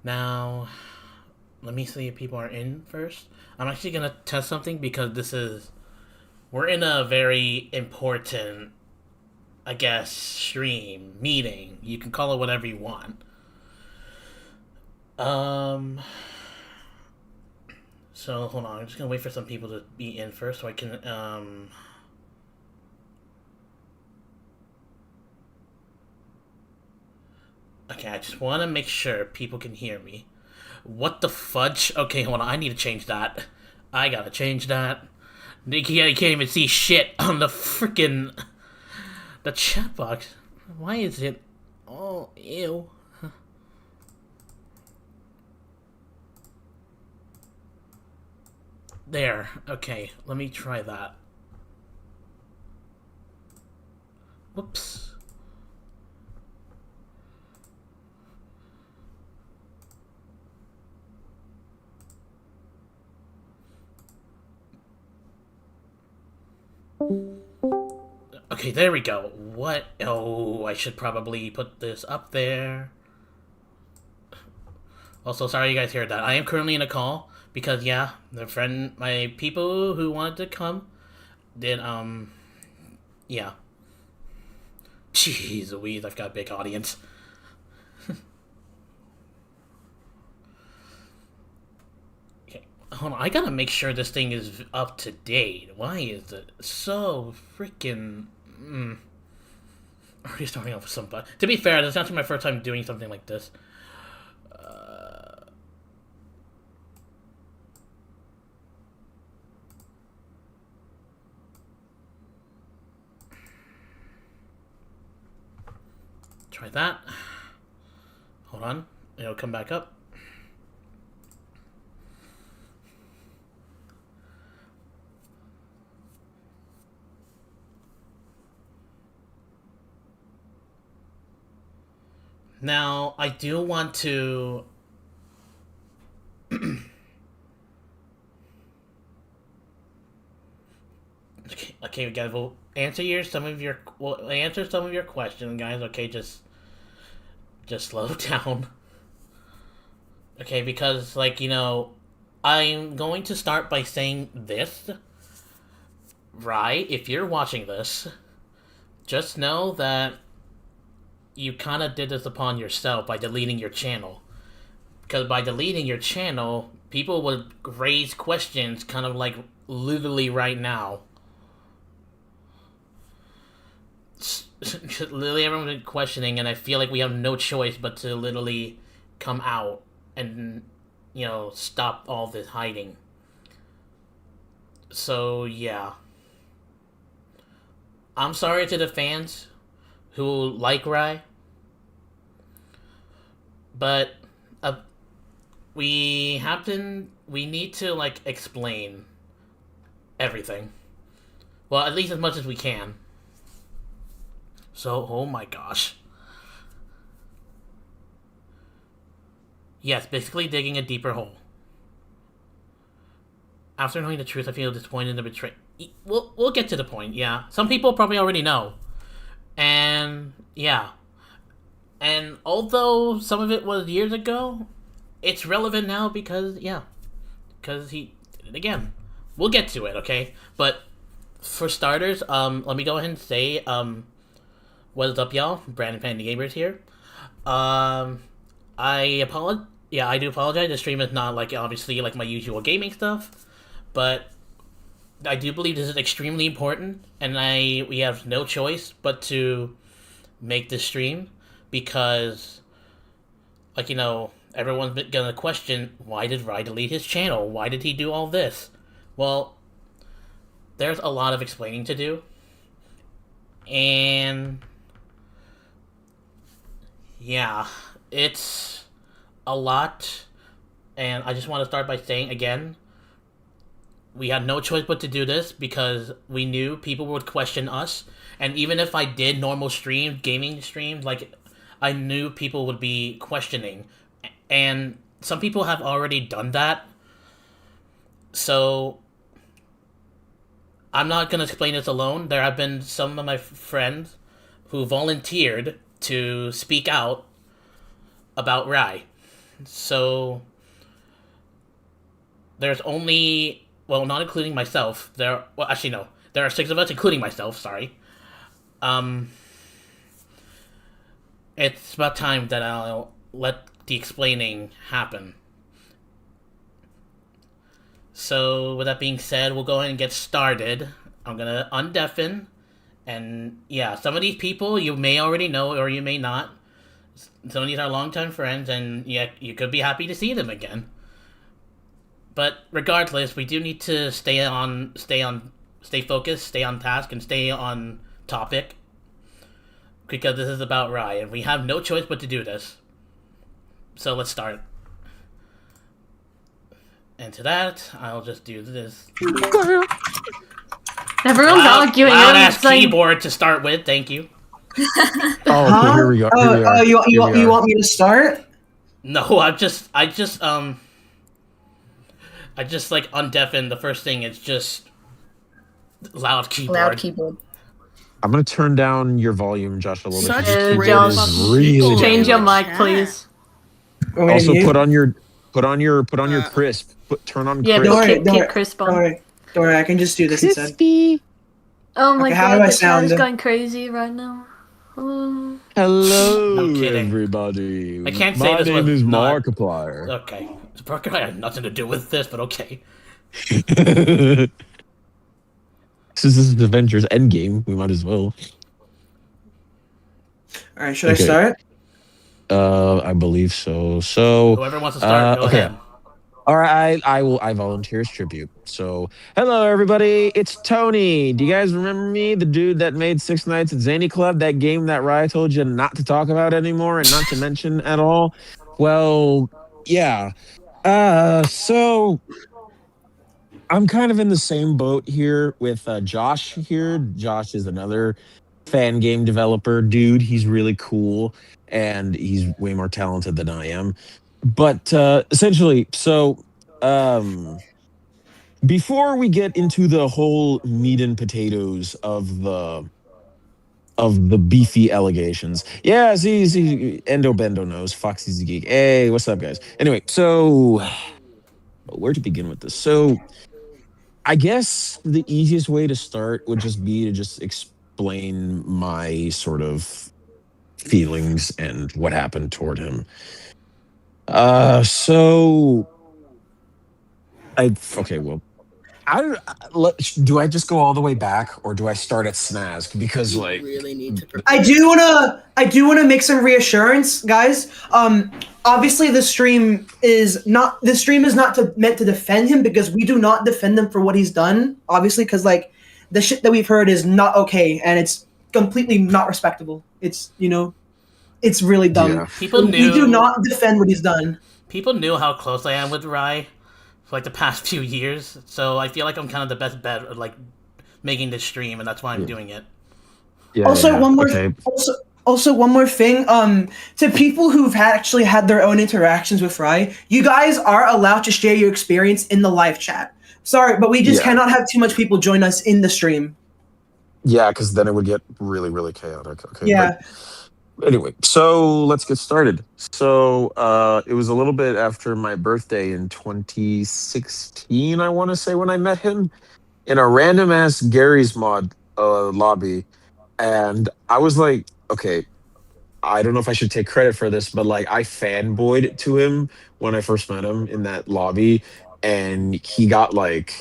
Now, let me see if people are in first. I'm actually gonna test something because we're in a very important, I guess, stream, meeting. You can call it whatever you want. Um, so hold on, I'm just gonna wait for some people to be in first so I can, okay, I just want to make sure people can hear me. What the fudge? Okay, hold on. I need to change that. I gotta change that. You can't even see shit on the freaking the chat box. Why is it? Oh, ew. There. Okay, let me try that. Whoops. Okay, there we go. What? Oh, I should probably put this up there. Also, sorry you guys heard that. I am currently in a call because, yeah, my people who wanted to come did, yeah. Jeez Louise, I've got a big audience. Okay, hold on. I gotta make sure this thing is up to date. Why is it so freaking. Already starting off with some. To be fair, this is not my first time doing something like this. Try that. Hold on. It'll come back up. Now, I do want to. Okay, guys. We'll answer some of your questions, guys. Okay, just slow down. Okay, because I'm going to start by saying this. Rye, if you're watching this, just know that you kind of did this upon yourself by deleting your channel. Because by deleting your channel, people would raise questions kind of like literally right now. Literally everyone's questioning, and I feel like we have no choice but to literally come out and, stop all this hiding. So, yeah. I'm sorry to the fans who like Rye, but we need to explain everything. Well, at least as much as we can. So, oh my gosh. Yes, basically digging a deeper hole. After knowing the truth, I feel disappointed in the betrayal. We'll get to the point, yeah. Some people probably already know. And, yeah. And although some of it was years ago, it's relevant now because, yeah. Because he did it again. We'll get to it, okay? But for starters, let me go ahead and say, what is up, y'all? Brandon Pandy Gamers here. I apologize. Yeah, I do apologize. The stream is not obviously my usual gaming stuff, but I do believe this is extremely important, and we have no choice but to make this stream because, everyone's gonna question, why did Rye delete his channel? Why did he do all this? Well, there's a lot of explaining to do, and yeah, it's a lot, and I just want to start by saying again, we had no choice but to do this because we knew people would question us, and even if I did normal streams, gaming streams, I knew people would be questioning, and some people have already done that, so I'm not going to explain this alone. There have been some of my friends who volunteered to speak out about Rye. So there's only, well, not including myself. Well, actually no, there are 6 of us, including myself. Sorry. Um, it's about time that I'll let the explaining happen. So with that being said, we'll go ahead and get started. I'm gonna undeafen, and yeah, some of these people you may already know or you may not. Some of these are longtime friends, and yeah, you could be happy to see them again. But regardless, we do need to stay focused, stay on task, and stay on topic because this is about Rye, and we have no choice but to do this. So let's start. And to that, I'll just do this. Everyone's arguing. Loud ass keyboard to start with. Thank you. Okay, here we go. You want me to start? No, I just like undeafen. The first thing is just loud keyboard. Loud keyboard. I'm gonna turn down your volume, Josh, a little Such bit. really change your mic, please. Also, put on your crisp. Turn on crisp. Keep crisp on. Don't worry, I can just do this Crispy. instead. Oh my Okay, god, how do I the chat sound? is going crazy right now. Oh. Hello, I'm kidding. everybody. I can't say this My name was is not- Markiplier. Okay, Markiplier had nothing to do with this, but okay. Since this is Avengers Endgame, we might as well. All right, should I start? I believe so. So Whoever wants to start, go ahead. All right, I volunteer as tribute. So, hello everybody, it's Tony. Do you guys remember me, the dude that made Six Nights at Zany Club, that game that Rye told you not to talk about anymore and not to mention at all? Well, yeah. So I'm kind of in the same boat here with Josh here. Josh is another fan game developer dude. He's really cool and he's way more talented than I am. But essentially, so before we get into the whole meat and potatoes of the beefy allegations, yeah, see, Endo Bendo knows, Foxy's a geek. Hey, what's up, guys? Anyway, so where to begin with this? So I guess the easiest way to start would just be to just explain my sort of feelings and what happened toward him. So well, do I just go all the way back or do I start at Snazk? Because like really need to I do wanna make some reassurance, guys. Obviously the stream is not meant to defend him because we do not defend him for what he's done. Obviously, because like the shit that we've heard is not okay and it's completely not respectable. It's it's really dumb. Yeah. We do not defend what he's done. People knew how close I am with Rye for like the past few years, so I feel like I'm kind of the best bet at like making this stream, and that's why I'm doing it. Yeah, Also, one more. okay. Also, one more thing. To people who've actually had their own interactions with Rye, you guys are allowed to share your experience in the live chat. Sorry, but we just cannot have too much people join us in the stream. Yeah, because then it would get really, really chaotic. Okay. Yeah. Anyway, so let's get started. So it was a little bit after my birthday in 2016, I want to say, when I met him in a random ass Gary's Mod lobby. And I was like, okay, I don't know if I should take credit for this, but like I fanboyed to him when I first met him in that lobby. And he got like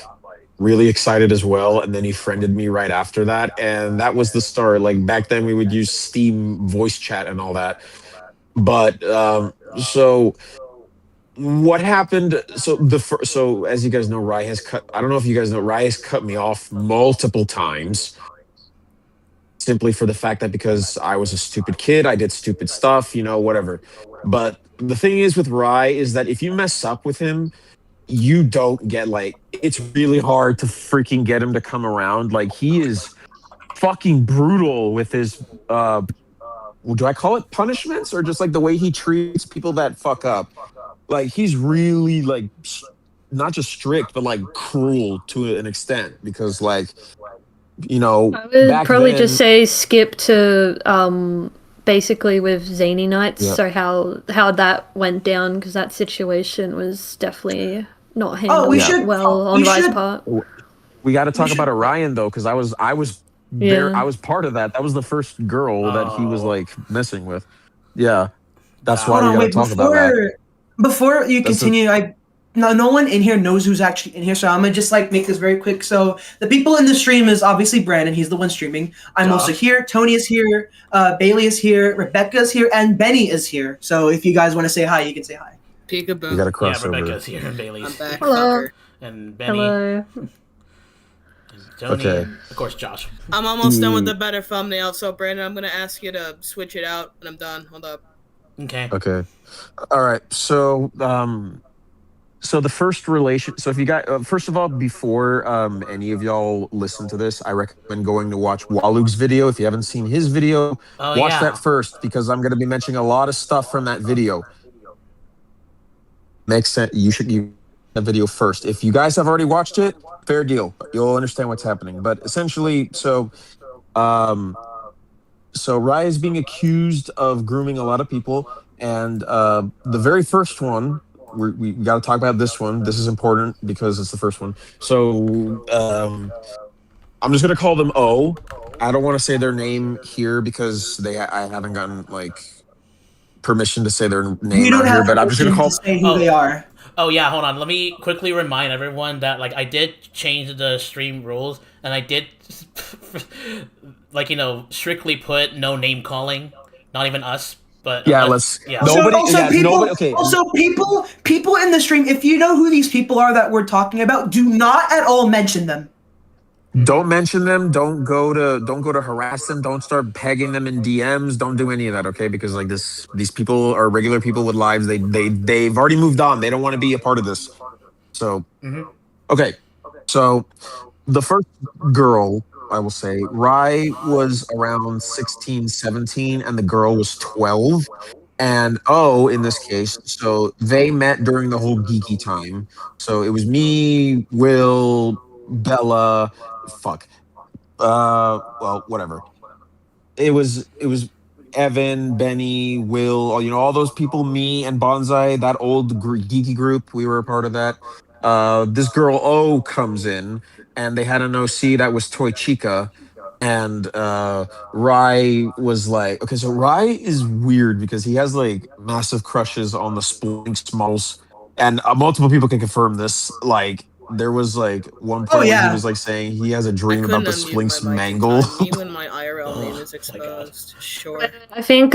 really excited as well, and then he friended me right after that, and that was the start. Like back then we would use Steam voice chat and all that, but so what happened, so as you guys know, Rye has cut, I don't know if you guys know, Rye has cut me off multiple times simply for the fact that because I was a stupid kid, I did stupid stuff, whatever. But the thing is with Rye is that if you mess up with him, you don't get like, it's really hard to freaking get him to come around. Like he is fucking brutal with his do I call it punishments or just like the way he treats people that fuck up? Like he's really like not just strict but like cruel to an extent, because like I would probably just say skip to basically with Zany Nights. Yep. So how that went down, because that situation was definitely not handled we should- well on we Rye's should- part. We got to talk should- about Orion though, because I was Yeah. I was part of that. That was the first girl that he was Oh. like messing with. Yeah, that's Hold why we Hold on, got to wait. talk about that. Before you That's continue, no one in here knows who's actually in here, so I'm gonna just like make this very quick. So the people in the stream is obviously Brandon. He's the one streaming. I'm also Josh. here. Tony is here. Bailey is here. Rebecca is here, and Benny is here. So if you guys want to say hi, you can say hi. Peekaboo. We got to Yeah, cross over. Rebecca's here and Bailey's I'm back, Hello. fucker. and Benny Hello. and Tony Okay. and of course Josh. I'm almost done with the better thumbnail, so Brandon, I'm gonna ask you to switch it out, and I'm done. Hold up. Okay. Okay. All right. So, so the first relation. So if you got, first of all, before any of y'all listen to this, I recommend going to watch Walug's video. If you haven't seen his video, Oh watch yeah. that first because I'm going to be mentioning a lot of stuff from that video. Makes sense. You should that video first. If you guys have already watched it, fair deal. You'll understand what's happening. But essentially, so Rye is being accused of grooming a lot of people, and the very first one, we got to talk about this one. This is important because it's the first one. So I'm just gonna call them O. I don't want to say their name here because I haven't gotten like permission to say their name You don't out here, have but I'm just gonna call. to say who Oh. they are. Oh yeah, hold on. Let me quickly remind everyone that like I did change the stream rules and I did like strictly put no name calling, not even us, but Yeah, unless- let's. yeah. Nobody. also, yeah, people, nobody. Okay. also people in the stream. If you know who these people are that we're talking about, do not at all mention them. Don't mention them. Don't go to harass them. Don't start pegging them in DMs. Don't do any of that, okay? Because like these people are regular people with lives. They've already moved on. They don't want to be a part of this. So, okay. So the first girl, I will say, Rye was around 16, 17, and the girl was 12. And O in this case, so they met during the whole geeky time. So it was me, Will, Bella, well, whatever. It was Evan, Benny, Will, all those people, me and Bonsai, that old geeky group, we were a part of that. This girl O comes in and they had an OC that was Toy Chica. And Rye was like, okay, so Rye is weird because he has like massive crushes on the Splinks models. And multiple people can confirm this. Like, there was like one point where he was like saying he has a dream about the Splinks mangle. Even my IRL name is exposed. Sure. I think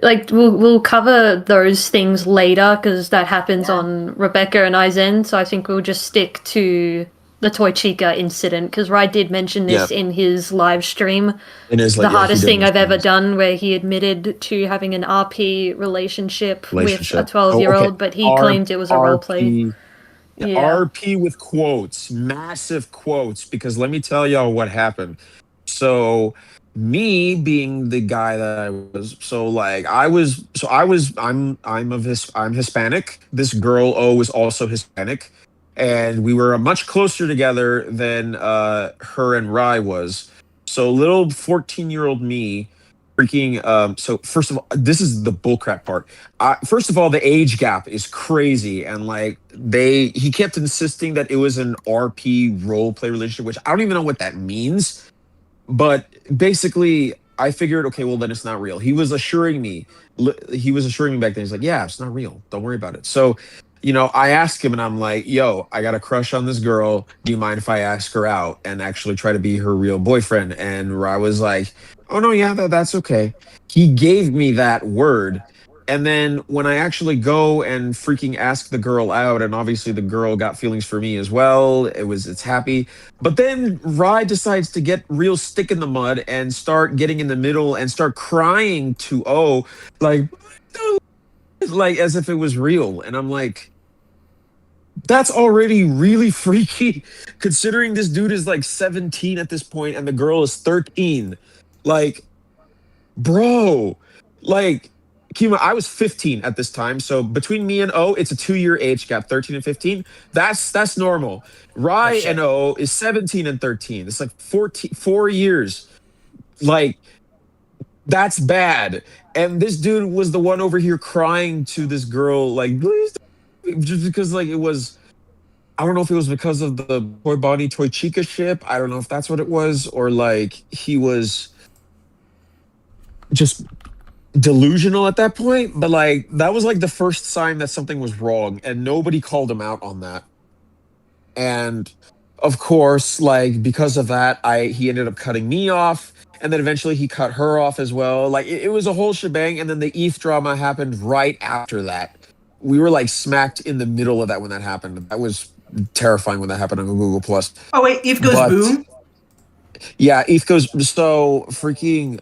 like we'll cover those things later because that happens on Rebecca and I's end. So I think we'll just stick to the Toy Chica incident because Rye did mention this in his live stream. The hardest thing I've ever done, where he admitted to having an RP relationship. with a 12-year-old, but he claimed it was a roleplay. Yeah. RP with quotes, massive quotes, because let me tell y'all what happened. So me being the guy that I was, I'm Hispanic. This girl O was also Hispanic, and we were much closer together than her and Rye was. So little 14-year-old me freaking so first of all, this is the bullcrap part. First of all, the age gap is crazy, and like he kept insisting that it was an RP role play relationship, which I don't even know what that means. But basically, I figured, okay, well then it's not real. He was assuring me back then. He's like, yeah, it's not real. Don't worry about it. So, I asked him and I'm like, yo, I got a crush on this girl. Do you mind if I ask her out and actually try to be her real boyfriend? And I was like, oh no, yeah, that's okay. He gave me that word. And then when I actually go and freaking ask the girl out, and obviously the girl got feelings for me as well, it's happy. But then Rye decides to get real stick in the mud and start getting in the middle and start crying to O, like as if it was real. And I'm like, that's already really freaky, considering this dude is like 17 at this point and the girl is 13. Like, bro, like, Kima, I was 15 at this time, so between me and O, it's a 2-year age gap, 13 and 15. That's normal. Rye and O is 17 and 13. It's like 4 years. Like, That's bad. And this dude was the one over here crying to this girl, like, please, just because, like, it was. I don't know if it was because of the Toy Bonnie Toy Chica ship. I don't know if that's what it was, or like he was just delusional at that point. But like that was like the first sign that something was wrong, and nobody called him out on that. And of course, like because of that, he ended up cutting me off, and then eventually he cut her off as well. Like it was a whole shebang, and then the ETH drama happened right after that. We were like smacked in the middle of that when that happened. That was terrifying when that happened on Google Plus. Oh wait, Eve goes But boom. yeah, ETH goes so freaking.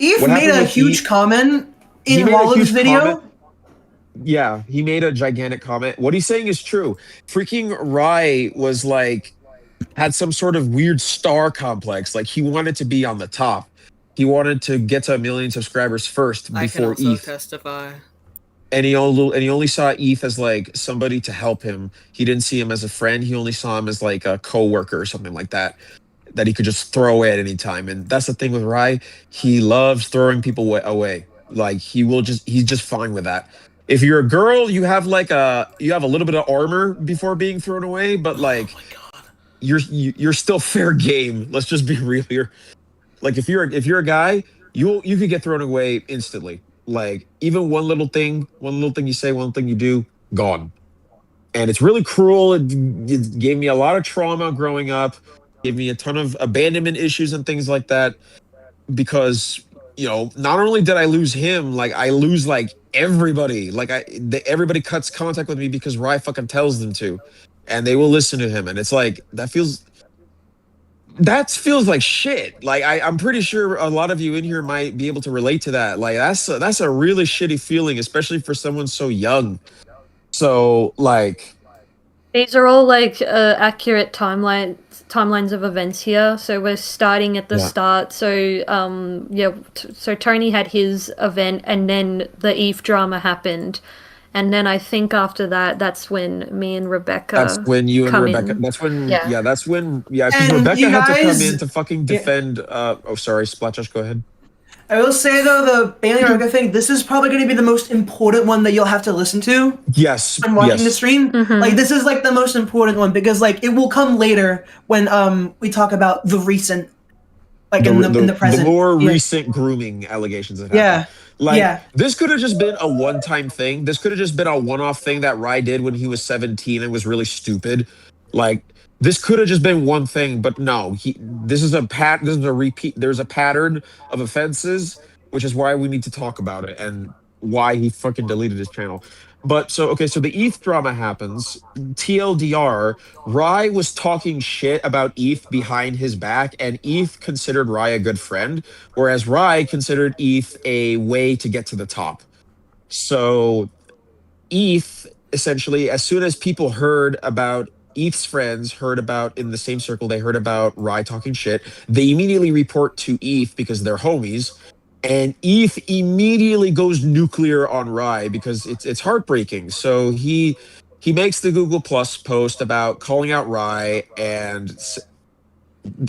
Eve What made happened a with huge Eve? comment He in made a Wallen's huge video. comment. Yeah, he made a gigantic comment. What he's saying is true. Freaking Rye was like had some sort of weird star complex. Like he wanted to be on the top. He wanted to get to 1 million subscribers first I can before also ETH. testify. And he only saw ETH as like somebody to help him. He didn't see him as a friend. He only saw him as like a coworker or something like that he could just throw away at any time. And that's the thing with Rye. He loves throwing people away. Like he's just fine with that. If you're a girl, you have a little bit of armor before being thrown away, but like Oh my god. you're still fair game. Let's just be real here. Like if you're a guy, you could get thrown away instantly. Like even one little thing you say, one thing you do, gone. And it's really cruel. It gave me a lot of trauma growing up. Gave me a ton of abandonment issues and things like that. Because not only did I lose him, like I lose like everybody. Like everybody cuts contact with me because Rye fucking tells them to, and they will listen to him. And it's like that feels like shit. Like I'm pretty sure a lot of you in here might be able to relate to that. Like that's a really shitty feeling, especially for someone so young. So like These are all like accurate timelines of events here. So we're starting at the start. So so Tony had his event, and then the Eve drama happened, and then I think after that, that's when me and Rebecca. That's when you and come Rebecca. in. That's when. Yeah. Yeah, that's when. Yeah, because And Rebecca you had to come guys- in to fucking defend. Oh, sorry, Splatchush. Go ahead. I will say though, the Bailey Rebecca thing, this is probably going to be the most important one that you'll have to listen to Yes. when watching the stream. Mhm. Like this is like the most important one because like it will come later when we talk about the recent, like in the present, the more Yeah. recent grooming allegations that happened. Yeah. Like Yeah. this could have just been a one-time thing. This could have just been a one-off thing that Rye did when he was 17 and was really stupid. Like this could have just been one thing, but no. This is a repeat. There's a pattern of offenses, which is why we need to talk about it and why he fucking deleted his channel. But so the ETH drama happens. TLDR, Rye was talking shit about ETH behind his back, and ETH considered Rye a good friend, whereas Rye considered ETH a way to get to the top. So ETH, essentially, as soon as people heard about ETH's friends, heard about in the same circle, they heard about Rye talking shit, they immediately report to ETH because they're homies. And ETH immediately goes nuclear on Rye because it's heartbreaking. So he makes the Google Plus post about calling out Rye and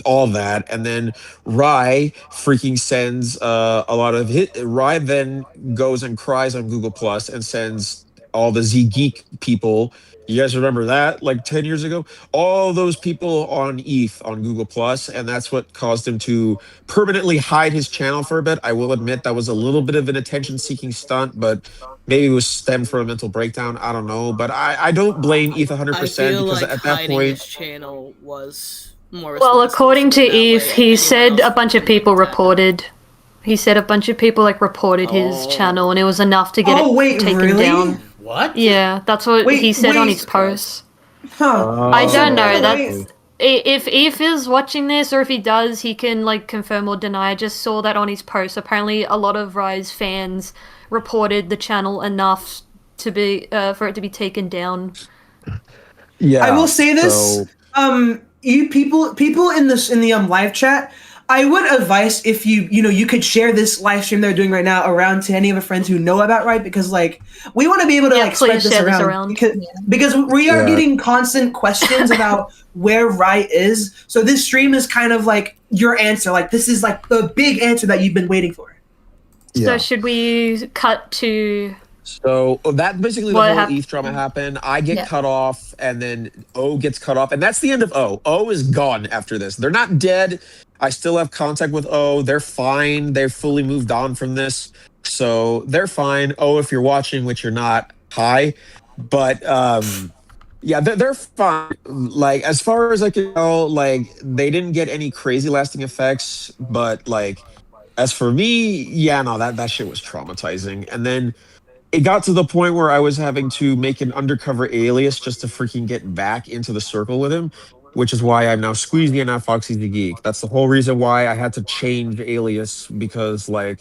all that, and then Rye freaking sends a lot of Rye then goes and cries on Google Plus and sends all the Z Geek people. You guys remember that, like 10 years ago? All those people on ETH on Google Plus, and that's what caused him to permanently hide his channel for a bit. I will admit that was a little bit of an attention-seeking stunt, but maybe it was stemmed from a mental breakdown. I don't know, but I don't blame ETH 100% I feel because like at that hiding point, his channel was more. Well, according to responsible in that Eve, way. he Anyone said else a bunch of would people do that. reported. He said a bunch of people reported his Oh. channel, and it was enough to get Oh, it wait, taken really? down. What? Yeah, that's what Wait, he said on wait. his post. Huh. I Oh, don't know. Wait. That's if Eve is watching this, or if he does, he can confirm or deny. I just saw that on his post. Apparently, a lot of Rye's fans reported the channel enough to be for it to be taken down. yeah. I will say this. so- You people in the live chat, I would advise if you could share this live stream they're doing right now around to any of the friends who know about Rye, because like we want to be able to like spread please share this this around, around. because we are Yeah. getting constant questions about where Rye is. So this stream is kind of like your answer. Like this is like the big answer that you've been waiting for. So should we cut to? So that basically the What whole hap- ETH drama happened. I get Yeah. cut off, and then O gets cut off, and that's the end of O. O is gone after this. They're not dead. I still have contact with O. They're fine. They've fully moved on from this, so they're fine. O, if you're watching, which you're not, hi. But yeah, they're fine. Like as far as I can tell, like they didn't get any crazy lasting effects. But like as for me, yeah, no, that shit was traumatizing. And then it got to the point where I was having to make an undercover alias just to freaking get back into the circle with him, which is why I'm now Squeezy and not Foxy the Geek. That's the whole reason why I had to change alias, because like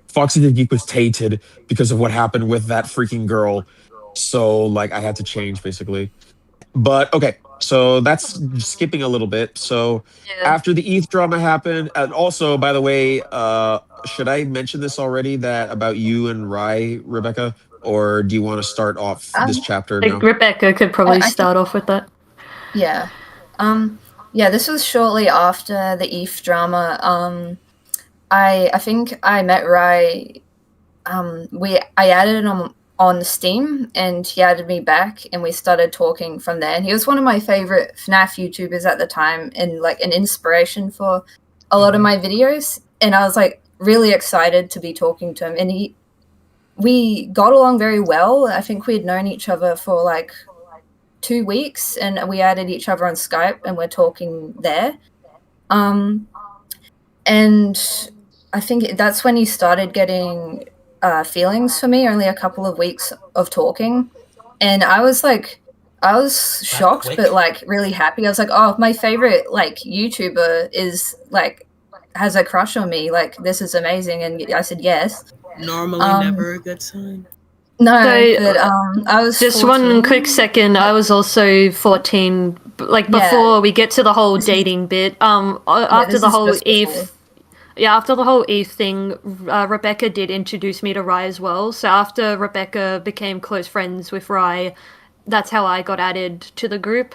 Foxy the Geek was tainted because of what happened with that freaking girl. So like I had to change basically. But okay, so that's skipping a little bit. So after the ETH drama happened, and also by the way, should I mention this already that about you and Rye, Rebecca, or do you want to start off this chapter Like now? Rebecca could probably I think- start off with that. Yeah. Yeah, this was shortly after the ETH drama. I think I met Rye. I added him on Steam, and he added me back, and we started talking from there. And he was one of my favorite FNAF YouTubers at the time, and like an inspiration for a lot of my videos. And I was like really excited to be talking to him, and we got along very well. I think we had known each other for like 2 weeks, and we added each other on Skype, and we're talking there. And I think that's when he started getting feelings for me, only a couple of weeks of talking. And I was shocked, quick? but like really happy. I was like, oh, my favorite like YouTuber is like has a crush on me. Like, this is amazing. And I said yes. Normally never a good sign. No, So, but I was Just 14. one quick second. I was also 14. Like before we get to the whole dating bit. After this the is whole just ETH. before. Yeah, after the whole ETH thing, Rebecca did introduce me to Rye as well. So after Rebecca became close friends with Rye, that's how I got added to the group.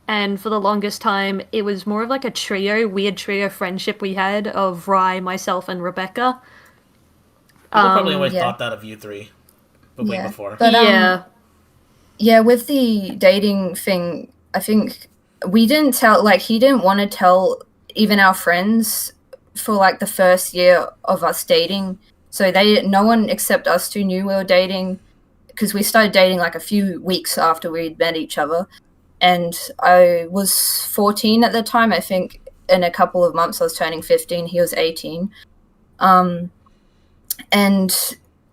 And for the longest time, it was more of like a weird trio friendship we had of Rye, myself, and Rebecca. People probably always yeah. thought that of you three, but way Yeah. before. But Yeah. yeah, with the dating thing, I think we didn't tell, like, he didn't want to tell even our friends for like the first year of us dating. So no one except us two knew we were dating, because we started dating like a few weeks after we'd met each other. And I was 14 at the time. I think in a couple of months I was turning 15. He was 18. And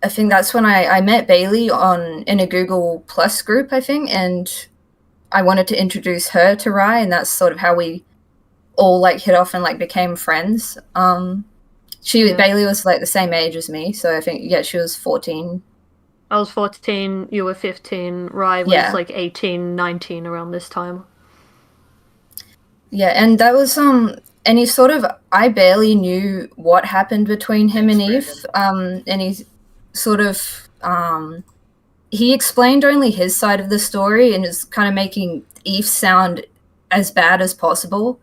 I think that's when I met Bailey in a Google Plus group, I think, and I wanted to introduce her to Rye, and that's sort of how we all like hit off and like became friends. Bailey was like the same age as me, so I think she was 14. I was 14, you were 15, Rye was like 18, 19 around this time. Yeah, and that was and he sort of, I barely knew what happened between him and Eve. And he sort of he explained only his side of the story and is kind of making Eve sound as bad as possible.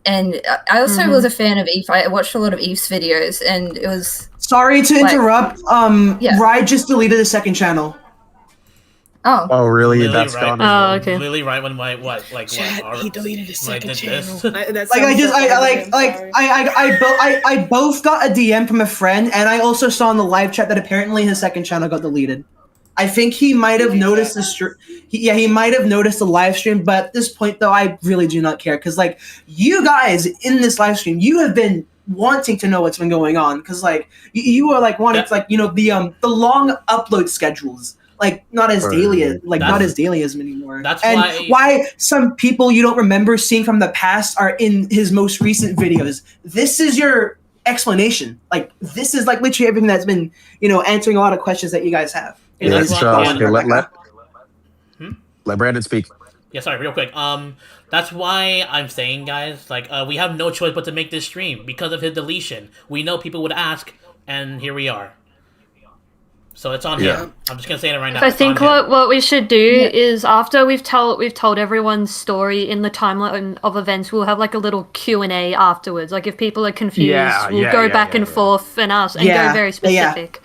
And I also was a fan of Eve. I watched a lot of Eve's videos, and it was... Sorry to interrupt. yeah. Rye just deleted the second channel. Oh. Oh, really? Lily That's right, gone. Oh, okay. Lily right when my Chat, he deleted his when I second did channel. this. I both got a DM from a friend, and I also saw in the live chat that apparently his second channel got deleted. I think he might have noticed the he might have noticed the live stream, but at this point though, I really do not care, because like you guys in this live stream, you have been wanting to know what's been going on, because like you are like wanting to, like, you know, the long upload schedules. Like not as daily as anymore. That's why some people you don't remember seeing from the past are in his most recent videos. This is your explanation. Like this is like literally everything that's been, you know, answering a lot of questions that you guys have. Yeah, that's Let Brandon speak. Yeah, sorry, real quick. That's why I'm saying, guys, like, we have no choice but to make this stream because of his deletion. We know people would ask, and here we are. So it's on Yeah. him. I'm just gonna say it right now. I It's think on him. what we should do is after we've told everyone's story in the timeline of events, we'll have like a little Q&A afterwards. Like if people are confused, we'll go back and forth and ask and go very specific.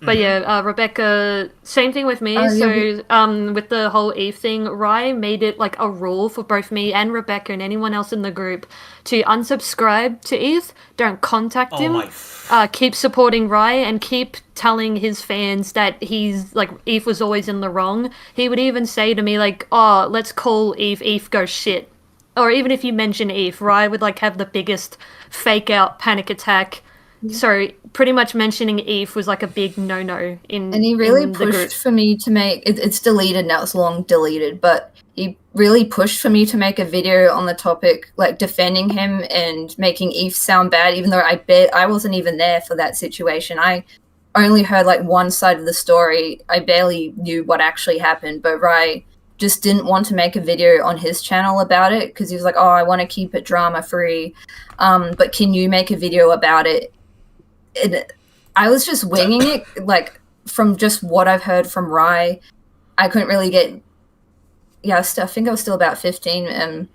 But yeah, Rebecca, same thing with me. With the whole Eve thing, Rye made it like a rule for both me and Rebecca and anyone else in the group to unsubscribe to Eve. Don't contact him. Keep supporting Rye and keep telling his fans that he's like Eve was always in the wrong. He would even say to me like, "Oh, let's call Eve. Eve goes shit." Or even if you mention Eve, Rye would like have the biggest fake out panic attack. So pretty much mentioning Eve was like a big no-no in. And he really pushed for me to make it's deleted now. It's long deleted, but he really pushed for me to make a video on the topic, like defending him and making Eve sound bad, even though I wasn't even there for that situation. I only heard like one side of the story. I barely knew what actually happened, but Rye just didn't want to make a video on his channel about it because he was like, "Oh, I want to keep it drama free, but can you make a video about it?" And I was just winging it, like from just what I've heard from Rye. I couldn't really get. Yeah, I think I was still about 15, and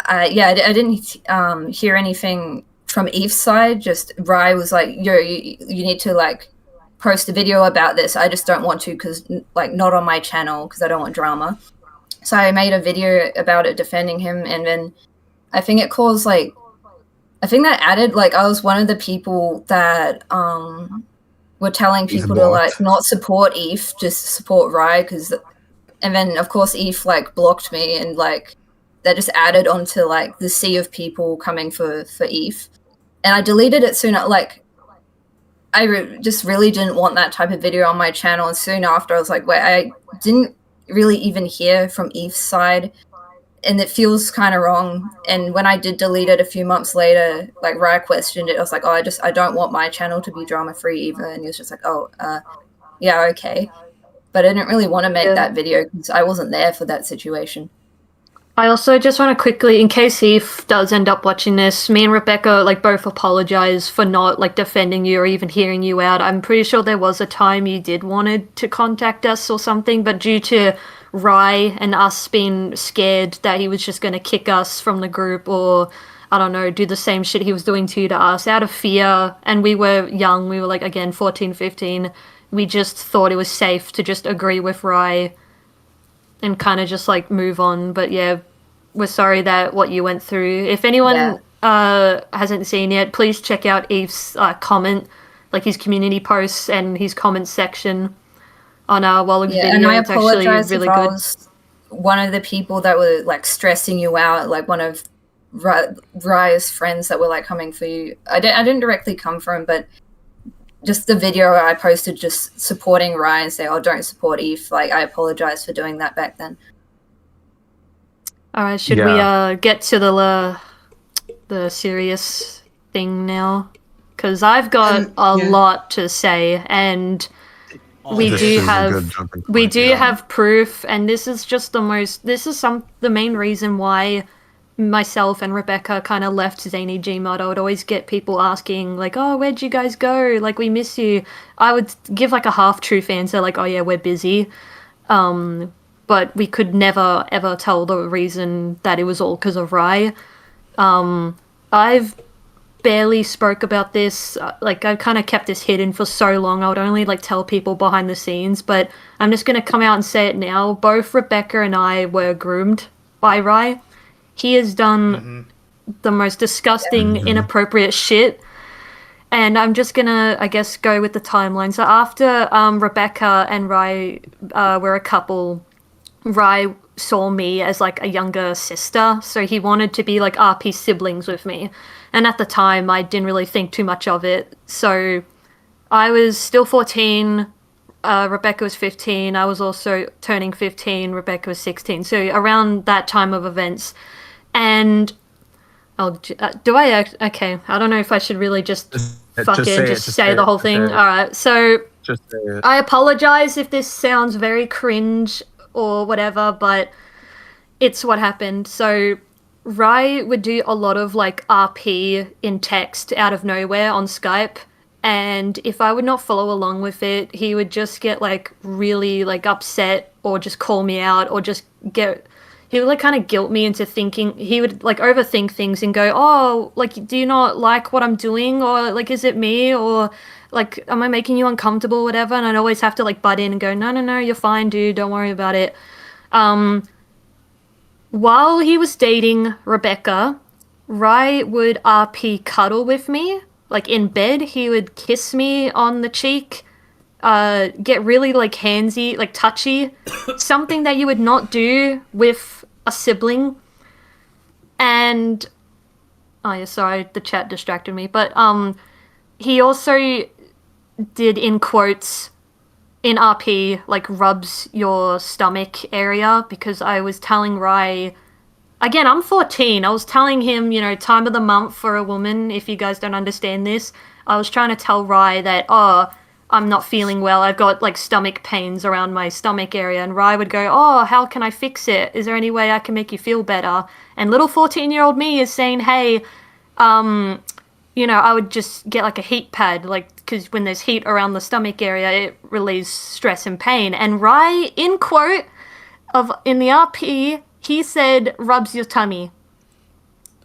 I didn't hear anything from Eve's side. Just Rye was like, "Yo, you need to like post a video about this. I just don't want to because like not on my channel because I don't want drama." So I made a video about it defending him, and then I think it caused like. I think that added, like, I was one of the people that were telling people to, like, not support Eve, just support Rye, and then, of course, Eve, like, blocked me, and, like, that just added onto, like, the sea of people coming for Eve. And I deleted it soon, like, I just really didn't want that type of video on my channel, and soon after, I was like, wait, I didn't really even hear from Eve's side, and it feels kind of wrong. And when I did delete it a few months later, like Rye questioned it. I was like, "Oh, I don't want my channel to be drama free either." And he was just like, "Oh, yeah, okay." But I didn't really want to make that video because I wasn't there for that situation. I also just want to quickly, in case Eve does end up watching this, me and Rebecca like both apologize for not like defending you or even hearing you out. I'm pretty sure there was a time you did wanted to contact us or something, but due to Rye and us being scared that he was just going to kick us from the group or, I don't know, do the same shit he was doing to us out of fear, and we were young, we were like, again, 14, 15, we just thought it was safe to just agree with Rye and kind of just like move on. But yeah, we're sorry that what you went through. If anyone hasn't seen yet, please check out Eve's comment, like his community posts and his comment section on our Wallach video. And I it's actually really if I good. was one of the people that were like stressing you out, like one of Rye's friends that were like coming for you. I didn't directly come for him, but just the video I posted just supporting Rye and say, "Oh, don't support Eve." Like, I apologize for doing that back then. All right, should we get to the serious thing now? Because I've got a lot to say, and we do have proof, and this is just the main reason why myself and Rebecca kind of left Zany Gmod. I would always get people asking like, "Oh, where'd you guys go? Like, we miss you." I would give like a half-truth answer like, "Oh yeah, we're busy," but we could never ever tell the reason that it was all because of Rye. I've barely spoke about this, like I kind of kept this hidden for so long. I would only like tell people behind the scenes, but I'm just gonna come out and say it now. Both Rebecca and I were groomed by Rye. He has done the most disgusting, inappropriate shit, and I'm just gonna, I guess, go with the timeline. So after Rebecca and Rye were a couple, Rye saw me as like a younger sister, so he wanted to be like RP siblings with me. And at the time, I didn't really think too much of it. So I was still 14, Rebecca was 15, I was also turning 15, Rebecca was 16. So around that time of events. And, okay, I don't know if I should really just say the whole thing. Alright, so I apologize if this sounds very cringe or whatever, but it's what happened. So Rye would do a lot of like RP in text out of nowhere on Skype, and if I would not follow along with it, he would just get like really like upset or just call me out or just get he would like kind of guilt me into thinking. He would like overthink things and go, oh, like, do you not like what I'm doing, or like, is it me, or like, am I making you uncomfortable, whatever? And I'd always have to like butt in and go, no, you're fine, dude, don't worry about it. While he was dating Rebecca, Rye would RP cuddle with me, like in bed. He would kiss me on the cheek, get really like handsy, like touchy, something that you would not do with a sibling. And oh yeah, sorry, the chat distracted me. But he also did, in quotes, in RP, like rubs your stomach area, because I was telling Rye, again, I'm 14. I was telling him, you know, time of the month for a woman, if you guys don't understand this. I was trying to tell Rye that, oh, I'm not feeling well. I've got like stomach pains around my stomach area. And Rye would go, oh, how can I fix it? Is there any way I can make you feel better? And little 14-year-old me is saying, hey, you know, I would just get like a heat pad, like, because when there's heat around the stomach area, it relieves stress and pain. And Rye, in quote, in the RP, he said, rubs your tummy,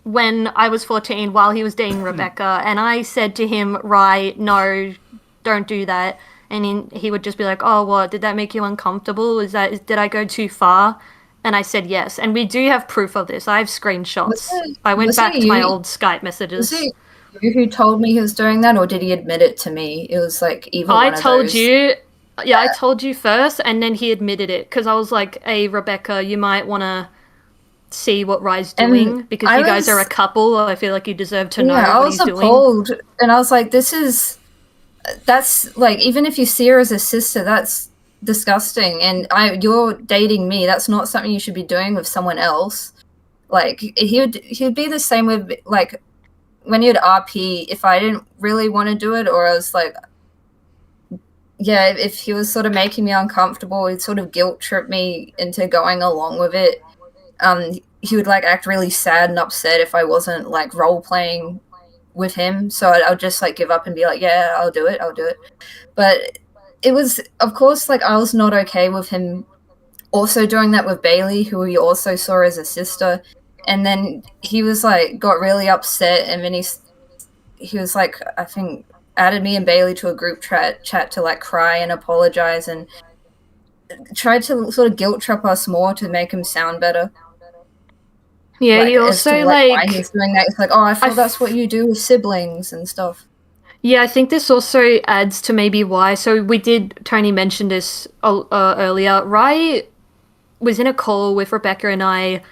when I was 14 while he was dating Rebecca. And I said to him, Rye, no, don't do that. And he would just be like, oh, what, did that make you uncomfortable? Did I go too far? And I said yes. And we do have proof of this. I have screenshots. I went back to my old Skype messages. Was it you who told me he was doing that, or did he admit it to me? It was like either one of those. I told you. Yeah, I told you first, and then he admitted it, because I was like, hey, Rebecca, you might want to see what Rye's doing, because you guys are a couple. I feel like you deserve to know what he's doing. I was appalled, and I was like, that's like, even if you see her as a sister, that's disgusting, and you're dating me. That's not something you should be doing with someone else. Like, he'd be the same with, like, when you'd RP, if I didn't really want to do it, or I was like, yeah, if he was sort of making me uncomfortable, he'd sort of guilt trip me into going along with it. He would like act really sad and upset if I wasn't like role playing with him. So I'd just like give up and be like, yeah, I'll do it. But it was, of course, like I was not okay with him also doing that with Bailey, who we also saw as a sister. And then he was like, got really upset, and then he was like, I think, added me and Bailey to a group chat to like cry and apologize, and tried to sort of guilt trip us more to make him sound better. Yeah, like, he also like why he's doing that. It's like, oh, I thought that's what you do with siblings and stuff. Yeah, I think this also adds to maybe why. So Tony mentioned this earlier. Rye was in a call with Rebecca and I,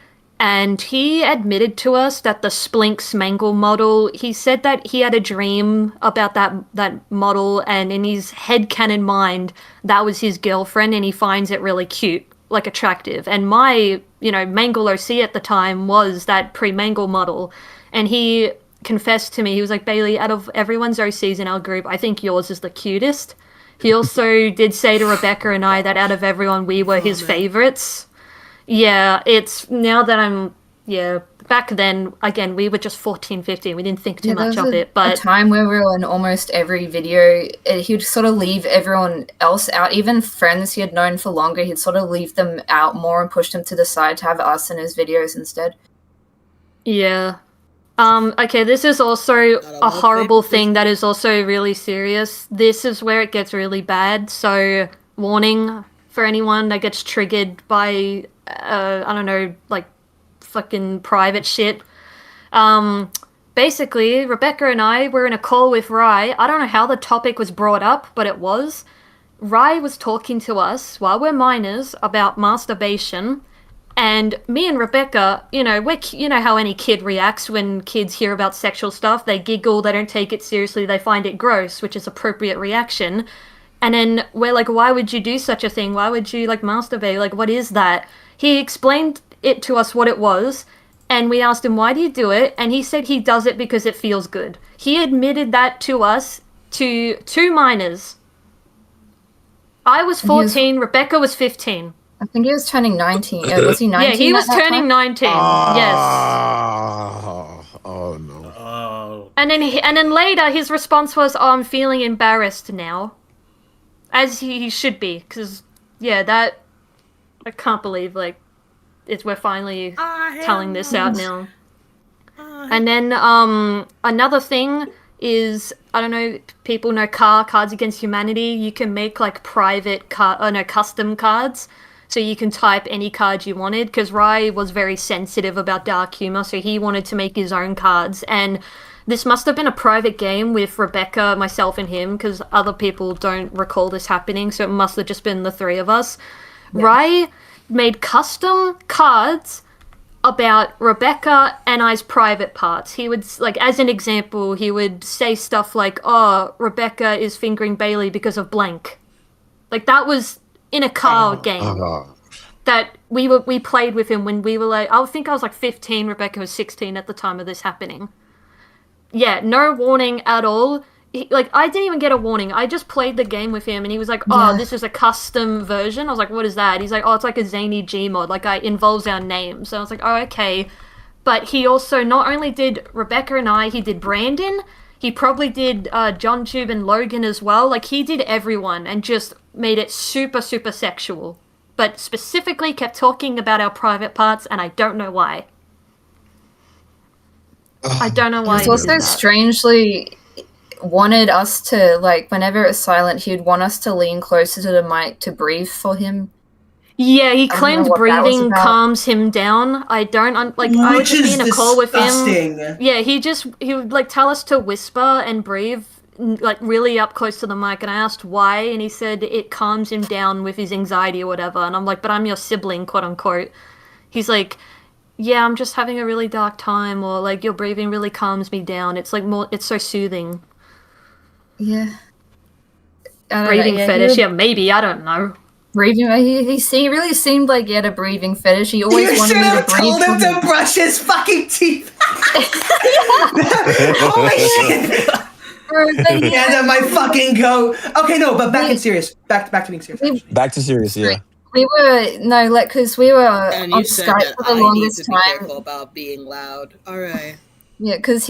and he admitted to us that the Splinks Mangle model, he said that he had a dream about that model, and in his headcanon mind, that was his girlfriend, and he finds it really cute, like attractive. And my, Mangle OC at the time was that pre-Mangle model. And he confessed to me, he was like, Bailey, out of everyone's OCs in our group, I think yours is the cutest. He also did say to Rebecca and I that out of everyone, we were his favorites. Yeah, it's now that back then, again, we were just 14, 15. We didn't think too much of it. But a time where we were in almost every video, he'd sort of leave everyone else out. Even friends he had known for longer, he'd sort of leave them out more and push them to the side to have us in his videos instead. Yeah. Okay, this is also a horrible thing that is also really serious. This is where it gets really bad. So, warning for anyone that gets triggered by, I don't know, like fucking private shit. Basically, Rebecca and I were in a call with Rye. I don't know how the topic was brought up, but it was. Rye was talking to us while we're minors about masturbation. And me and Rebecca, you know how any kid reacts when kids hear about sexual stuff. They giggle, they don't take it seriously, they find it gross, which is appropriate reaction. And then we're like, why would you do such a thing? Why would you, masturbate? Like, what is that? He explained it to us what it was, and we asked him, why do you do it? And he said he does it because it feels good. He admitted that to us, to two minors. I was 14, Rebecca was 15. I think he was turning 19. Was he 19? Yeah, he was at that turning time? 19. Oh no. Oh. And then later his response was, "Oh, I'm feeling embarrassed now," as he should be, because that I can't believe we're finally telling this out now. And then another thing is, I don't know, people know Cards Against Humanity. You can make like custom cards. So you can type any card you wanted, because Rye was very sensitive about dark humor, so he wanted to make his own cards. And this must have been a private game with Rebecca, myself, and him, because other people don't recall this happening, so it must have just been the three of us. Yeah. Rye made custom cards about Rebecca and I's private parts. He would, like, as an example, he would say stuff like, "Oh, Rebecca is fingering Bailey because of blank." Like, that was in a card game that we played with him when we were like, I think I was like 15, Rebecca was 16 at the time of this happening. Yeah, no warning at all. I didn't even get a warning. I just played the game with him, and he was like, "Oh, this is a custom version." I was like, "What is that?" He's like, "Oh, it's like a zany Gmod. It involves our names." So I was like, "Oh, okay." But he also not only did Rebecca and I, he did Brandon. He probably did John Tube and Logan as well. Like, he did everyone and just made it super, super sexual. But specifically kept talking about our private parts, and I don't know why. I don't know why. He was also strangely wanted us to, like, whenever it was silent, he'd want us to lean closer to the mic to breathe for him. Yeah, he claimed breathing calms him down. I don't, I would just be in a call with him. Yeah, he would, like, tell us to whisper and breathe, like, really up close to the mic, and I asked why, and he said it calms him down with his anxiety or whatever, and I'm like, "But I'm your sibling, quote unquote." He's like, "Yeah, I'm just having a really dark time," or like, "Your breathing really calms me down. It's like it's so soothing." Yeah. Breathing fetish, maybe, I don't know. Breathing, he really seemed like he had a breathing fetish. He always wanted me to breathe. You should have told him to brush his fucking teeth. Holy shit! Yeah, my fucking goat. Okay, no, but back to being serious. Back to serious, yeah. We were because we were on Skype for the longest time. Be careful about being loud. All right. Yeah, because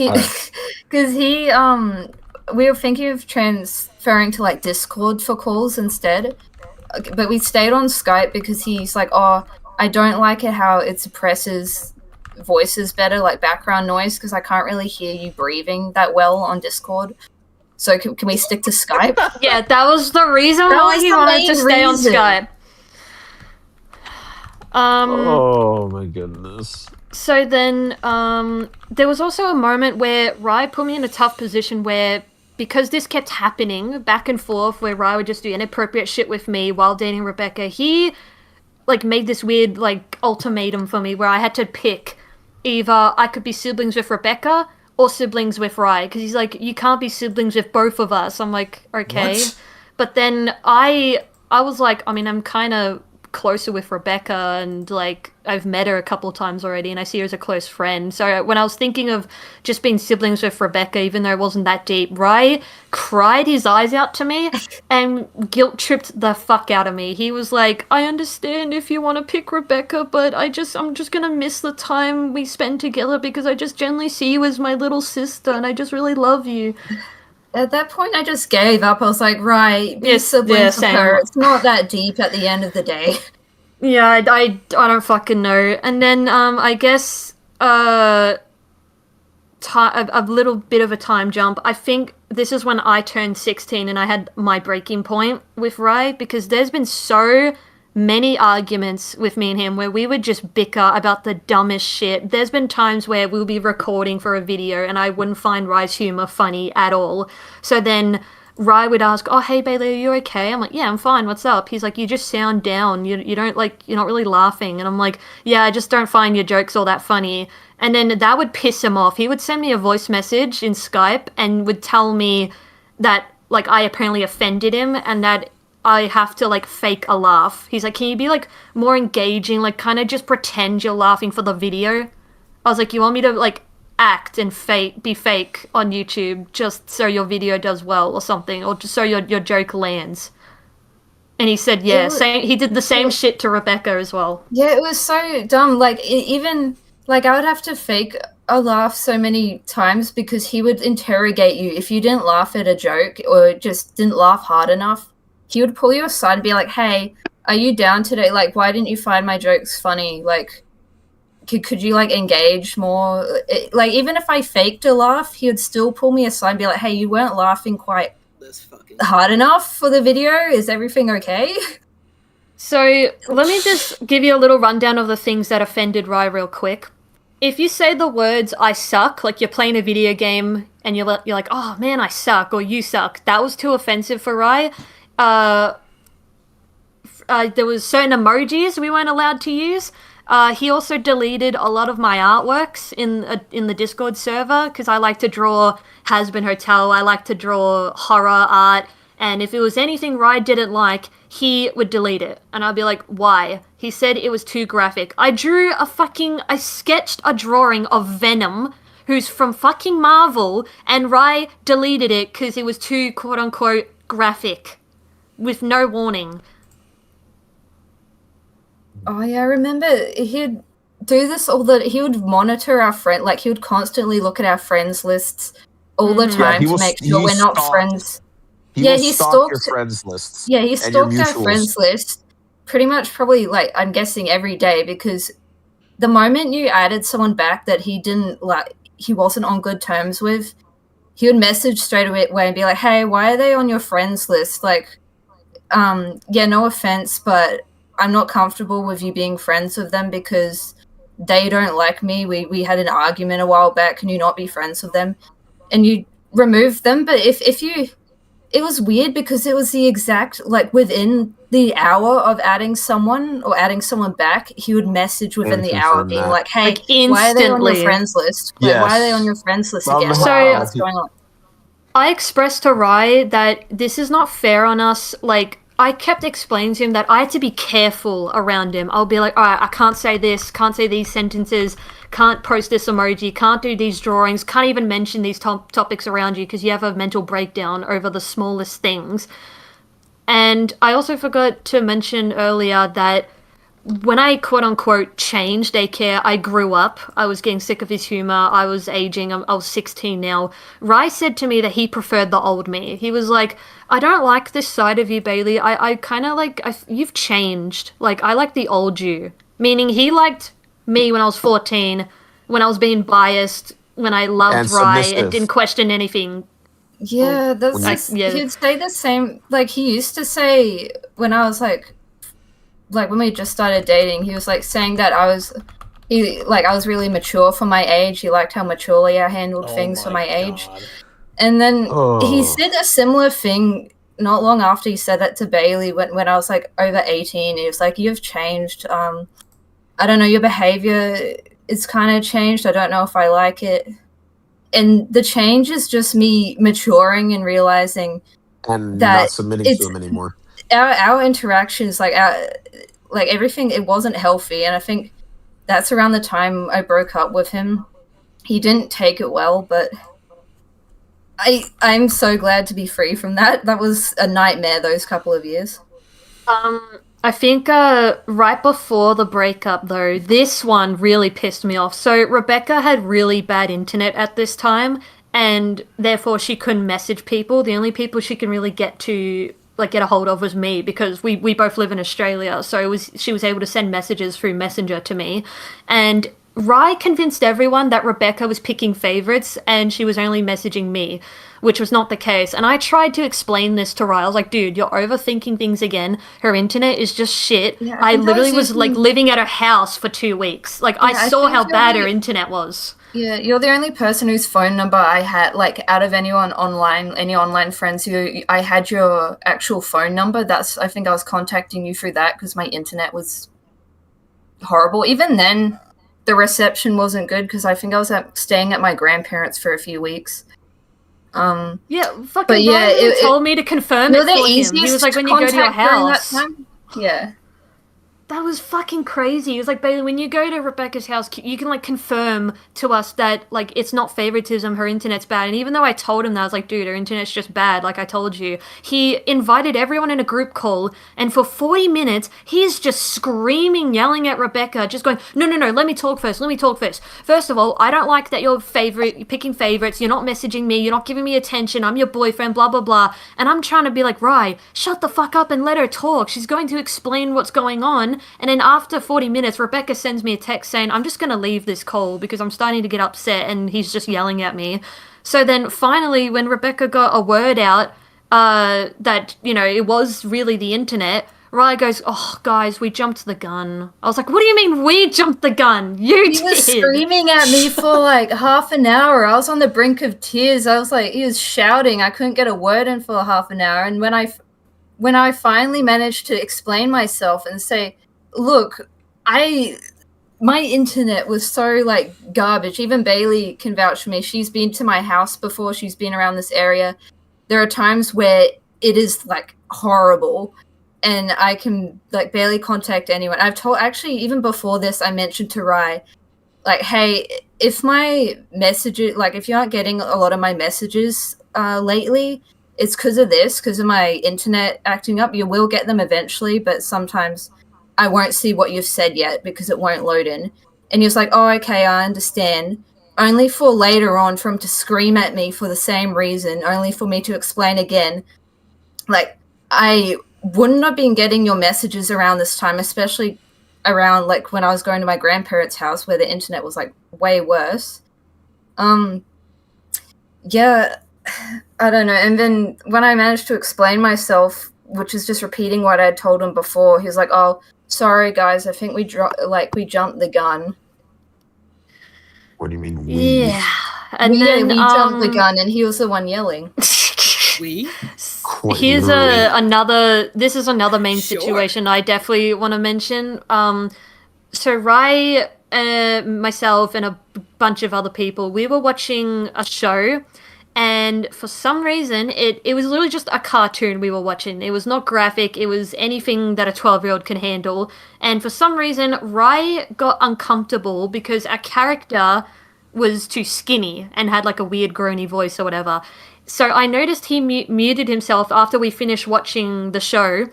we were thinking of transferring to like Discord for calls instead, but we stayed on Skype because he's like, "Oh, I don't like it how it suppresses voices better, like background noise, because I can't really hear you breathing that well on Discord. So can we stick to Skype?" Yeah, that was the reason why he wanted to stay on Skype. Oh my goodness. So then, there was also a moment where Rye put me in a tough position where, because this kept happening back and forth, where Rye would just do inappropriate shit with me while dating Rebecca, he, like, made this weird, like, ultimatum for me where I had to pick either I could be siblings with Rebecca or siblings with Rye, because he's like, "You can't be siblings with both of us." I'm like, okay. What? But then I was like, I mean, I'm kind of closer with Rebecca, and like I've met her a couple times already, and I see her as a close friend. So when I was thinking of just being siblings with Rebecca, even though it wasn't that deep, Rye cried his eyes out to me and guilt tripped the fuck out of me. He was like, "I understand if you want to pick Rebecca, but I'm just gonna miss the time we spend together because I just generally see you as my little sister and I just really love you." At that point, I just gave up. I was like, "Right, be siblings with her. It's not that deep at the end of the day." Yeah, I don't fucking know. And then I guess a little bit of a time jump. I think this is when I turned 16 and I had my breaking point with Rye, because there's been so many arguments with me and him where we would just bicker about the dumbest shit. There's been times where we'll be recording for a video and I wouldn't find Rye's humor funny at all. So then Rye would ask, "Oh, hey Bailey, are you okay?" I'm like, "Yeah, I'm fine. What's up?" He's like, "You just sound down. You don't like, you're not really laughing." And I'm like, "Yeah, I just don't find your jokes all that funny." And then that would piss him off. He would send me a voice message in Skype and would tell me that like I apparently offended him and that I have to like fake a laugh. He's like, "Can you be like more engaging, like kind of just pretend you're laughing for the video?" I was like, "You want me to like act and be fake on YouTube just so your video does well or something, or just so your joke lands?" And he said, yeah, same. He did the same shit to Rebecca as well. Yeah, it was so dumb. Like, even, like, I would have to fake a laugh so many times because he would interrogate you. If you didn't laugh at a joke or just didn't laugh hard enough, he would pull you aside and be like, hey, are you down today? Like, why didn't you find my jokes funny? Like, could you, like, engage more? Like, even if I faked a laugh, he would still pull me aside and be like, hey, you weren't laughing quite hard enough for the video. Is everything okay? So let me just give you a little rundown of the things that offended Rye real quick. If you say the words "I suck," like you're playing a video game and you're like, "Oh man, I suck," or "You suck," that was too offensive for Rye. There was certain emojis we weren't allowed to use. He also deleted a lot of my artworks in the Discord server because I like to draw Has-Been Hotel. I like to draw horror art, and if it was anything Rye didn't like, he would delete it. And I'd be like, why? He said it was too graphic. I sketched a drawing of Venom, who's from fucking Marvel, and Rye deleted it because it was too quote-unquote graphic, with no warning. Oh yeah, I remember he'd do this he would monitor our friend, like he would constantly look at our friends lists all the time to make sure we're not friends. He stalked your friends lists. Yeah, he stalked our friends list pretty much probably, like, I'm guessing every day, because the moment you added someone back that he wasn't on good terms with, he would message straight away and be like, hey, why are they on your friends list? Like, yeah, no offense, but I'm not comfortable with you being friends with them because they don't like me. We had an argument a while back. Can you not be friends with them? And you remove them. But it was weird because it was the exact, like, within the hour of adding someone or adding someone back, he would message within the hour being like, hey, like, why are they on your friends list? Like, yes. why are they on your friends list again? So, what's going on? I expressed to Rye that this is not fair on us. Like, I kept explaining to him that I had to be careful around him. I'll be like, alright, I can't say this, can't say these sentences, can't post this emoji, can't do these drawings, can't even mention these topics around you because you have a mental breakdown over the smallest things. And I also forgot to mention earlier that when I quote-unquote changed daycare, I grew up. I was getting sick of his humor. I was aging. I was 16 now. Rye said to me that he preferred the old me. He was like, I don't like this side of you, Bailey. I kind of like, you've changed. Like, I like the old you. Meaning he liked me when I was 14, when I was being biased, when I loved Rye and didn't question anything. Yeah, he'd say the same. Like, he used to say when I was like when we just started dating, he was like saying that I was really mature for my age. He liked how maturely I handled things for my age. And then he said a similar thing not long after he said that to Bailey when I was like over 18. He was like, you've changed. I don't know, your behavior is kind of changed. I don't know if I like it. And the change is just me maturing and realizing and that not submitting to him anymore. Our interactions, like everything, it wasn't healthy. And I think that's around the time I broke up with him. He didn't take it well, but I'm so glad to be free from that. That was a nightmare those couple of years. I think right before the breakup, though, this one really pissed me off. So Rebecca had really bad internet at this time, and therefore she couldn't message people. The only people she can really get a hold of was me, because we both live in Australia. So she was able to send messages through Messenger to me, and Rye convinced everyone that Rebecca was picking favorites and she was only messaging me, which was not the case. And I tried to explain this to Rye. I was like, dude, you're overthinking things again. Her internet is just shit. Yeah, I literally was like living at her house for 2 weeks. Like, I saw how bad her internet was. Yeah, you're the only person whose phone number I had, like, out of anyone online, any online friends who I had your actual phone number. I think I was contacting you through that because my internet was horrible. Even then, the reception wasn't good because I think I was staying at my grandparents for a few weeks. Fucking Ryan told me to confirm it for him. He was like, when you go to your house. Yeah. That was fucking crazy. He was like, Bailey, when you go to Rebecca's house, you can like confirm to us that like it's not favoritism, her internet's bad. And even though I told him that, I was like, dude, her internet's just bad, like I told you. He invited everyone in a group call, and for 40 minutes, he's just screaming, yelling at Rebecca, just going, no, let me talk first. First of all, I don't like that you're picking favorites, you're not messaging me, you're not giving me attention, I'm your boyfriend, blah, blah, blah. And I'm trying to be like, Rye, shut the fuck up and let her talk. She's going to explain what's going on. And then after 40 minutes, Rebecca sends me a text saying, I'm just going to leave this call because I'm starting to get upset and he's just yelling at me. So then finally, when Rebecca got a word out that, you know, it was really the internet, Rye goes, oh, guys, we jumped the gun. I was like, what do you mean we jumped the gun? You did. He was screaming at me for like half an hour. I was on the brink of tears. I was like, he was shouting. I couldn't get a word in for half an hour. And when I finally managed to explain myself and say, look, my internet was so like garbage. Even Bailey can vouch for me. She's been to my house before. She's been around this area. There are times where it is like horrible and I can like barely contact anyone. I've told, actually, even before this, I mentioned to Rye, like, hey, if my messages, like if you aren't getting a lot of my messages lately, it's because of my internet acting up. You will get them eventually, but sometimes I won't see what you've said yet because it won't load in. And he was like, oh, okay, I understand. Only for later on for him to scream at me for the same reason, only for me to explain again. Like, I wouldn't have been getting your messages around this time, especially around, like, when I was going to my grandparents' house where the internet was, like, way worse. Yeah, I don't know. And then when I managed to explain myself, which is just repeating what I had told him before, he was like, oh, sorry, guys, I think we jumped the gun. What do you mean we? Yeah. And we then jumped the gun, and he was the one yelling. We? Here's another main Sure. situation I definitely want to mention. So Rye, myself, and a bunch of other people, we were watching a show. And for some reason, it was literally just a cartoon we were watching. It was not graphic. It was anything that a 12-year-old can handle. And for some reason, Rye got uncomfortable because our character was too skinny and had like a weird groany voice or whatever. So I noticed he muted himself after we finished watching the show.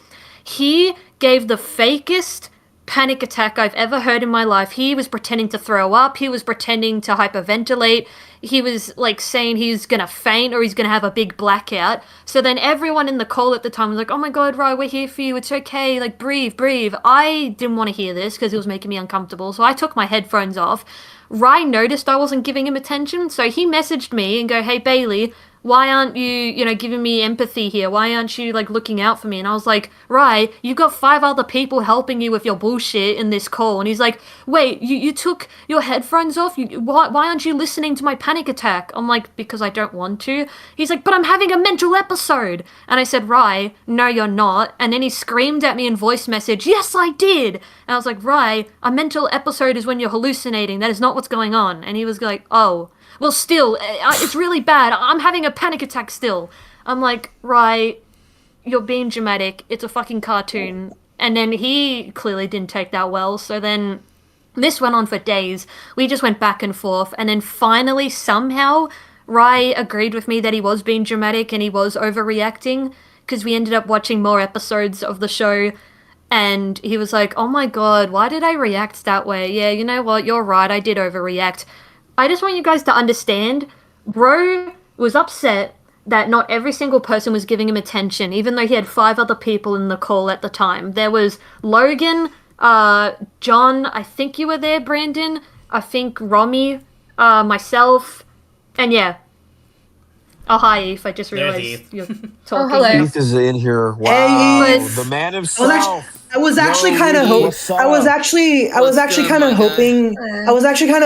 He gave the fakest panic attack I've ever heard in my life. He was pretending to throw up. He was pretending to hyperventilate. He was like saying he's gonna faint or he's gonna have a big blackout. So then everyone in the call at the time was like, oh my god, Rye, we're here for you, it's okay, like breathe. I didn't want to hear this because it was making me uncomfortable, so I took my headphones off. Rye noticed I wasn't giving him attention, so he messaged me and go, hey Bailey, why aren't you, giving me empathy here? Why aren't you, like, looking out for me? And I was like, Rye, you've got 5 other people helping you with your bullshit in this call. And he's like, wait, you took your headphones off? Why aren't you listening to my panic attack? I'm like, because I don't want to. He's like, but I'm having a mental episode. And I said, Rye, no, you're not. And then he screamed at me in voice message, yes, I did. And I was like, Rye, a mental episode is when you're hallucinating. That is not what's going on. And he was like, oh. Well, still, it's really bad. I'm having a panic attack still. I'm like, Rye, you're being dramatic. It's a fucking cartoon. And then he clearly didn't take that well. So then this went on for days. We just went back and forth. And then finally, somehow, Rye agreed with me that he was being dramatic and he was overreacting. Because we ended up watching more episodes of the show. And he was like, oh my god, why did I react that way? Yeah, you know what? You're right. I did overreact. I just want you guys to understand, bro was upset that not every single person was giving him attention, even though he had 5 other people in the call at the time. There was Logan, John, I think you were there, Brandon, I think Romy, myself, and yeah. Oh, hi, Eve, I just realized you're talking. Oh, hello. Keith is in here. Wow, Hey, the man himself. I was actually kind of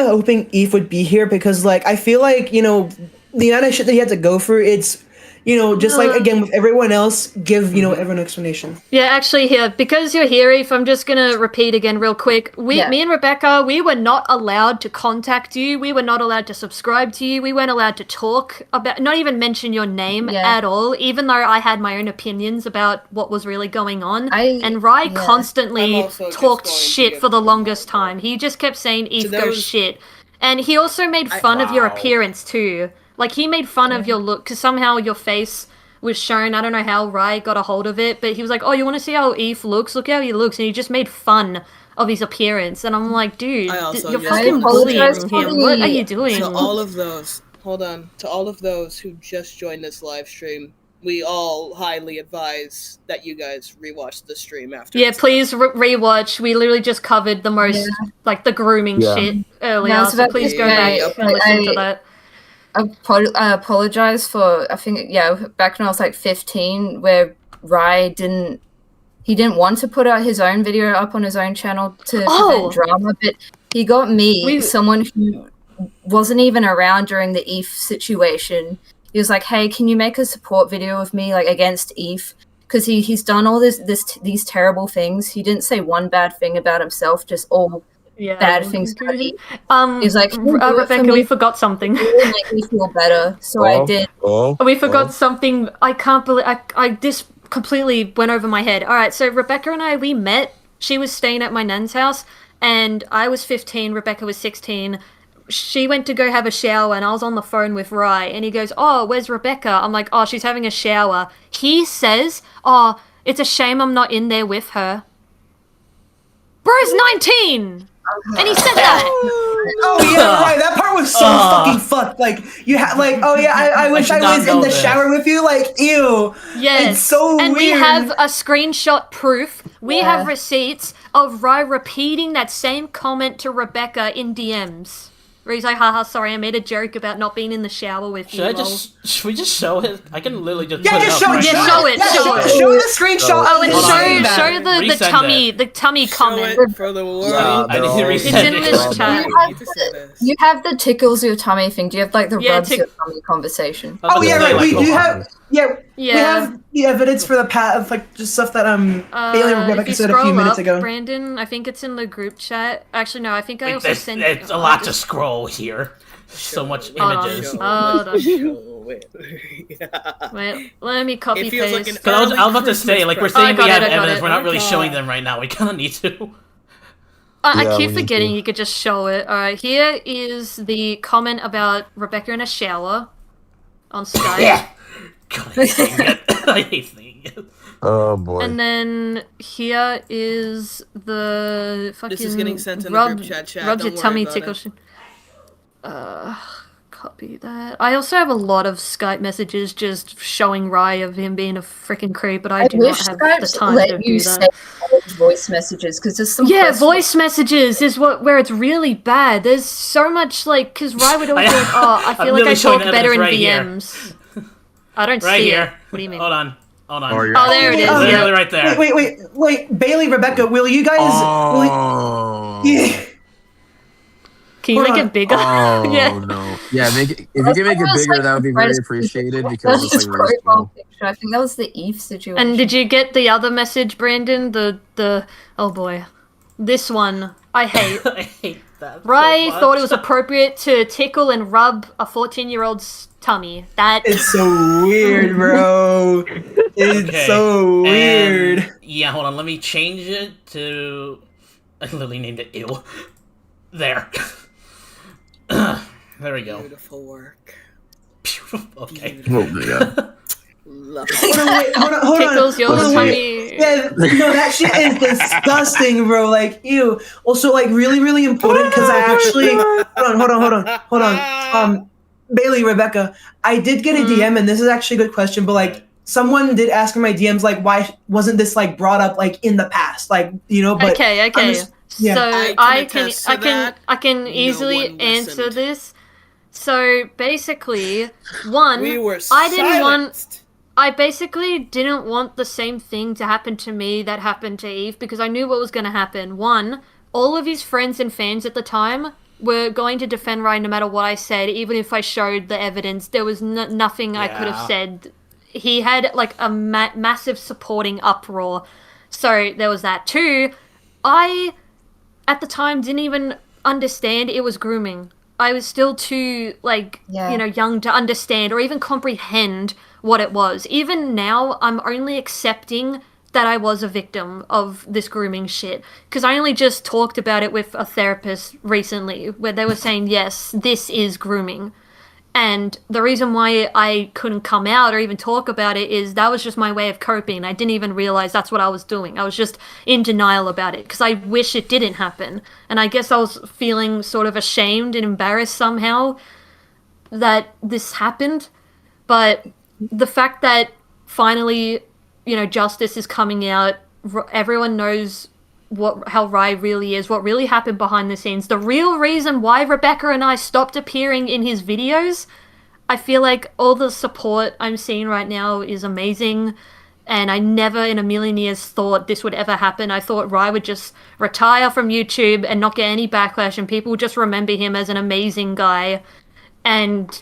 hoping Eve would be here because, like, I feel like, the amount of shit that he had to go through, it's just like again with everyone else, give everyone an explanation. Yeah, actually, here, because you're here, Eve, I'm just gonna repeat again real quick. Me and Rebecca, we were not allowed to contact you. We were not allowed to subscribe to you. We weren't allowed to talk about, not even mention your name at all, even though I had my own opinions about what was really going on. And Rye constantly talked shit for the longest time. He just kept saying, Eve goes shit. And he also made fun of your appearance, too. Like, he made fun of your look, because somehow your face was shown. I don't know how Rye got a hold of it, but he was like, oh, you want to see how Eve looks? Look how he looks. And he just made fun of his appearance. And I'm like, dude, you're fucking bullying him. What are you doing? To all of those, to all of those who just joined this live stream, we all highly advise that you guys rewatch the stream after. Yeah, please rewatch. We literally just covered the most, like, the grooming shit earlier, so please go back and listen to that. I apologize for, I think, back when I was like 15, where Rye didn't want to put out his own video up on his own channel to prevent drama, but he got me, someone who wasn't even around during the Eve situation. He was like, hey, can you make a support video of me, like, against Eve? Because he's done all these terrible things. He didn't say one bad thing about himself, just all bad things about Eve. He's like, Rebecca, we forgot something. It will make me feel better, so I did. We forgot something. I can't believe this completely went over my head. All right, so Rebecca and I, we met. She was staying at my nan's house, and I was 15. Rebecca was 16. She went to go have a shower, and I was on the phone with Rye, and he goes, oh, where's Rebecca? I'm like, oh, she's having a shower. He says, oh, it's a shame I'm not in there with her. Bro's 19! And he said that! Oh yeah, right. That part was so fucking fucked. Like you had, like, oh yeah, I wish I was in the shower with you. Like, ew. Yes. It's so weird. And we have a screenshot proof. We have receipts of Rye repeating that same comment to Rebecca in DMs. Where he's like, haha, sorry, I made a joke about not being in the shower with you. Should we just show it? I can literally just put it up. Show it. Show the screenshot. Oh, and show the tummy comment. Show it for the world. I need to reset it's in this chat. You have the tickles your tummy thing. Do you have like the rubs your tummy conversation? Oh yeah, right. We do have. Yeah, we have the evidence for the of like just stuff that Bailey and Rebecca said a few minutes ago. Brandon, I think it's in the group chat. Actually, no, I think I also sent. It's a lot to scroll here. So much images. Hold on. Wait, let me copy paste. Because I was about to say, like, we're saying we have evidence, we're not really showing them right now. We kind of need to. I keep forgetting you could just show it. Alright, here is the comment about Rebecca in a shower on Skype. Yeah. God, I hate seeing it. Oh boy. And then here is the fucking This is getting sent in the group chat. Rub your tummy tickle. Copy that. I also have a lot of Skype messages just showing Rye of him being a freaking creep, but I do not have the time to do that. Voice messages, because there's some. Yeah, voice messages is where it's really bad. There's so much, like, because Rye would always be like, oh, I feel like I talk better in VMs. I don't see it. What do you mean? Hold on. Oh, there it is. Literally right there. Wait, Bailey, Rebecca, will you guys? Can you make it bigger? Oh no! Yeah, if you can make it bigger, that would be very appreciated because it's like really small. I think that was the Eve situation. And did you get the other message, Brandon? The oh boy, this one I hate. I hate that. Rye thought it was appropriate to tickle and rub a 14-year-old's tummy. It's so weird, bro. It's so weird. And, yeah, hold on. Let me change it to. I literally named it "ew." There. There we go. Beautiful work. Beautiful. Okay. Oh my god. Love Hold on. Tickles your tummy. Yeah, no, that shit is disgusting, bro. Like, ew. Also, like, really, really important because I actually hold on. Bailey, Rebecca, I did get a DM, and this is actually a good question, but like, someone did ask in my DMs, like, why wasn't this like brought up like in the past, like, you know? But okay. Yeah. So I can easily answer this. So basically, I basically didn't want the same thing to happen to me that happened to Eve because I knew what was going to happen. One, all of his friends and fans at the time were going to defend Rye no matter what I said, even if I showed the evidence. There was nothing I could have said he had like a massive supporting uproar. So there was that too. I, at the time, didn't even understand it was grooming. I was still too, like, young to understand or even comprehend what it was. Even now, I'm only accepting that I was a victim of this grooming shit. Because I only just talked about it with a therapist recently, where they were saying, yes, this is grooming. And the reason why I couldn't come out or even talk about it is that was just my way of coping. I didn't even realize that's what I was doing. I was just in denial about it because I wish it didn't happen. And I guess I was feeling sort of ashamed and embarrassed somehow that this happened. But the fact that finally, justice is coming out, everyone knows how Rye really is, what really happened behind the scenes, the real reason why Rebecca and I stopped appearing in his videos. I feel like all the support I'm seeing right now is amazing, and I never in a million years thought this would ever happen. I thought Rye would just retire from YouTube and not get any backlash, and people would just remember him as an amazing guy. And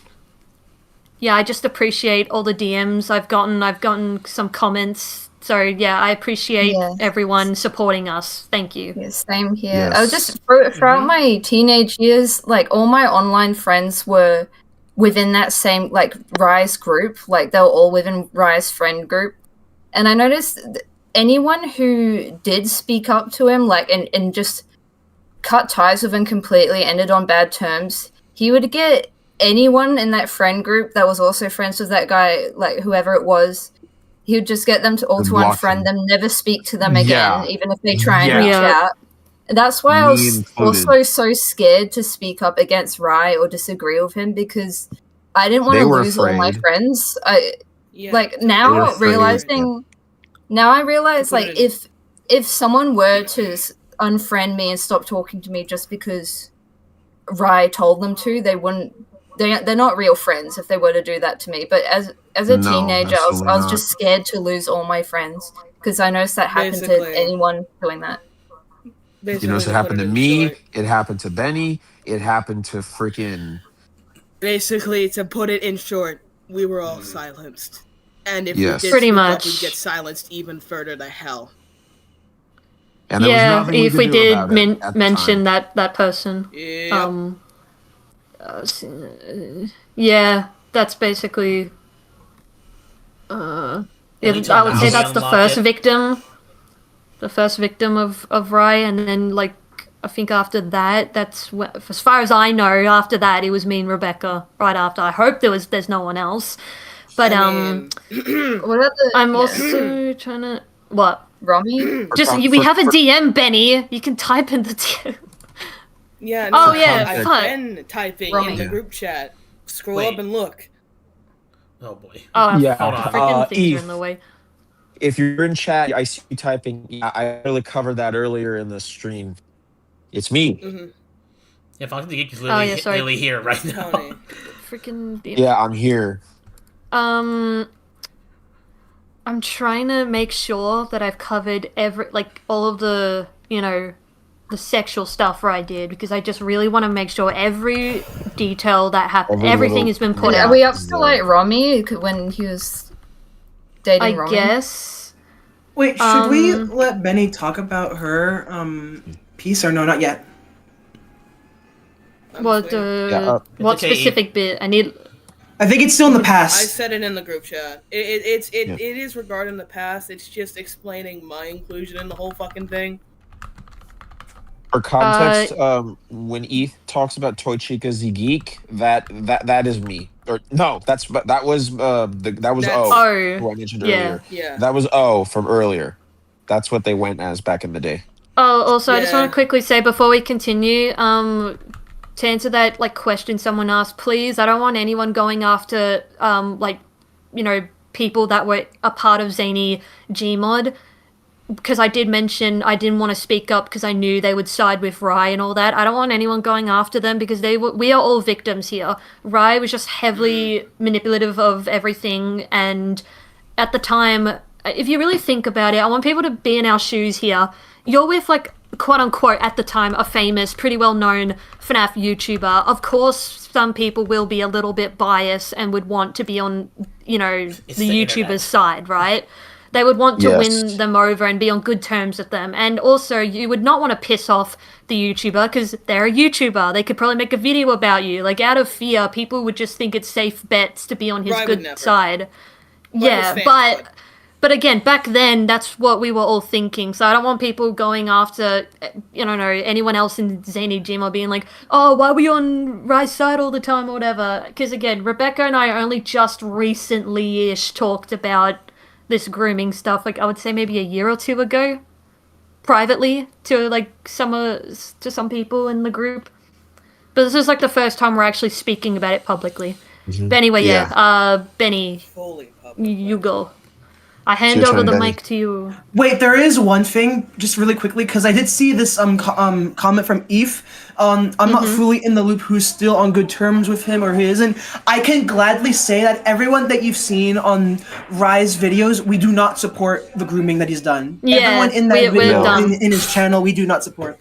yeah, I just appreciate all the DMs I've gotten. I've gotten some comments. So, yeah, I appreciate everyone supporting us. Thank you. Yeah, same here. Yes. I was just, throughout my teenage years, like, all my online friends were within that same, like, Rye's group. Like, they were all within Rye's friend group. And I noticed anyone who did speak up to him, like, and just cut ties with him completely, ended on bad terms, he would get anyone in that friend group that was also friends with that guy, like, whoever it was, he would just get them to unfriend them, never speak to them again, even if they try and reach out. That's why I was also so scared to speak up against Rye or disagree with him, because I didn't want to lose all my friends. Now I realize, like, if someone were to unfriend me and stop talking to me just because Rye told them to, they wouldn't. They're not real friends if they were to do that to me. But as a teenager, I was just scared to lose all my friends, because I noticed that happened to anyone doing that. You notice it happened to me. It happened to Benny. It happened to freaking. Basically, to put it in short, we were all silenced, and if we did pretty speak much, up, we'd get silenced even further to hell. And if we did mention that person. Yep. That's basically. I would say that's the first victim. The first victim of Rye, and then, like, I think after that, that's as far as I know. After that, it was me and Rebecca. Right after, I hope there's no one else. But what about I'm also trying to Romy. We have a DM, Benny. You can type in the DM. Yeah. No, I've been typing in the group chat. Scroll up and look. Oh boy. Oh yeah. Freaking things are in the way. If you're in chat, I see you typing. Yeah, I really covered that earlier in the stream. It's me. Mm-hmm. Yeah, Fox the Geek is literally here right now. Freaking. Yeah, I'm here. I'm trying to make sure that I've covered all of the, the sexual stuff I did, because I just really want to make sure every detail that happened, everything has been put out. Are we up to, like, Romy when he was dating Romy? I guess. Wait, should we let Benny talk about her piece, or no, not yet? What specific bit? I think it's still in the past. I said it in the group chat. It is regarding the past. It's just explaining my inclusion in the whole fucking thing. For context, when Eth talks about Toy Chica the Geek, that is me. Or no, that was O, who I mentioned earlier. Yeah. That was O from earlier. That's what they went as back in the day. Oh, also, I just want to quickly say before we continue, to answer that, like, question someone asked, please, I don't want anyone going after, people that were a part of Zany Gmod, because I did mention I didn't want to speak up because I knew they would side with Rye and all that. I don't want anyone going after them, because we are all victims here. Rye was just heavily manipulative of everything, and at the time, if you really think about it, I want people to be in our shoes here. You're with, like, quote unquote at the time a famous, pretty well known FNAF YouTuber. Of course, some people will be a little bit biased and would want to be on, the YouTuber's internet. side, right? They would want to Yes. win them over and be on good terms with them. And also, you would not want to piss off the YouTuber because they're a YouTuber. They could probably make a video about you. Like, out of fear, people would just think it's safe bets to be on his Rye would good never. side. But Yeah, his fans would. but again, back then, that's what we were all thinking. So I don't want people going after, anyone else in Zany Gym or being like, oh, why are we on Rye's side all the time or whatever? Because again, Rebecca and I only just recently-ish talked about this grooming stuff. Like, I would say maybe a year or two ago, privately, to some people in the group. But this is like the first time we're actually speaking about it publicly. Mhm. But anyway, Yeah. Benny, Fully public. you go. I hand Your over turn, the Benny. mic to you. Wait, there is one thing, just really quickly, because I did see this comment from Eve. I'm not fully in the loop who's still on good terms with him or who isn't. I can gladly say that everyone that you've seen on Rye's videos, we do not support the grooming that he's done. Yeah, Everyone in that we're video done. in his channel, we do not support.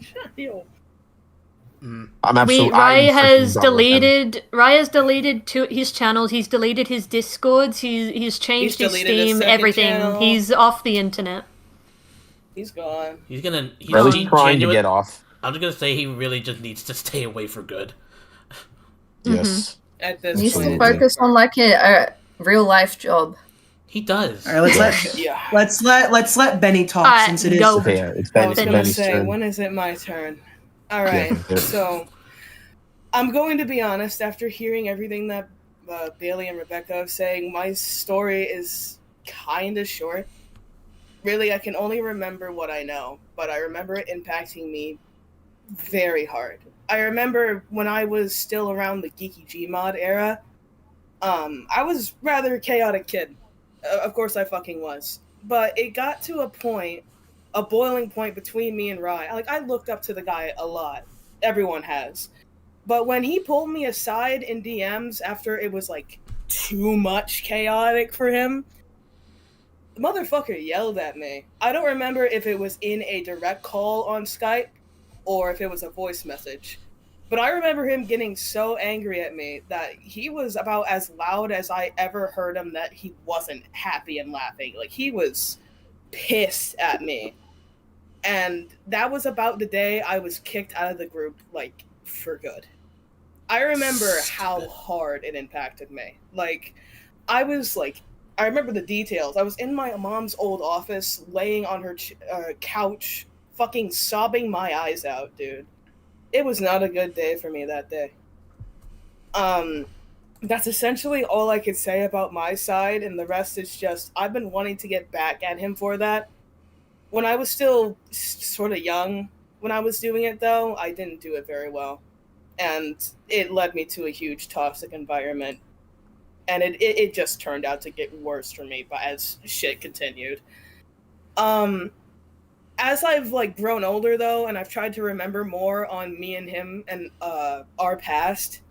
I'm absolutely. Rye I'm has freaking done with him. deleted. Rye has deleted his channels. He's deleted his Discords. He's changed his deleted his Steam. second Everything. channel. He's off the internet. He's gone. He's Or at least trying to get off. I'm just gonna say he really just needs to stay away for good. Yes. At this He needs to point. Absolutely. focus on like a real life job. He does. All right, let's let Benny talk Alright, since it is. go. Okay, yeah, it's I was gonna Benny's say, turn. when is it my turn? Alright, Yeah. so I'm going to be honest, after hearing everything that Bailey and Rebecca have saying, my story is kind of short. Really, I can only remember what I know, but I remember it impacting me very hard. I remember when I was still around the Geeky Gmod era, I was rather a chaotic kid. Of course I fucking was. But it got to a boiling point between me and Rye. Like, I looked up to the guy a lot. Everyone has. But when he pulled me aside in DMs after it was, like, too much chaotic for him, the motherfucker yelled at me. I don't remember if it was in a direct call on Skype or if it was a voice message. But I remember him getting so angry at me that he was about as loud as I ever heard him that he wasn't happy and laughing. Like, he was pissed at me. And that was about the day I was kicked out of the group, like, for good. I remember how hard it impacted me. Like, I remember the details. I was in my mom's old office, laying on her couch, fucking sobbing my eyes out, dude. It was not a good day for me that day. That's essentially all I could say about my side, and the rest is just, I've been wanting to get back at him for that. When I was still sort of young, when I was doing it, though, I didn't do it very well. And it led me to a huge toxic environment. And it just turned out to get worse for me as shit continued. As I've, like, grown older, though, and I've tried to remember more on me and him and our past,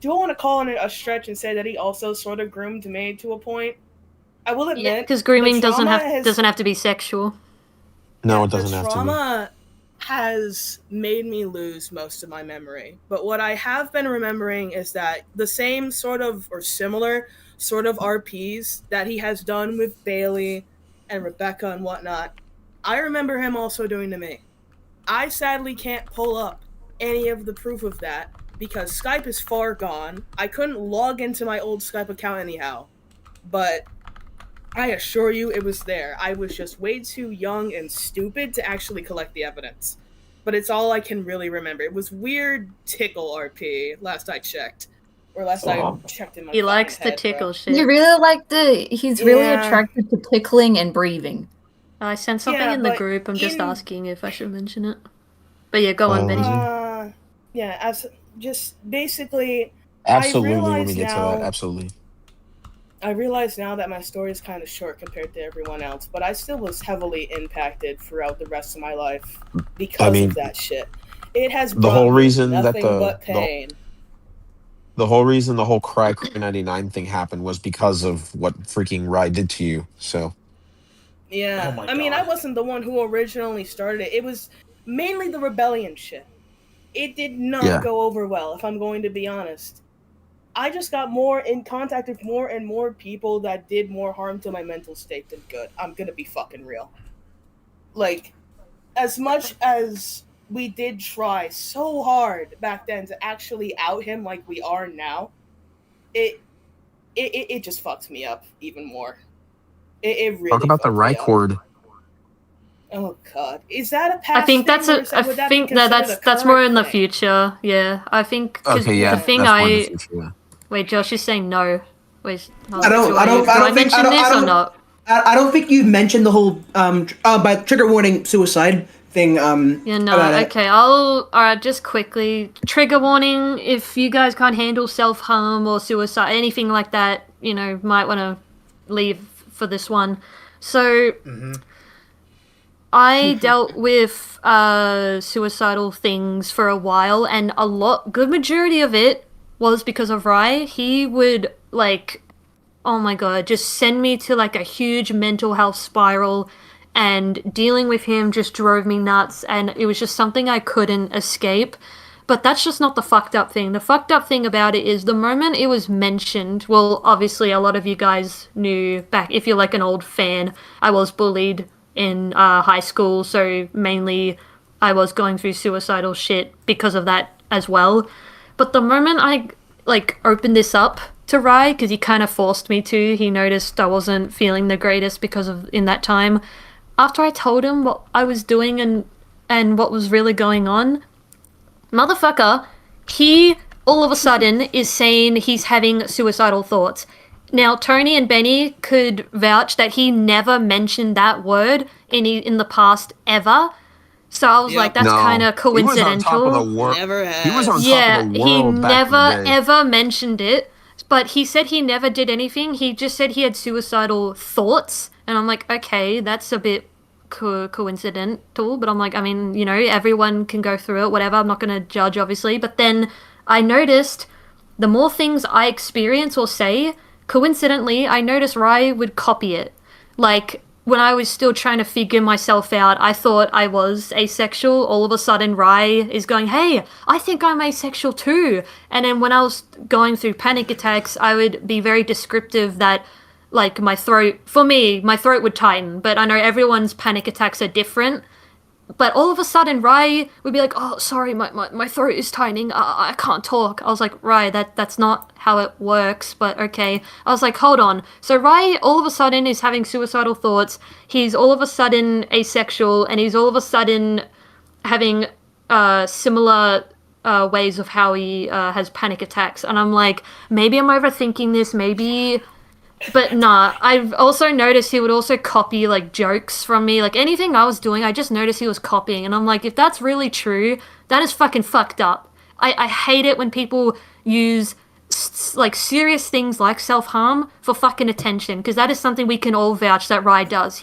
do I want to call it a stretch and say that he also sort of groomed me to a point? I will admit, Yeah, because grooming the doesn't trauma have to be sexual. No, it doesn't have The to trauma has made me lose most of my memory. But what I have been remembering is that the same sort of, or similar sort of RPs that he has done with Bailey and Rebecca and whatnot, I remember him also doing to me. I sadly can't pull up any of the proof of that because Skype is far gone. I couldn't log into my old Skype account anyhow. But I assure you it was there. I was just way too young and stupid to actually collect the evidence. But it's all I can really remember. It was weird tickle RP, last I checked. Or last I checked in my He likes fucking to head, tickle bro. shit. You really like he's really Yeah. attracted to tickling and breathing. I sent something Yeah, in the but group. I'm just in- asking if I should mention it. But yeah, go on, Benny. Yeah, just basically, Absolutely, when we realize get to now- that, absolutely. I realize now that my story is kind of short compared to everyone else, but I still was heavily impacted throughout the rest of my life because of that shit. It has the whole brought me reason that nothing the- but pain. The whole reason the whole Rye99 thing happened was because of what freaking Rye did to you. So Yeah. Oh my I mean, I God. wasn't the one who originally started it. It was mainly the rebellion shit. It did not Yeah. go over well, if I'm going to be honest. I just got more in contact with more and more people that did more harm to my mental state than good. I'm gonna be fucking real. Like, as much as we did try so hard back then to actually out him like we are now, it just fucked me up even more. It really Talk about the fucked me up. Cord. Oh god, is that a I past think thing, that's or a. is I that, would that be think that considered that's a more current in the thing? future. Yeah, I think because Okay, yeah, the thing that's more in the I future. Yeah. wait, Josh is saying no. Wait, no, I don't. do I don't. I do I don't think. I mention don't. this I or don't. not? I don't think you've mentioned the whole by trigger warning suicide thing. Yeah, no. About it. Okay, alright, just quickly. Trigger warning, if you guys can't handle self-harm or suicide, anything like that, might want to leave for this one. So, I dealt with suicidal things for a while, and good majority of it was because of Rye. He would, oh my god, just send me to a huge mental health spiral, and dealing with him just drove me nuts, and it was just something I couldn't escape. But that's just not the fucked up thing. The fucked up thing about it is the moment it was mentioned, well, obviously a lot of you guys knew back, if you're an old fan, I was bullied in high school, so mainly I was going through suicidal shit because of that as well. But the moment I opened this up to Rye, because he kind of forced me to. He noticed I wasn't feeling the greatest because of in that time. After I told him what I was doing and what was really going on, motherfucker, he all of a sudden is saying he's having suicidal thoughts. Now, Tony and Benny could vouch that he never mentioned that word in the past ever. So I was like, that's kind of coincidental. He was on top of the world. Never has. He was on top Yeah, of the he world back in the never day. ever mentioned it, but he said he never did anything. He just said he had suicidal thoughts, and I'm like, okay, that's a bit coincidental, but I'm like, I mean, everyone can go through it, whatever. I'm not going to judge, obviously, but then I noticed the more things I experience or say, coincidentally, I noticed Rye would copy it. Like, when I was still trying to figure myself out, I thought I was asexual. All of a sudden, Rye is going, hey, I think I'm asexual too. And then when I was going through panic attacks, I would be very descriptive that, my throat would tighten. But I know everyone's panic attacks are different. But all of a sudden, Rye would be like, oh, sorry, my throat is tightening. I can't talk. I was like, Rye, that's not how it works, but okay. I was like, hold on. So Rye all of a sudden is having suicidal thoughts. He's all of a sudden asexual, and he's all of a sudden having similar ways of how he has panic attacks. And I'm like, maybe I'm overthinking this, maybe... But nah, I've also noticed he would also copy, jokes from me. Anything I was doing, I just noticed he was copying. And I'm like, if that's really true, that is fucking fucked up. I hate it when people use, serious things like self-harm for fucking attention. Because that is something we can all vouch that Rye does.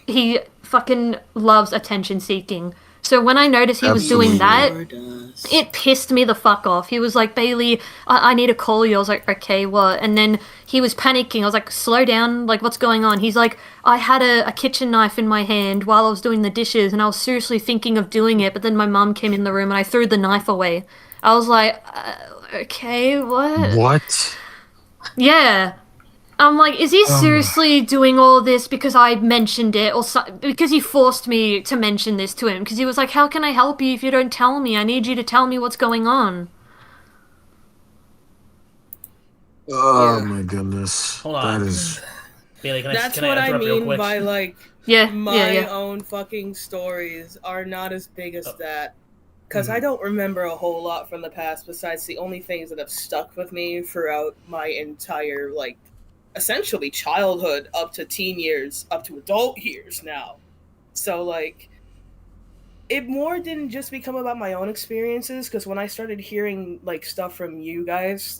He fucking loves attention seeking. So when I noticed he was doing that, it pissed me the fuck off. He was like, Bailey, I need to call you. I was like, okay, what? And then he was panicking. I was like, slow down. What's going on? He's like, I had a kitchen knife in my hand while I was doing the dishes, and I was seriously thinking of doing it, but then my mum came in the room and I threw the knife away. I was like, okay, what? What? Yeah. I'm like, is he seriously doing all this because I mentioned it, or because he forced me to mention this to him? Because he was like, how can I help you if you don't tell me? I need you to tell me what's going on. Oh my goodness. Hold on. That is... Bailey, That's can what I I interrupt real mean quick? by Yeah, my own fucking stories are not as big as that. Because I don't remember a whole lot from the past besides the only things that have stuck with me throughout my entire, essentially childhood up to teen years, up to adult years now. So, it more didn't just become about my own experiences, because when I started hearing, stuff from you guys,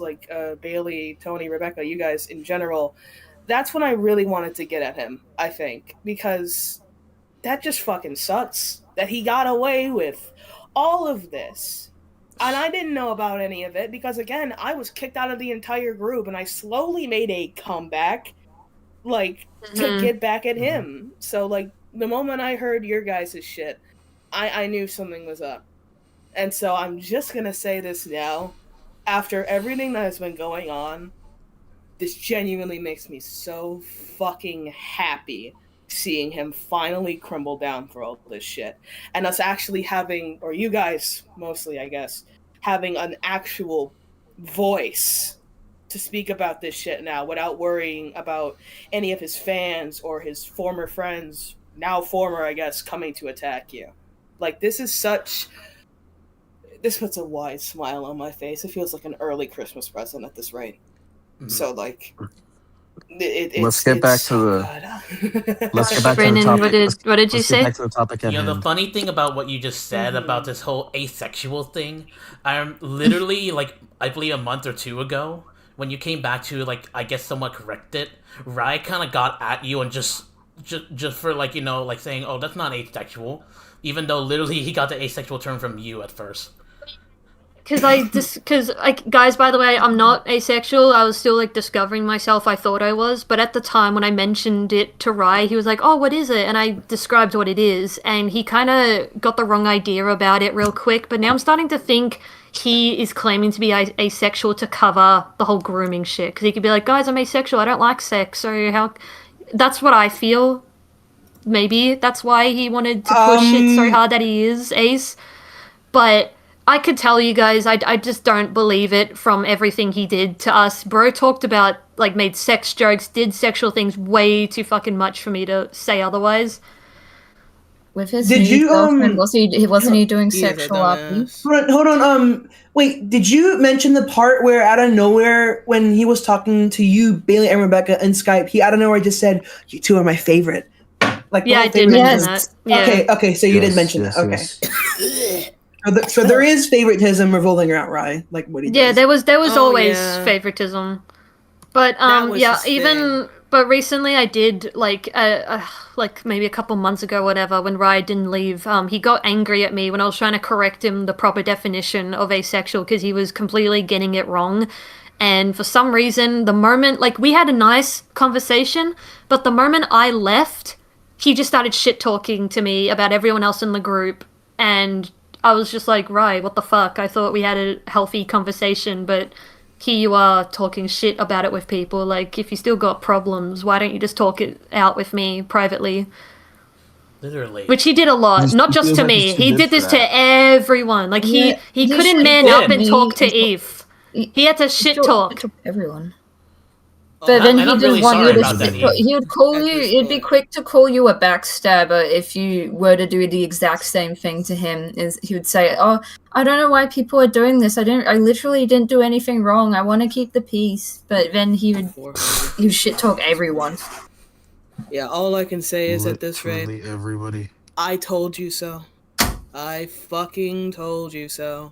Bailey, Tony, Rebecca, you guys in general, that's when I really wanted to get at him, I think. Because that just fucking sucks. That he got away with all of this. And I didn't know about any of it because, again, I was kicked out of the entire group and I slowly made a comeback. like, to get back at him. So, like, the moment I heard your guys' shit, I knew something was up. And so I'm just gonna say this now. After everything that has been going on, this genuinely makes me so fucking happy seeing him finally crumble down for all this shit. And us actually having, or you guys mostly, I guess, having an actual voice to speak about this shit now without worrying about any of his fans or his former friends, now former, I guess, coming to attack you. Like, this puts a wide smile on my face. It feels like an early Christmas present at this rate. Mm-hmm. So, like, let's get back to the topic. What did you say? Back to the topic at hand. The funny thing about what you just said about this whole asexual thing, I'm literally, like, I believe a month or two ago, when you came back to, like, I guess somewhat correct it, Rye kind of got at you and just for, like, you know, like, saying, oh, that's not asexual, even though literally he got the asexual term from you at first. Because guys, by the way, I'm not asexual. I was still, like, discovering myself. I thought I was, but at the time when I mentioned it to Rye, he was like, oh, what is it? And I described what it is, and he kind of got the wrong idea about it real quick, but now I'm starting to think he is claiming to be asexual to cover the whole grooming shit, because he could be like, guys, I'm asexual, I don't like sex, so how... That's what I feel. Maybe that's why he wanted to push it so hard that he is ace, but... I could tell you guys, I just don't believe it from everything he did to us. Bro talked about, like, made sex jokes, did sexual things way too fucking much for me to say otherwise. With his new girlfriend, wasn't he doing sexual abuse? Hold on, wait, did you mention the part where out of nowhere, when he was talking to you, Bailey and Rebecca in Skype, he out of nowhere just said, you two are my favorite? Like, yeah, I did mention that. Yeah. Okay, so you did mention that, okay. Yes. So there is favoritism revolving around Rye, like what he does. Yeah, there was always favoritism, but but recently I did like maybe a couple months ago, whatever, when Rye didn't leave. He got angry at me when I was trying to correct him the proper definition of asexual because he was completely getting it wrong. And for some reason, the moment, like, we had a nice conversation, but the moment I left, he just started shit talking to me about everyone else in the group, and I was just like, Rye, what the fuck? I thought we had a healthy conversation, but here you are talking shit about it with people. Like, if you still got problems, why don't you just talk it out with me privately? Literally. Which he did a lot, not just to me. He did this to everyone. Like, he couldn't man up and talk to Eve. He had to shit talk to everyone. But then he didn't want you to. He would call you. It'd be quick to call you a backstabber if you were to do the exact same thing to him. He would say, "Oh, I don't know why people are doing this. I literally didn't do anything wrong. I want to keep the peace." But then he would shit talk everyone. Yeah, all I can say is at this rate, everybody. I told you so. I fucking told you so.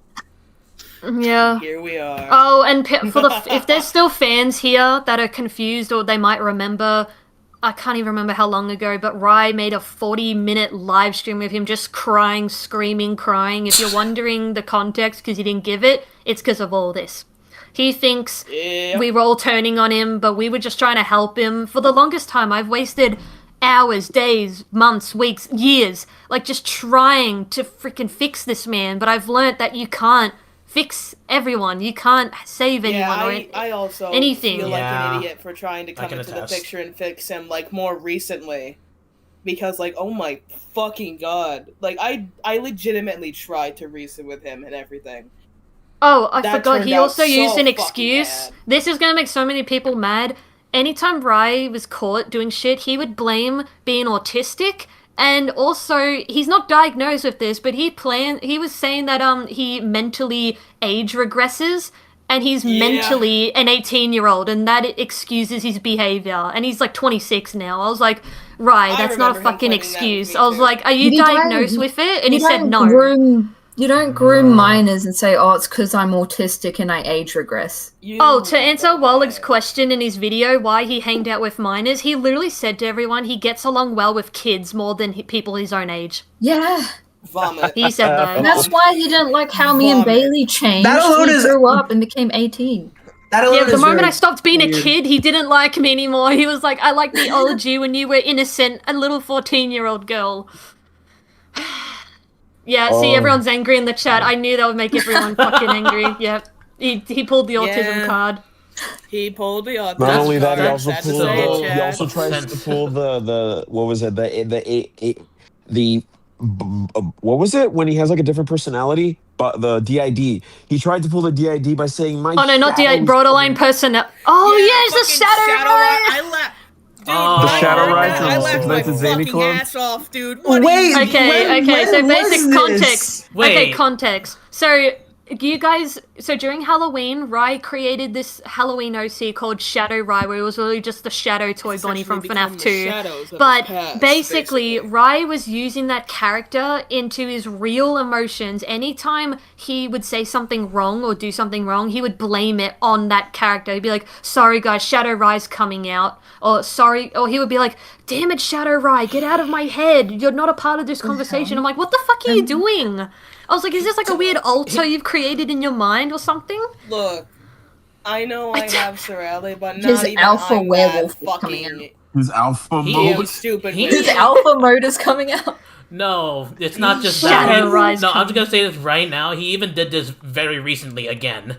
Yeah. Here we are. Oh, and if there's still fans here that are confused or they might remember, I can't even remember how long ago, but Rye made a 40-minute live stream of him just crying, screaming, crying. If you're wondering the context because he didn't give it, it's because of all this. He thinks we were all turning on him, but we were just trying to help him. For the longest time, I've wasted hours, days, months, weeks, years, like, just trying to freaking fix this man, but I've learnt that you can't fix everyone. You can't save anyone or I also anything. feel like an idiot for trying to come into the picture and fix him, like, more recently. Because, like, oh my fucking god. Like, I legitimately tried to reason with him and everything. Oh, I forgot. He also used an excuse. This is going to make so many people mad. Anytime Rye was caught doing shit, he would blame being autistic. And also, he's not diagnosed with this, but he was saying that he mentally age regresses, and he's mentally an 18-year-old, and that excuses his behavior. And he's like 26 now. I was like, Rye, that's not a fucking excuse. I was like, are you diagnosed with it? And he said no. You don't groom minors and say, oh, it's because I'm autistic and I age regress. To answer Wallig's question in his video, why he hanged out with minors, he literally said to everyone he gets along well with kids more than people his own age. Yeah. Vomit. He said that. And that's why he didn't like how me and Bailey changed. That alone grew up and became 18. That alone Yeah, the is moment very I stopped being a weird. kid, he didn't like me anymore. He was like, I like the old you when you were innocent, a little 14-year-old girl. Yeah, see, everyone's angry in the chat. I knew that would make everyone fucking angry. Yeah, he pulled the autism Yeah. card. He pulled the autism Not only that, card. he also Sad to pulled. say it, So- He Chad. also tries to Sense. pull the what was it what was it when he has like a different personality? But the DID. He tried to pull the DID by saying my. Oh no, not the shadow's borderline coming." person. Oh yes, the fucking shadow. Rye. I laughed. Dude, Oh. when The I Shadow heard Rye that, from I laughed Six my Nights at Zany fucking Club? ass off, dude. What Wait, are you Okay, when so was basic this? context. Okay, Wait. context. So you guys, so during Halloween, Rye created this Halloween OC called Shadow Rye, where it was really just the Shadow toy bunny from Essentially become FNAF the 2. shadows of his But past, basically, Rye was using that character into his real emotions. Anytime he would say something wrong or do something wrong, he would blame it on that character. He'd be like, sorry guys, Shadow Rye's coming out. Or sorry, or he would be like, damn it, Shadow Rye, get out of my head. You're not a part of this conversation. I'm like, what the fuck are you doing? I was like, is this like a weird altar you've created in your mind or something? Look, I know I have Sorelli, but His not even alpha I'm werewolf that is coming fucking His alpha He- damn mode. stupid. he- with His it. alpha mode is coming out. No, it's not just Shadow that. Rye's No, I'm coming. just gonna say this right now. He even did this very recently again.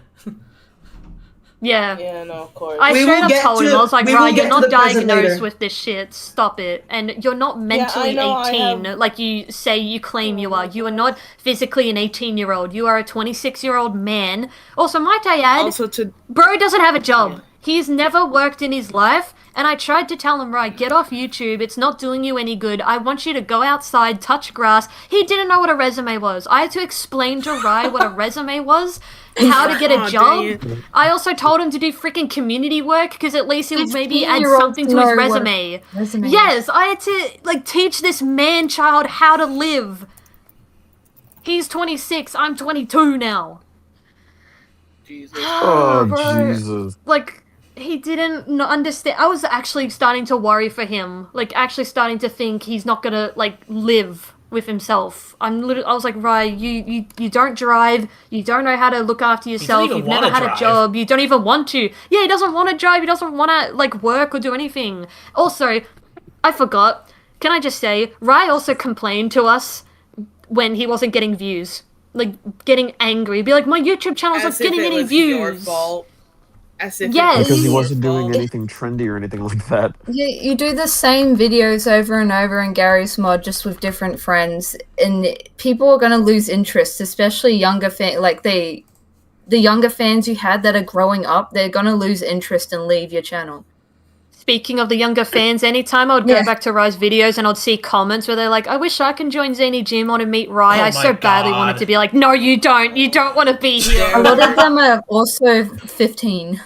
Yeah. Yeah, no, of course. I We straight will up get told to- him, I was like, we will Ryan, get you're to not the present diagnosed later. with this shit. Stop it. And you're not mentally know, I 18, have- like you say you claim you are. You are not physically an 18-year-old. You are a 26-year-old man. Also, might I add, Also, to bro doesn't have a job. He's never worked in his life, and I tried to tell him, right, get off YouTube. It's not doing you any good. I want you to go outside, touch grass. He didn't know what a resume was. I had to explain to Rye what a resume was, how to get Aw, a dang job. it. I also told him to do freaking community work, because at least he would maybe add 15-year-olds something to his know what resume. resume is. Yes, I had to, like, teach this man-child how to live. He's 26, I'm 22 now. Jesus. Oh Bro. Jesus! Like, he didn't understand. I was actually starting to worry for him. Like, actually starting to think he's not gonna, like, live with himself. I was like, Rye, you don't drive. You don't know how to look after yourself. even You've never wanna had drive. a job. You don't even want to. Yeah, he doesn't want to drive. He doesn't want to, like, work or do anything. Also, I forgot. Can I just say, Rye also complained to us when he wasn't getting views. Like, getting angry. Be like, my YouTube channel's not As if getting it any was your views. fault. As if Yes. it was Because he your wasn't doing fault. anything trendy or anything like that. You do the same videos over and over in Gary's mod, just with different friends, and people are going to lose interest, especially younger the younger fans you had that are growing up. They're going to lose interest and leave your channel. Speaking of the younger fans, anytime I would go Yeah. back to Rye's videos and I'd see comments where they're like, I wish I can join Zany Gym, want to meet Rye. Oh I so my badly God. wanted to be like, no, you don't. You don't want to be here. A lot of them are also 15.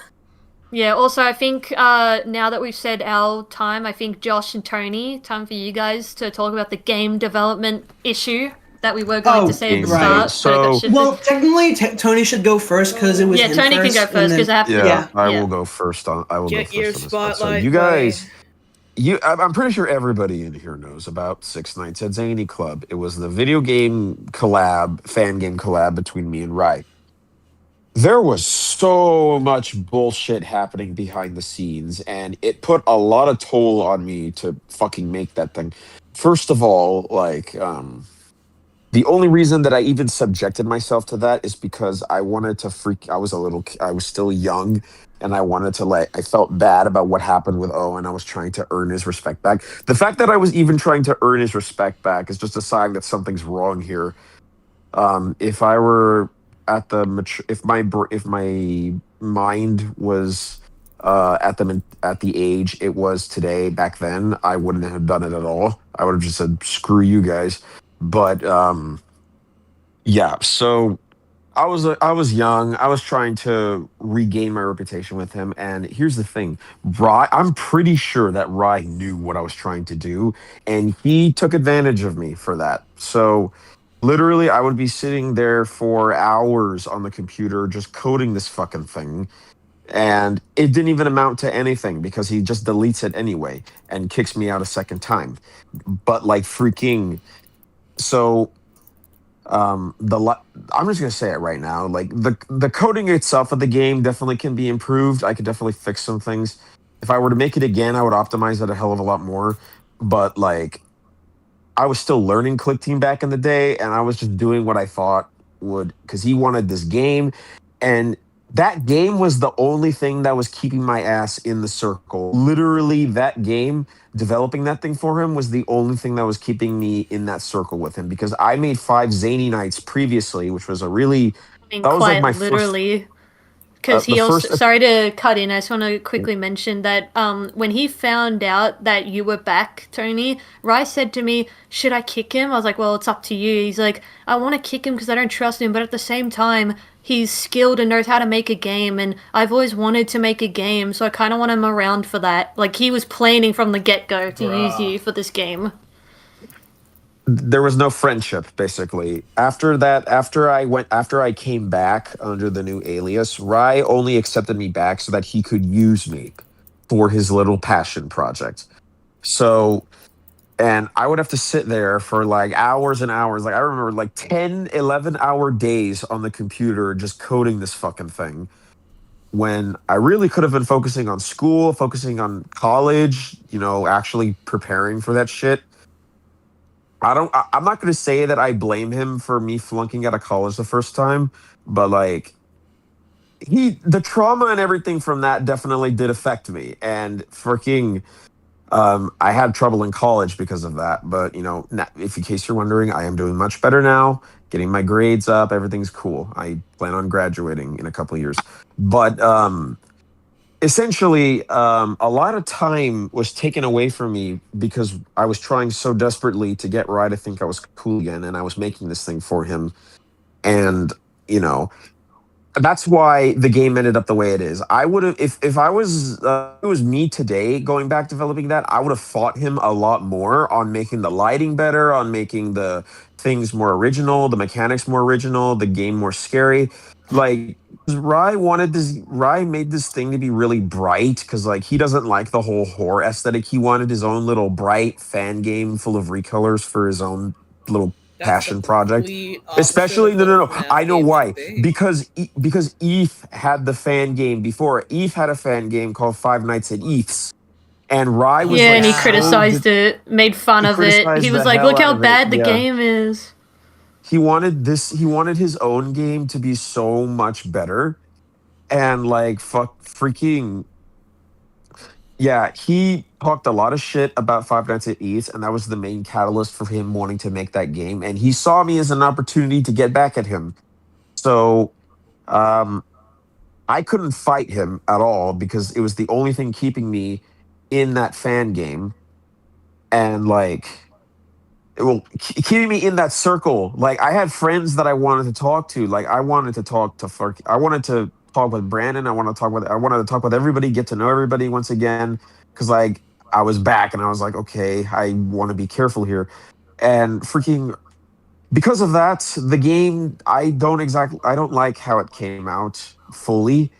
Yeah, also, I think now that we've said our time, I think Josh and Tony, time for you guys to talk about the game development issue that we were going Oh, to say at the right. start. but it got So- shifted. Well, technically, Tony should go first because it was yeah, him Tony first, can go first and then- because I have to. Yeah, I yeah. will go first on. I will Get go your first on this one. So spotlight, you boy. guys, I'm pretty sure everybody in here knows about Six Nights at Zany Club. It was the video game collab, fan game collab between me and Rye. There was so much bullshit happening behind the scenes, and it put a lot of toll on me to fucking make that thing. First of all, like, the only reason that I even subjected myself to that is because I wanted to I was still young, and I wanted to, like, I felt bad about what happened with Owen. I was trying to earn his respect back. The fact that I was even trying to earn his respect back is just a sign that something's wrong here. If I were at the if my mind was at the age it was today back then, I wouldn't have done it at all. I would have just said screw you guys. But yeah, so I was young. I was trying to regain my reputation with him, and here's the thing, Rye. I'm pretty sure that Rye knew what I was trying to do, and he took advantage of me for that. So literally, I would be sitting there for hours on the computer just coding this fucking thing, and it didn't even amount to anything because he just deletes it anyway and kicks me out a second time. But like freaking, so I'm just gonna say it right now. Like the coding itself of the game definitely can be improved. I could definitely fix some things. If I were to make it again, I would optimize it a hell of a lot more. But like, I was still learning Click Team back in the day, and I was just doing what I thought would, because he wanted this game, and that game was the only thing that was keeping my ass in the circle. Literally, that game, developing that thing for him, was the only thing that was keeping me in that circle with him. Because I made 5 Zany Nights previously, which was a really I mean, that was like quite my first literally. Because the he also, first. sorry to cut in, I just want to quickly mention that when he found out that you were back, Tony, Rye said to me, should I kick him? I was like, well, it's up to you. He's like, I want to kick him because I don't trust him, but at the same time, he's skilled and knows how to make a game, and I've always wanted to make a game, so I kind of want him around for that. Like, he was planning from the get-go to use you for this game. There was no friendship basically after that. After I came back under the new alias, Rye only accepted me back so that he could use me for his little passion project. So, and I would have to sit there for like hours and hours. Like I remember like 10, 11 hour days on the computer just coding this fucking thing, when I really could have been focusing on school, focusing on college, actually preparing for that shit. I'm not going to say that I blame him for me flunking out of college the first time, but like the trauma and everything from that definitely did affect me. And freaking, I had trouble in college because of that. But if in case you're wondering, I am doing much better now, getting my grades up. Everything's cool. I plan on graduating in a couple of years. But essentially, a lot of time was taken away from me because I was trying so desperately to get Rye to think I was cool again, and I was making this thing for him. And that's why the game ended up the way it is. I would have, if I was, it was me today going back developing that, I would have fought him a lot more on making the lighting better, on making the things more original, the mechanics more original, the game more scary. Like Rye made this thing to be really bright because like he doesn't like the whole horror aesthetic. He wanted his own little bright fan game full of recolors for his own little passion project. Especially no. I know why. Because Eve had the fan game before. Eve had a fan game called Five Nights at Eve's, and Rye was and he criticized it, made fun of it. He was like, "Look how bad the game is." He wanted his own game to be so much better, and like freaking. Yeah, he talked a lot of shit about Five Nights at Eve's, and that was the main catalyst for him wanting to make that game. And he saw me as an opportunity to get back at him. So, I couldn't fight him at all because it was the only thing keeping me in that fan game, and like, keeping me in that circle. Like, I had friends that I wanted to talk to. Like, I wanted to talk with Brandon. I wanted to talk with everybody, get to know everybody once again. Because like I was back and I was like, okay, I want to be careful here. And freaking because of that, the game, I don't like how it came out fully.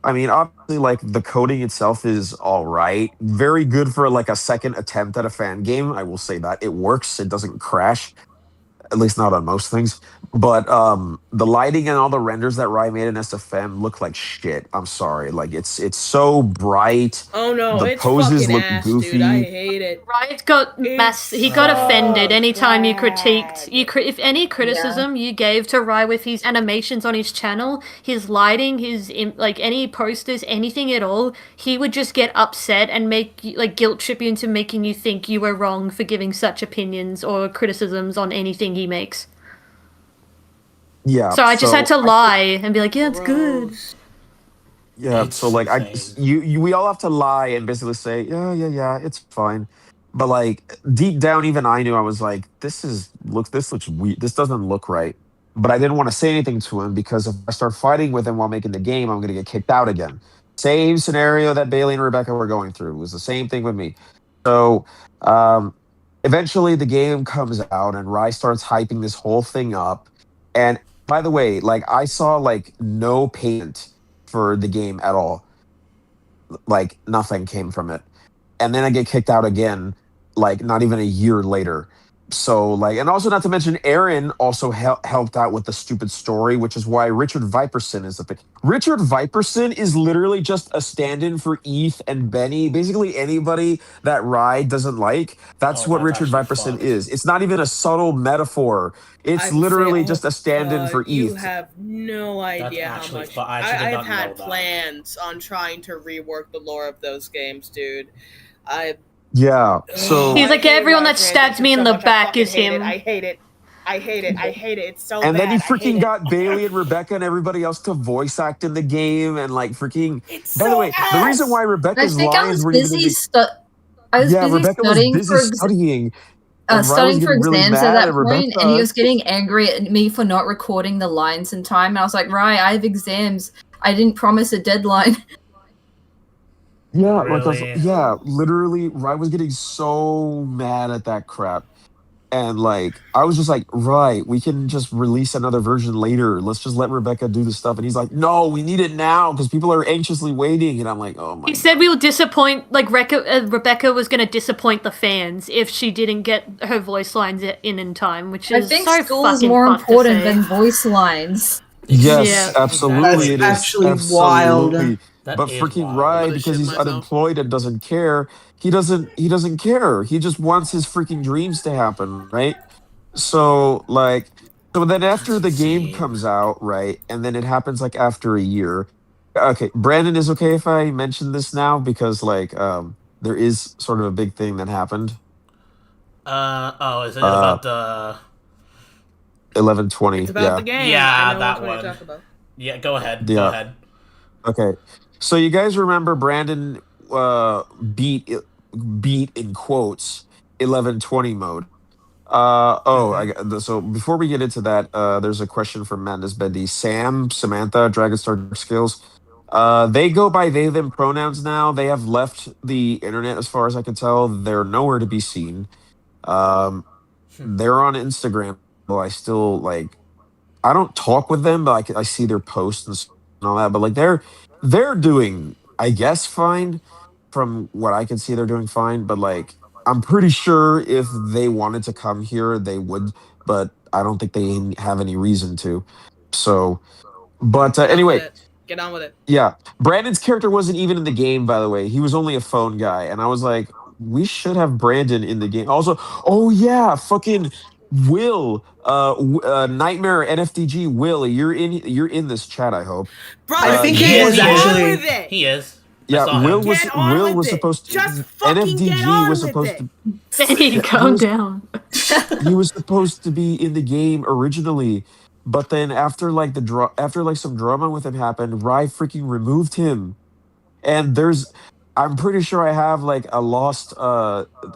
I mean, obviously, like the coding itself is all right, very good for like a second attempt at a fan game. I will say that it works; it doesn't crash, at least not on most things. But the lighting and all the renders that Rye made in SFM look like shit. I'm sorry, like it's so bright. Oh no, the it's poses fucking look ass, goofy. dude. I hate it. Rye's got he got offended anytime you critiqued. If any criticism you gave to Rye with his animations on his channel, his lighting, his like any posters, anything at all, he would just get upset and make like guilt trip you into making you think you were wrong for giving such opinions or criticisms on anything he makes. Yeah. So I just had to lie and be like, yeah, it's good. Yeah, so like we all have to lie and basically say, yeah, it's fine. But like deep down, even I knew, I was like, this looks weird. This doesn't look right. But I didn't want to say anything to him because if I start fighting with him while making the game, I'm gonna get kicked out again. Same scenario that Bailey and Rebecca were going through. It was the same thing with me. So eventually the game comes out and Rye starts hyping this whole thing up. And by the way, like I saw like no payment for the game at all. Like nothing came from it. And then I get kicked out again, like not even a year later. So like, and also not to mention Aaron also helped out with the stupid story, which is why Richard Viperson is the thing. Richard Viperson is literally just a stand-in for Eth and Benny. Basically anybody that Rye doesn't like, that's Oh, what that's Richard actually Viperson fucked. is. It's not even a subtle metaphor. It's I'd say, literally just a stand-in for you Eth. have no idea how actually much fu- I actually did I've not know had that. plans on trying to rework the lore of those games, dude. Yeah. So He's I like, hate everyone Rye that stabs fanfiction me in so the much. I back fucking is hate it. him. I hate it. I hate it. I hate it. It's so and then he bad. I hate freaking it. got Bailey and Rebecca and everybody else to voice act in the game and like freaking. It's By the so way, the reason ass. why I Rebecca's think I lines was weren't even in busy. the I was yeah, busy Rebecca was studying busy studying, and Rye was studying for getting really exams at mad that at point, and he Rebecca. was getting angry at me for not recording the lines in time. And I was like, Rye, I have exams. I didn't promise a deadline. Yeah, Really? literally, Rye was getting so mad at that crap. And like, I was just like, right, we can just release another version later. Let's just let Rebecca do the stuff. And he's like, no, we need it now because people are anxiously waiting. And I'm like, oh my He said God. we will disappoint, like, Rebecca was going to disappoint the fans if she didn't get her voice lines in time, which I is think so school is fucking more fucked to important say. than voice lines. Yes, Yeah. absolutely That's Exactly. it is. actually wild. Absolutely. That But is freaking wild. Rye, I'm gonna because shit he's myself. unemployed and doesn't care, he doesn't care. He just wants his freaking dreams to happen, right? So like, so then That's after the game insane. comes out, right, and then it happens like after a year. Okay, Brandon is okay if I mention this now because like there is sort of a big thing that happened. Is it Uh about the? 1120, It's about the yeah. game. I Yeah, know which that one you're one. talking about. Yeah, go ahead. Go Yeah. ahead. Okay. So you guys remember Brandon uh beat beat in quotes 1120 mode. Mm-hmm. So before we get into that, there's a question from Madness Bendy. Sam, Samantha, Dragonstar Skills. They go by they them pronouns now. They have left the internet as far as I can tell. They're nowhere to be seen. Um, they're on Instagram. Well, I still like I don't talk with them, but I see their posts and all that. But like they're doing, I guess, fine. From what I can see, they're doing fine. But like I'm pretty sure if they wanted to come here, they would. But I don't think they have any reason to. So, but Get on with anyway, it. Get on with it. yeah. Brandon's character wasn't even in the game, by the way. He was only a phone guy, and I was like, we should have Brandon in the game. Also, oh yeah, fucking Will, Nightmare NFTG Will, you're in this chat, I hope. Brother, I think get he is He on is. actually. with it. He is. I Yeah, saw him. Get on Will with was it. supposed Just to fucking get NFDG on was with supposed it. to Benny, yeah, calm down. he was supposed to be in the game originally, but then after like after like some drama with him happened, Rye freaking removed him. And I'm pretty sure I have like a lost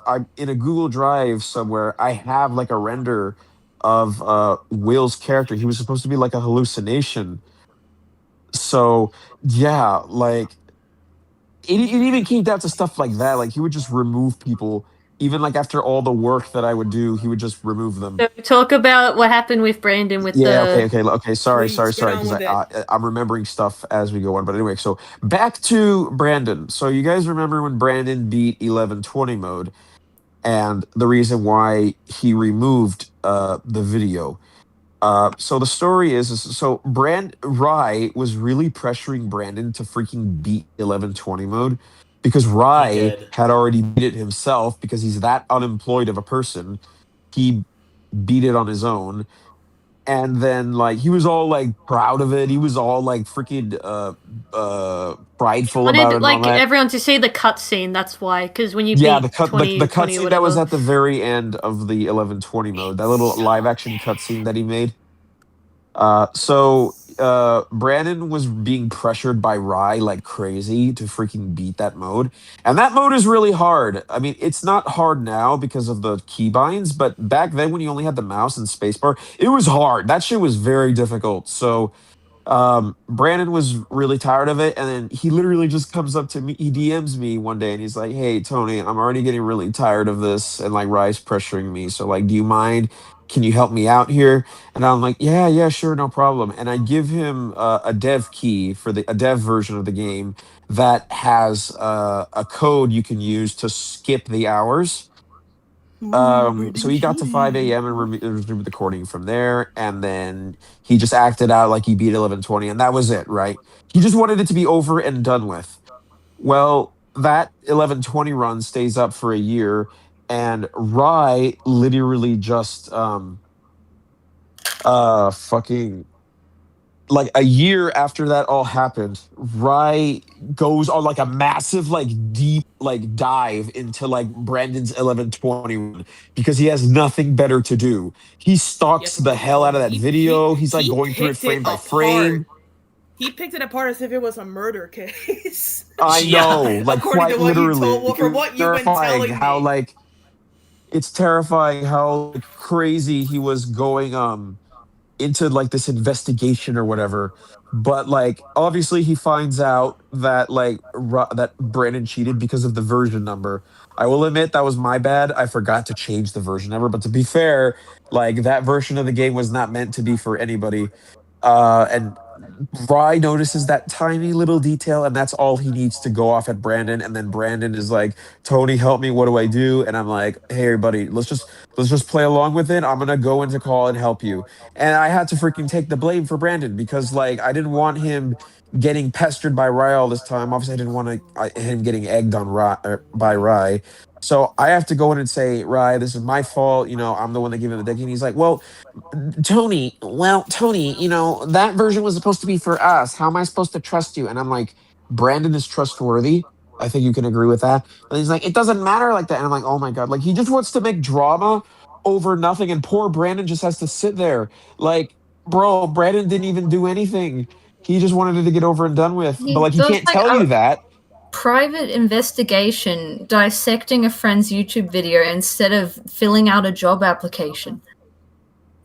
I'm in a Google Drive somewhere. I have like a render of Will's character. He was supposed to be like a hallucination. So yeah, like it even came down to stuff like that. Like he would just remove people even like after all the work that I would do, he would just remove them. So talk about what happened with Brandon with Yeah, okay, the. okay. Sorry, Please get on because with it. I'm remembering stuff as we go on. But anyway, so back to Brandon. So you guys remember when Brandon beat 1120 mode, and the reason why he removed the video. So the story is so Rye was really pressuring Brandon to freaking beat 1120 mode because He Rye did. had already beat it himself because he's that unemployed of a person. He beat it on his own, and then like he was all like proud of it. He was all like freaking prideful about it Wanted and all like that. everyone to see the cutscene. That's why, because when you Yeah, beat the 2020 or cutscene that was whatever, at the very end of the 1120 mode, that little So live action cutscene that he made. Brandon was being pressured by Rye like crazy to freaking beat that mode. And that mode is really hard. I mean, it's not hard now because of the keybinds, but back then when you only had the mouse and spacebar, it was hard. That shit was very difficult. So Brandon was really tired of it, and then he literally just comes up to me, he DMs me one day and he's like, hey Tony, I'm already getting really tired of this, and like Rye's pressuring me, so like, do you mind, can you help me out here? And I'm like, yeah, sure, no problem. And I give him a dev key for a dev version of the game that has a code you can use to skip the hours. So he got to 5 a.m. and resumed recording from there, and then he just acted out like he beat 11:20, and that was it, right? He just wanted it to be over and done with. Well, that 11:20 run stays up for a year, and Rye literally just fucking like a year after that all happened, Rye goes on like a massive, like deep, like dive into like Brandon's 11:21 because he has nothing better to do. He stalks the hell out of that video. He's like going through it frame by frame. He picked it apart as if it was a murder case. I know, like according quite to what literally. you told, well, from what you've been telling how me. like it's terrifying how crazy he was going into like this investigation or whatever. But like obviously he finds out that like that Brandon cheated because of the version number. I will admit that was my bad. I forgot to change the version number, but to be fair, like that version of the game was not meant to be for anybody. And Rye notices that tiny little detail, and that's all he needs to go off at Brandon. And then Brandon is like, "Tony, help me. What do I do?" And I'm like, "Hey, everybody, let's just play along with it. I'm gonna go into call and help you." And I had to freaking take the blame for Brandon because like I didn't want him getting pestered by Rye all this time. Obviously, I didn't want him getting egged on by Rye. So I have to go in and say, Rye, this is my fault. I'm the one that gave him the dick. And he's like, well, Tony, that version was supposed to be for us. How am I supposed to trust you? And I'm like, Brandon is trustworthy. I think you can agree with that. And he's like, it doesn't matter like that. And I'm like, oh my God. Like, he just wants to make drama over nothing. And poor Brandon just has to sit there. Like, bro, Brandon didn't even do anything. He just wanted it to get over and done with. But like, he can't tell you that. Private investigation dissecting a friend's YouTube video instead of filling out a job application.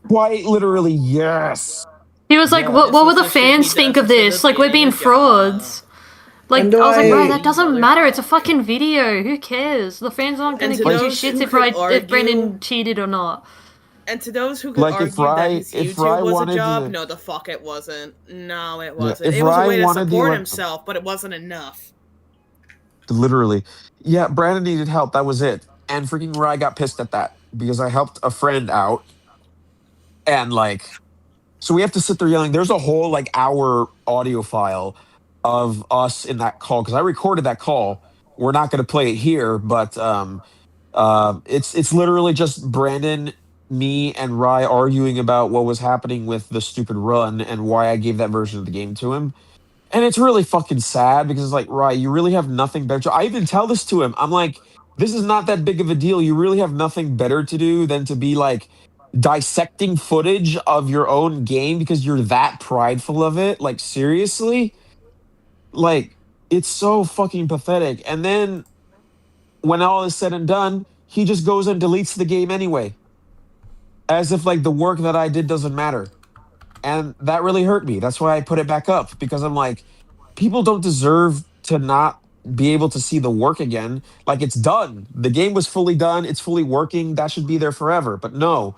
Quite literally, yes. He was like, what will the fans think of this? Like, we're being frauds. Like, I was like, bro, that doesn't matter. It's a fucking video. Who cares? The fans aren't going to give two shits if Brendan cheated or not. And to those who could argue that his YouTube was a job, no, the fuck it wasn't. No, it wasn't. It was a way to support himself, but it wasn't enough. Literally. Yeah, Brandon needed help. That was it. And freaking Rye got pissed at that because I helped a friend out. And like, so we have to sit there yelling. There's a whole like hour audio file of us in that call because I recorded that call. We're not going to play it here, but it's literally just Brandon, me, and Rye arguing about what was happening with the stupid run and why I gave that version of the game to him. And it's really fucking sad because it's like, Rye, you really have nothing better. I even tell this to him. I'm like, this is not that big of a deal. You really have nothing better to do than to be like dissecting footage of your own game because you're that prideful of it. Like, seriously? Like, it's so fucking pathetic. And then when all is said and done, he just goes and deletes the game anyway. As if like the work that I did doesn't matter. And that really hurt me. That's why I put it back up because I'm like, people don't deserve to not be able to see the work again. Like, it's done. The game was fully done. It's fully working. That should be there forever. But no.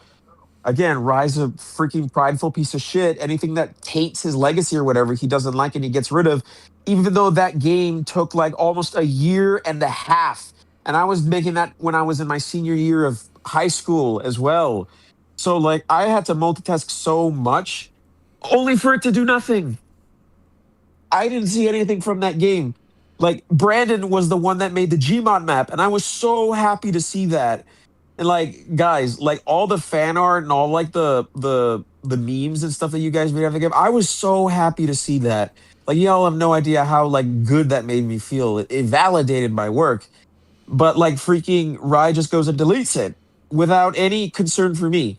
Again, Rye's a freaking prideful piece of shit. Anything that taints his legacy or whatever he doesn't like and he gets rid of, even though that game took like almost a year and a half. And I was making that when I was in my senior year of high school as well. So like I had to multitask so much only for it to do nothing. I didn't see anything from that game. Like, Brandon was the one that made the Gmod map, and I was so happy to see that. And like, guys, like all the fan art and all like the memes and stuff that you guys made of the game, I was so happy to see that. Like, y'all have no idea how like good that made me feel. It validated my work. But like freaking Rye just goes and deletes it without any concern for me.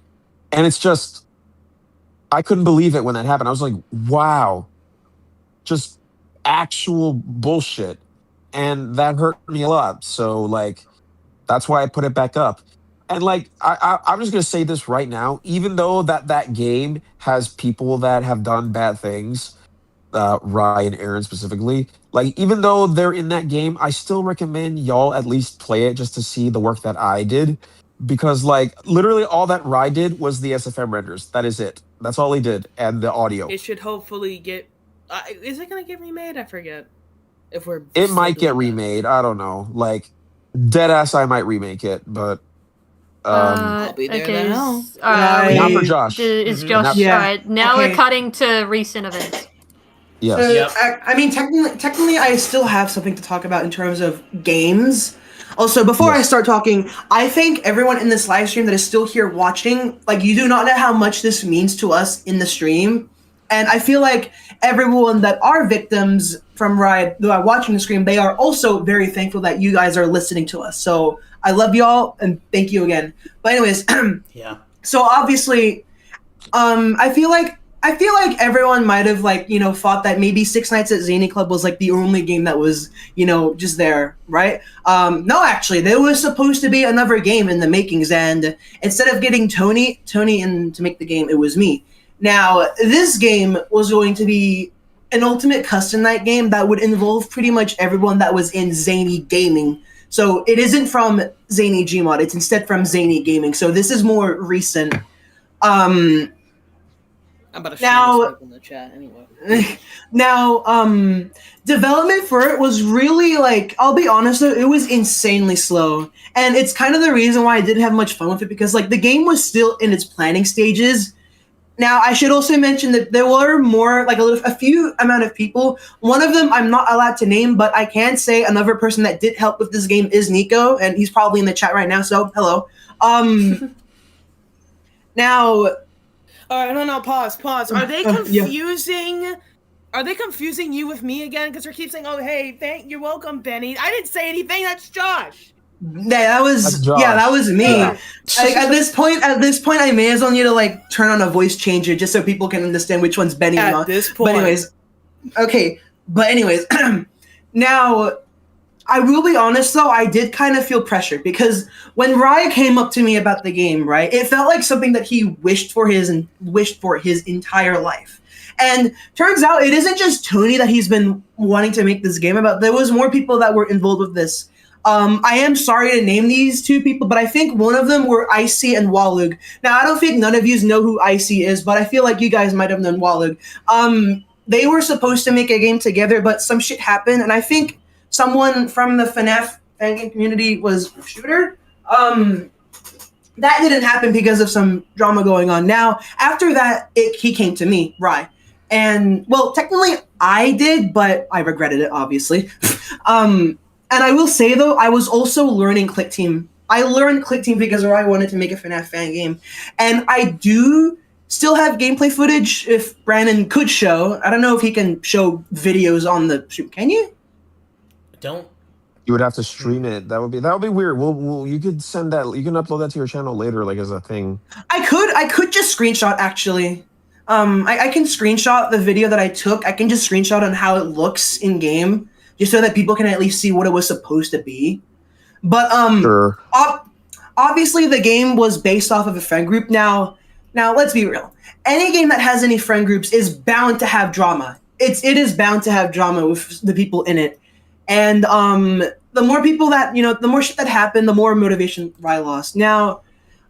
And it's just, I couldn't believe it when that happened. I was like, wow, just actual bullshit. And that hurt me a lot. So like, that's why I put it back up. And like, I'm just going to say this right now, even though that game has people that have done bad things, Rye and Aaron specifically, like, even though they're in that game, I still recommend y'all at least play it just to see the work that I did. Because like, literally all that Rye did was the SFM renders. That is it. That's all he did. And the audio. It should hopefully get... is it going to get remade? I forget. It might get remade. I don't know. Like, deadass, I might remake it, but I'll be there okay, now. Not for Josh. Is Mhm. Josh Yeah. alright? Now Okay. we're cutting to recent events. Yes. So, Yep. I mean, technically, I still have something to talk about in terms of games. Also, before I Yes. start talking, I thank everyone in this live stream that is still here watching. Like, you do not know how much this means to us in the stream. And I feel like everyone that are victims from Riot, who are watching the stream, they are also very thankful that you guys are listening to us. So I love y'all and thank you again. But anyways, Yeah. so obviously, I feel like everyone might have thought that maybe Six Nights at Zany Club was like the only game that was just there, right? No, actually, there was supposed to be another game in the makings, and instead of getting Tony in to make the game, it was me. Now, this game was going to be an ultimate custom night game that would involve pretty much everyone that was in Zany Gaming. So it isn't from Zany Gmod; it's instead from Zany Gaming. So this is more recent. I'm about to share Now- this in the chat anyway. Now, development for it was really I'll be honest though, it was insanely slow. And it's kind of the reason why I didn't have much fun with it because the game was still in its planning stages. Now, I should also mention that there were more, a few amount of people. One of them I'm not allowed to name, but I can say another person that did help with this game is Nico, and he's probably in the chat right now, so hello. Now... All right, no, pause. Are they Yeah. confusing? Are they confusing you with me again? Because they keep saying, "Oh, hey, you're welcome, Benny." I didn't say anything. That's Josh. That was That's Josh. that was me. Yeah. At this point, I may as well need to turn on a voice changer just so people can understand which one's Benny and At not. this point. But anyways, okay. But anyways, now I will be honest though, I did kind of feel pressured because when Rye came up to me about the game, right, it felt like something that he wished for his entire life. And turns out it isn't just Tony that he's been wanting to make this game about. There was more people that were involved with this. I am sorry to name these two people, but I think one of them were Icy and Walug. Now, I don't think none of you know who Icy is, but I feel like you guys might have known Walug. They were supposed to make a game together, but some shit happened, and I think someone from the FNAF fan game community was Shooter. That didn't happen because of some drama going on. Now, after that, he came to me, Rye. And, well, technically I did, but I regretted it, obviously. And I will say, though, I was also learning Click Team. I learned Click Team because I wanted to make a FNAF fan game. And I do still have gameplay footage if Brandon could show. I don't know if he can show videos on the stream. Can you? Don't. You would have to stream it. That would be weird. You could send that. You can upload that to your channel later, as a thing. I could just screenshot, actually. I can screenshot the video that I took. I can just screenshot on how it looks in game, just so that people can at least see what it was supposed to be. But Sure. Obviously the game was based off of a friend group. Now let's be real. Any game that has any friend groups is bound to have drama. It is bound to have drama with the people in it. And the more people that, the more shit that happened, the more motivation Rye lost. Now,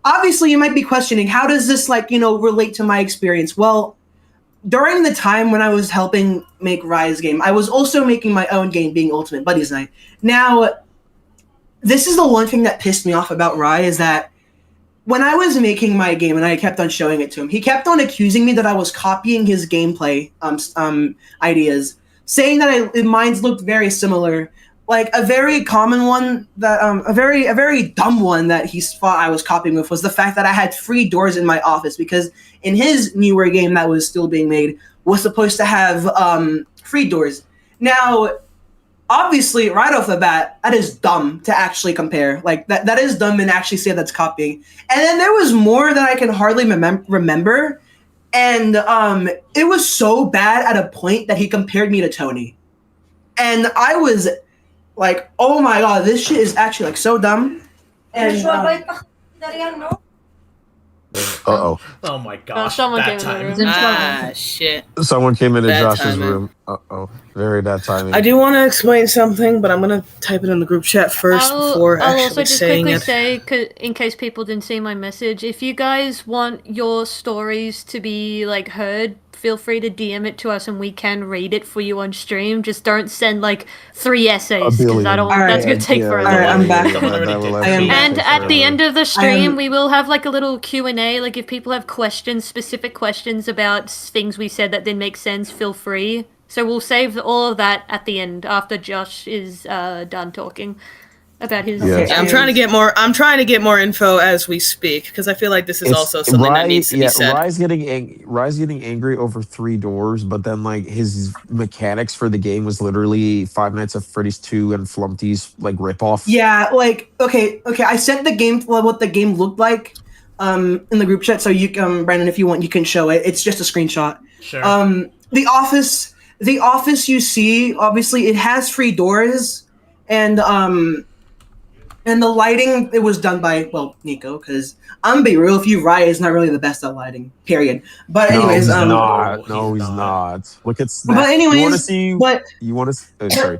obviously you might be questioning, how does this relate to my experience? Well, during the time when I was helping make Rye's game, I was also making my own game, being Ultimate Buddies Night. Now, this is the one thing that pissed me off about Rye, is that when I was making my game and I kept on showing it to him, he kept on accusing me that I was copying his gameplay ideas, saying that mine looked very similar. Like a very common one that a very dumb one that he thought I was copying with was the fact that I had 3 doors in my office, because in his newer game that was still being made was supposed to have 3 doors. Now, obviously, right off the bat, that is dumb to actually compare. That is dumb and actually say that's copying. And then there was more that I can hardly remember, and it was so bad at a point that he compared me to Tony, and I was like, oh my god, this shit is actually so dumb. And Uh-oh. Oh my gosh. someone Bad came in the time. room. Ah, shit. Someone came into Bad Josh's timing. room. Uh-oh. Very bad timing. I do want to explain something, but I'm gonna type it in the group chat first before I'll actually also just saying quickly it. say, in case people didn't see my message, if you guys want your stories to be heard feel free to DM it to us and we can read it for you on stream. Just don't send like 3 essays because I don't. Alright. That's gonna take forever. Alright, I'm back. Someone already did. I am back. And at the end of the I stream, am- we will have like a little Q&A. Like if people have questions, specific questions about things we said that didn't make sense, feel free. So we'll save all of that at the end after Josh is done talking about his. Yeah. Yeah, I'm trying to get more. I'm trying to get more info as we speak because I feel like this is also something that needs to be said. Rye's getting angry over 3 doors, but then like his mechanics for the game was literally Five Nights at Freddy's 2 and Flumpty's like ripoff. Yeah, like okay. I sent the game what the game looked like in the group chat, so you Brandon, if you want, you can show it. It's just a screenshot. Sure. The office you see, obviously, it has 3 doors, and the lighting, it was done by, well, Nico, because I'm be real with you, Rye is not really the best at lighting, period. But anyways, No, he's he's not. Look at Snap. But anyways, you want to see? but You want to? Sorry.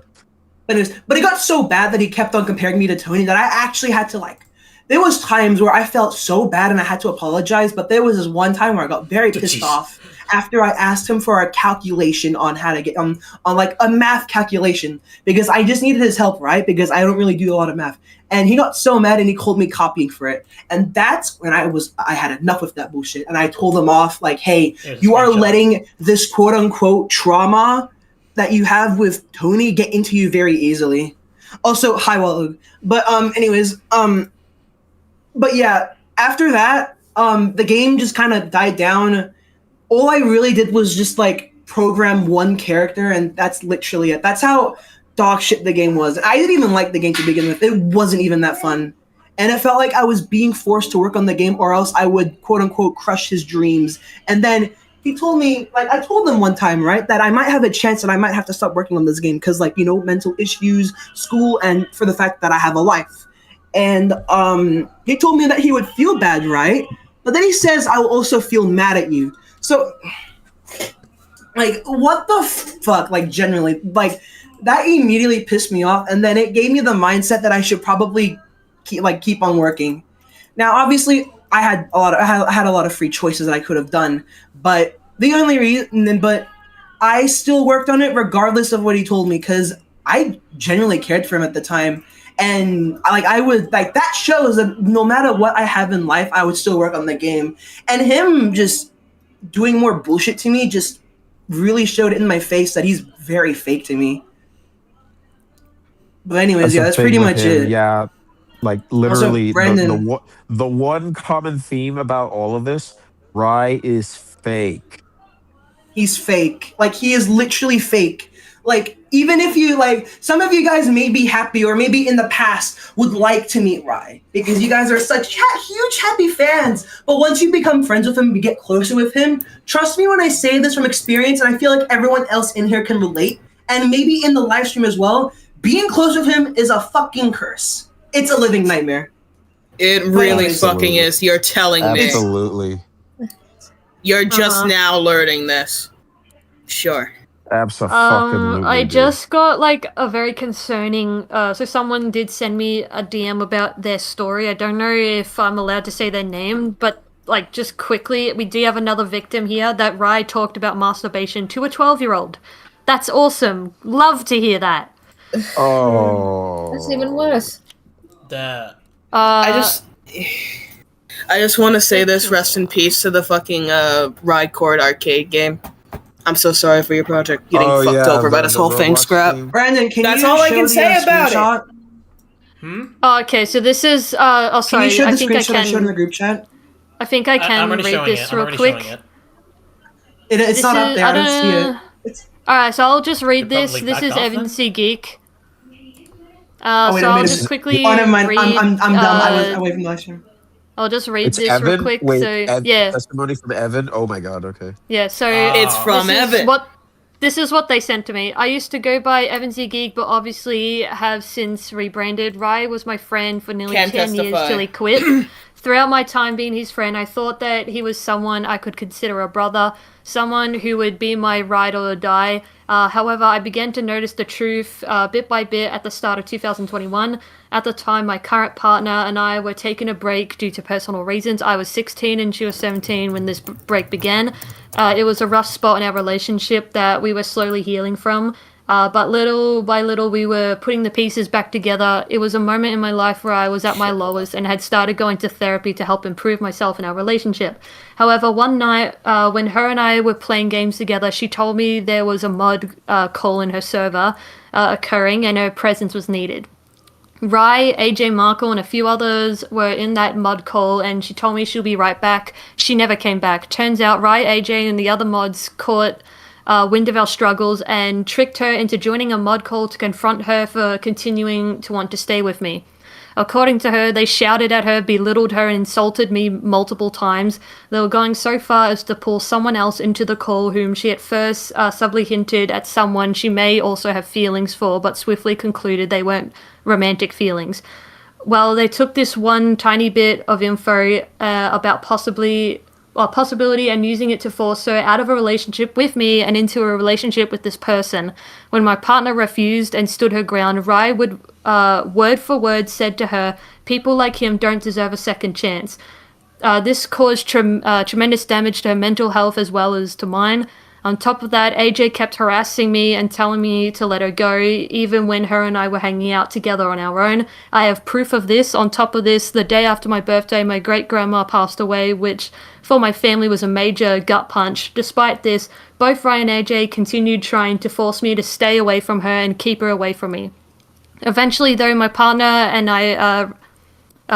but it got so bad that he kept on comparing me to Tony that I actually had to like. There was times where I felt so bad and I had to apologize, but there was this one time where I got very pissed off after I asked him for a calculation on how to get on like a math calculation because I just needed his help, right? Because I don't really do a lot of math. And he got so mad and he called me copying for it. And that's when I had enough of that bullshit. And I told him off like, hey, you are letting this quote unquote trauma that you have with Tony get into you very easily. Also, hi Walug. But but yeah, after that, the game just kind of died down. All I really did was just like program one character, and that's literally it. That's how dog shit the game was. I didn't even like the game to begin with. It wasn't even that fun. And it felt like I was being forced to work on the game or else I would quote unquote crush his dreams. And then he told me, like I told him one time, right, that I might have a chance and I might have to stop working on this game because like, you know, mental issues, school, and for the fact that I have a life. And he told me that he would feel bad, right? But then he says, I will also feel mad at you. So, like, what the fuck? Like, generally, like, that immediately pissed me off. And then it gave me the mindset that I should probably keep on working. Now, obviously, I had a lot of free choices that I could have done. But the only reason, but I still worked on it regardless of what he told me because I genuinely cared for him at the time. And I would like that shows that no matter what I have in life, I would still work on the game. And him just doing more bullshit to me just really showed it in my face that he's very fake to me. But anyways, that's pretty much it. Yeah, like literally Also, the one common theme about all of this, Rye is fake. He's fake. Like he is literally fake. Like, even if you, like, some of you guys may be happy or maybe in the past would like to meet Rye because you guys are such huge happy fans. But once you become friends with him, you get closer with him, trust me when I say this from experience, and I feel like everyone else in here can relate, and maybe in the live stream as well, being close with him is a fucking curse. It's a living nightmare. It really fucking is. You're telling me. Absolutely. You're just now learning this. Sure. Absolutely. I just got like a very concerning. So someone did send me a DM about their story. I don't know if I'm allowed to say their name, but like just quickly, we do have another victim here that Rye talked about masturbation to a 12-year-old. That's awesome. Love to hear that. Oh, That's even worse. I just want to say this. Rest in peace to the fucking Rye Court arcade game. I'm so sorry for your project getting fucked over by this whole thing, Scrap. Brandon, can That's you all I show can the, say about screenshot? Oh, okay, so this is. Oh, sorry. Can you show the I think I screenshot I showed in the can. group chat? I think I can I'm read this real quick. It's not up there. I don't see it. Alright, so I'll just read You're this. probably This back is off Evan then? C. Geek. Wait So a I'll minute. just quickly Oh, never mind. read. I'm dumb. I was away from the live stream. I'll just read it's this Evan. real quick. Wait, So yeah, testimony from Evan. Oh my god. Okay. yeah. So It's from this is Evan. This is what they sent to me. I used to go by Evan Z Geek, but obviously have since rebranded. Rye was my friend for nearly Can 10 years testify. till he quit. Throughout my time being his friend, I thought that he was someone I could consider a brother, someone who would be my ride or die. However, I began to notice the truth bit by bit at the start of 2021. At the time, my current partner and I were taking a break due to personal reasons. I was 16 and she was 17 when this break began. It was a rough spot in our relationship that we were slowly healing from. But little by little, we were putting the pieces back together. It was a moment in my life where I was at my lowest and had started going to therapy to help improve myself in our relationship. However, one night, when her and I were playing games together, she told me there was a mod call in her server occurring and her presence was needed. Rye, AJ Markle, and a few others were in that mod call, and she told me she'll be right back. She never came back. Turns out Rye, AJ, and the other mods caught wind of our struggles and tricked her into joining a mod call to confront her for continuing to want to stay with me. According to her, they shouted at her, belittled her, and insulted me multiple times. They were going so far as to pull someone else into the call whom she at first subtly hinted at someone she may also have feelings for, but swiftly concluded they weren't romantic feelings. Well, they took this one tiny bit of info about possibility and using it to force her out of a relationship with me and into a relationship with this person. When my partner refused and stood her ground, Rye would word for word said to her, "People like him don't deserve a second chance." This caused tremendous damage to her mental health as well as to mine. On top of that, AJ kept harassing me and telling me to let her go, even when her and I were hanging out together on our own. I have proof of this. On top of this, the day after my birthday, my great-grandma passed away, which for my family was a major gut punch. Despite this, both Ryan and AJ continued trying to force me to stay away from her and keep her away from me. Eventually, though, my partner and I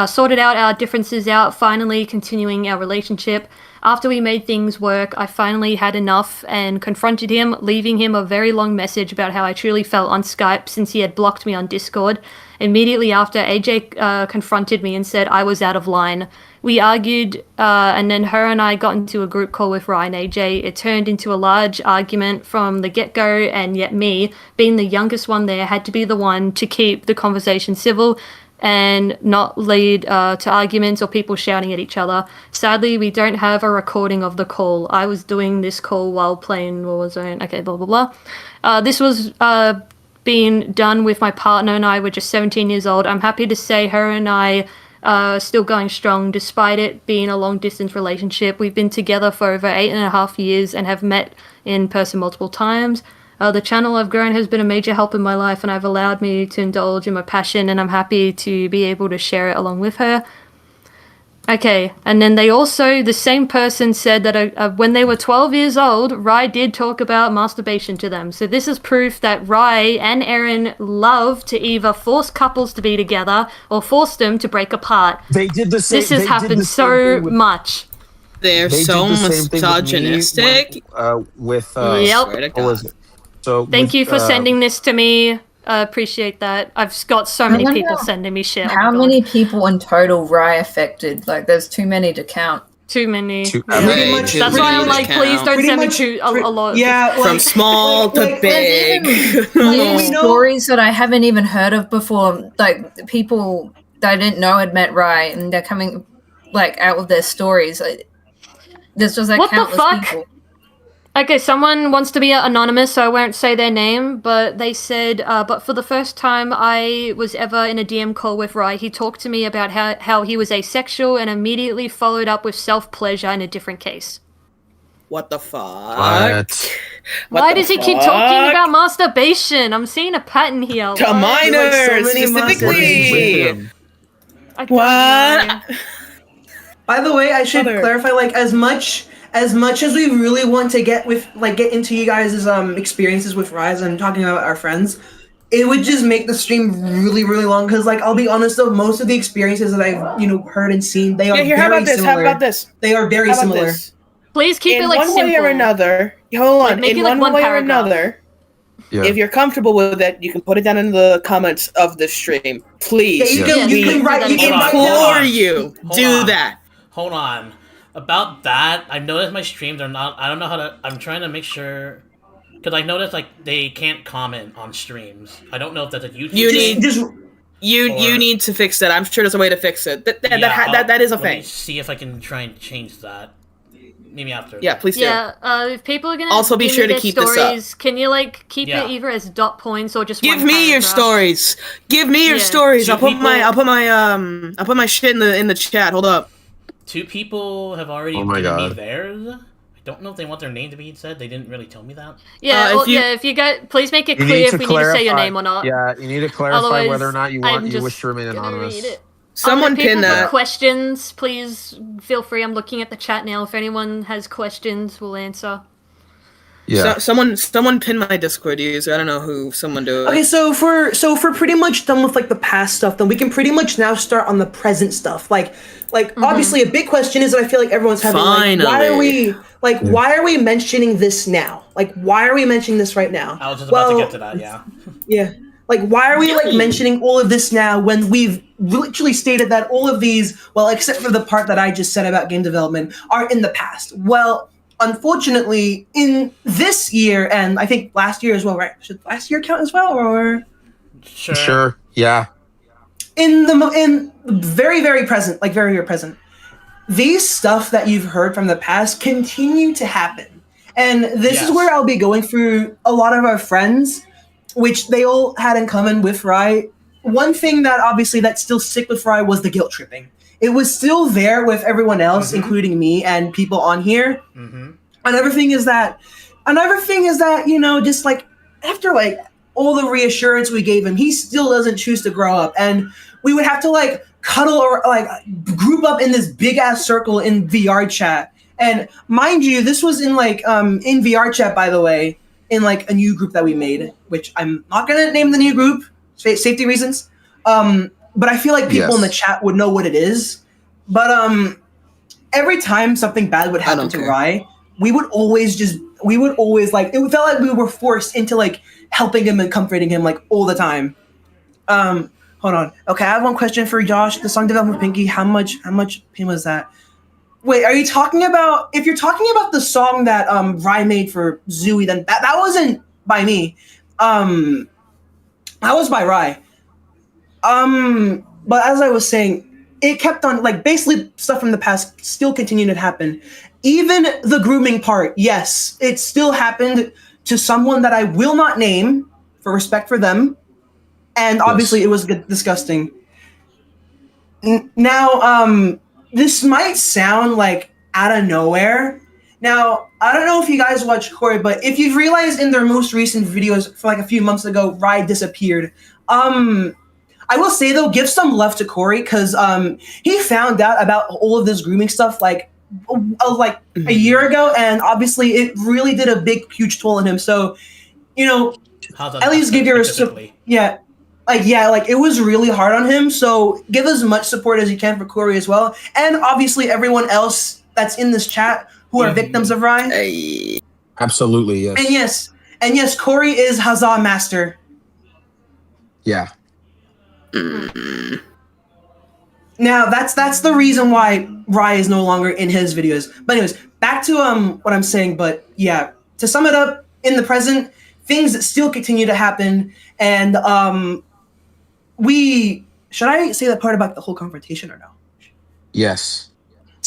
sorted out our differences out, finally continuing our relationship. After we made things work, I finally had enough and confronted him, leaving him a very long message about how I truly felt on Skype since he had blocked me on Discord. Immediately after, AJ confronted me and said I was out of line. We argued, and then her and I got into a group call with Ryan and AJ. It turned into a large argument from the get-go, and yet me, being the youngest one there, had to be the one to keep the conversation civil and not lead to arguments or people shouting at each other. Sadly, we don't have a recording of the call. I was doing this call while playing Warzone. Okay, blah, blah, blah. This was being done with my partner and I were just 17 years old. I'm happy to say her and I are still going strong despite it being a long-distance relationship. We've been together for over 8.5 years and have met in person multiple times. The channel I've grown has been a major help in my life and I've allowed me to indulge in my passion, and I'm happy to be able to share it along with her. Okay, and then they also, the same person said that when they were 12 years old, Rye did talk about masturbation to them. So this is proof that Rye and Erin love to either force couples to be together or force them to break apart. They did the same. This has happened so much. They're so misogynistic. Yep. So Thank you for sending this to me. Appreciate that. I've got so many people sending me shit. How many people in total Rye affected? Like, there's too many to count. Too many. Much, that's why I'm like, please don't send me a lot. Yeah, from small to big. Stories that I haven't even heard of before. Like, people that I didn't know had met Rye, and they're coming like out with their stories. Like, there's just like what countless the fuck? people. Okay, someone wants to be anonymous, so I won't say their name, but they said, but for the first time I was ever in a DM call with Rye, he talked to me about how he was asexual and immediately followed up with self-pleasure in a different case. What the fuck? Why does he keep talking about masturbation? I'm seeing a pattern here. To minors, specifically. What? By the way, I should clarify, like, as much as we really want to get into you guys' experiences with Rise and talking about our friends, it would just make the stream really, really long. Because, like, I'll be honest though, most of the experiences that I've heard and seen, they are very similar. How about this? They are very similar. This? Please keep it like simple. In one way or another. Hold on. Make in it like one way paragraph. or another. Yeah. If you're comfortable with it, you can put it down in the comments of the stream. Please. Yeah, you can write. We implore you. Do that. Hold on. About that, I've noticed my streams are not. I don't know how to. I'm trying to make sure, because I noticed like they can't comment on streams. I don't know if that's a YouTube. You need to fix that. I'm sure there's a way to fix it. That is a let thing. me see if I can try and change that. Maybe after. Yeah, please do. Yeah, if people are gonna Also be give sure me to their keep this up. stories, can you like keep it either as dot points or just Give one me your paragraph? stories. Give me your stories. Two I'll put people- my shit in the chat. Hold up. 2 people have already Oh my given me God. theirs. I don't know if they want their name to be said. They didn't really tell me that. Yeah, if you go, please make it clear if we need to say your name or not. Yeah, you need to clarify Otherwise, whether or not you I'm wish just to remain gonna anonymous. read it. Someone people pin with that. questions, please feel free. I'm looking at the chat now. If anyone has questions, we'll answer. Yeah. Someone pin my Discord user. I don't know who. Someone do it. Okay, so if we're pretty much done with like the past stuff, then we can pretty much now start on the present stuff. Like obviously a big question is that I feel like everyone's having like, why are we mentioning this now? Like, why are we mentioning this right now? I was just about to get to that. Yeah. Yeah. Like, why are we like mentioning all of this now when we've literally stated that all of these, well, except for the part that I just said about game development, are in the past? Well, unfortunately, in this year, and I think last year as well, right? Should last year count as well, or Sure. Yeah. in very, very present, like very, very present, these stuff that you've heard from the past continue to happen, and this is where I'll be going through a lot of our friends, which they all had in common with Rye. One thing that obviously that still stick with Rye was the guilt tripping. It was still there with everyone else, including me and people on here. Another thing is that, you know, just like after like all the reassurance we gave him, he still doesn't choose to grow up, and we would have to like cuddle or like group up in this big ass circle in VR chat. And mind you, this was in like in VR chat, by the way, in like a new group that we made, which I'm not gonna name the new group, safety reasons. But I feel like people in the chat would know what it is. But every time something bad would happen to Rye, we would always like, it felt like we were forced into like helping him and comforting him like all the time. Hold on. Okay, I have one question for Josh. The song development for Pinky, how much pain was that? Wait, are you talking about, if you're talking about the song that Rye made for Zooey, then that wasn't by me. That was by Rye. But as I was saying, it kept on, like, basically stuff from the past still continued to happen. Even the grooming part, yes, it still happened to someone that I will not name for respect for them. And obviously it was disgusting. Now, this might sound like out of nowhere. Now, I don't know if you guys watch Corey, but if you've realized in their most recent videos for like a few months ago, Rye disappeared. I will say though, give some love to Corey, because he found out about all of this grooming stuff like a year ago, and obviously it really did a big, huge toll on him. So, you know, at least give your like it was really hard on him. So give as much support as you can for Corey as well, and obviously everyone else that's in this chat who are victims of Rye. Absolutely, yes. And yes, Corey is Huzzah Master. Yeah. Now that's the reason why Rye is no longer in his videos. But anyways, back to what I'm saying. But yeah, to sum it up, in the present, things that still continue to happen, and should I say that part about the whole confrontation or no? Yes.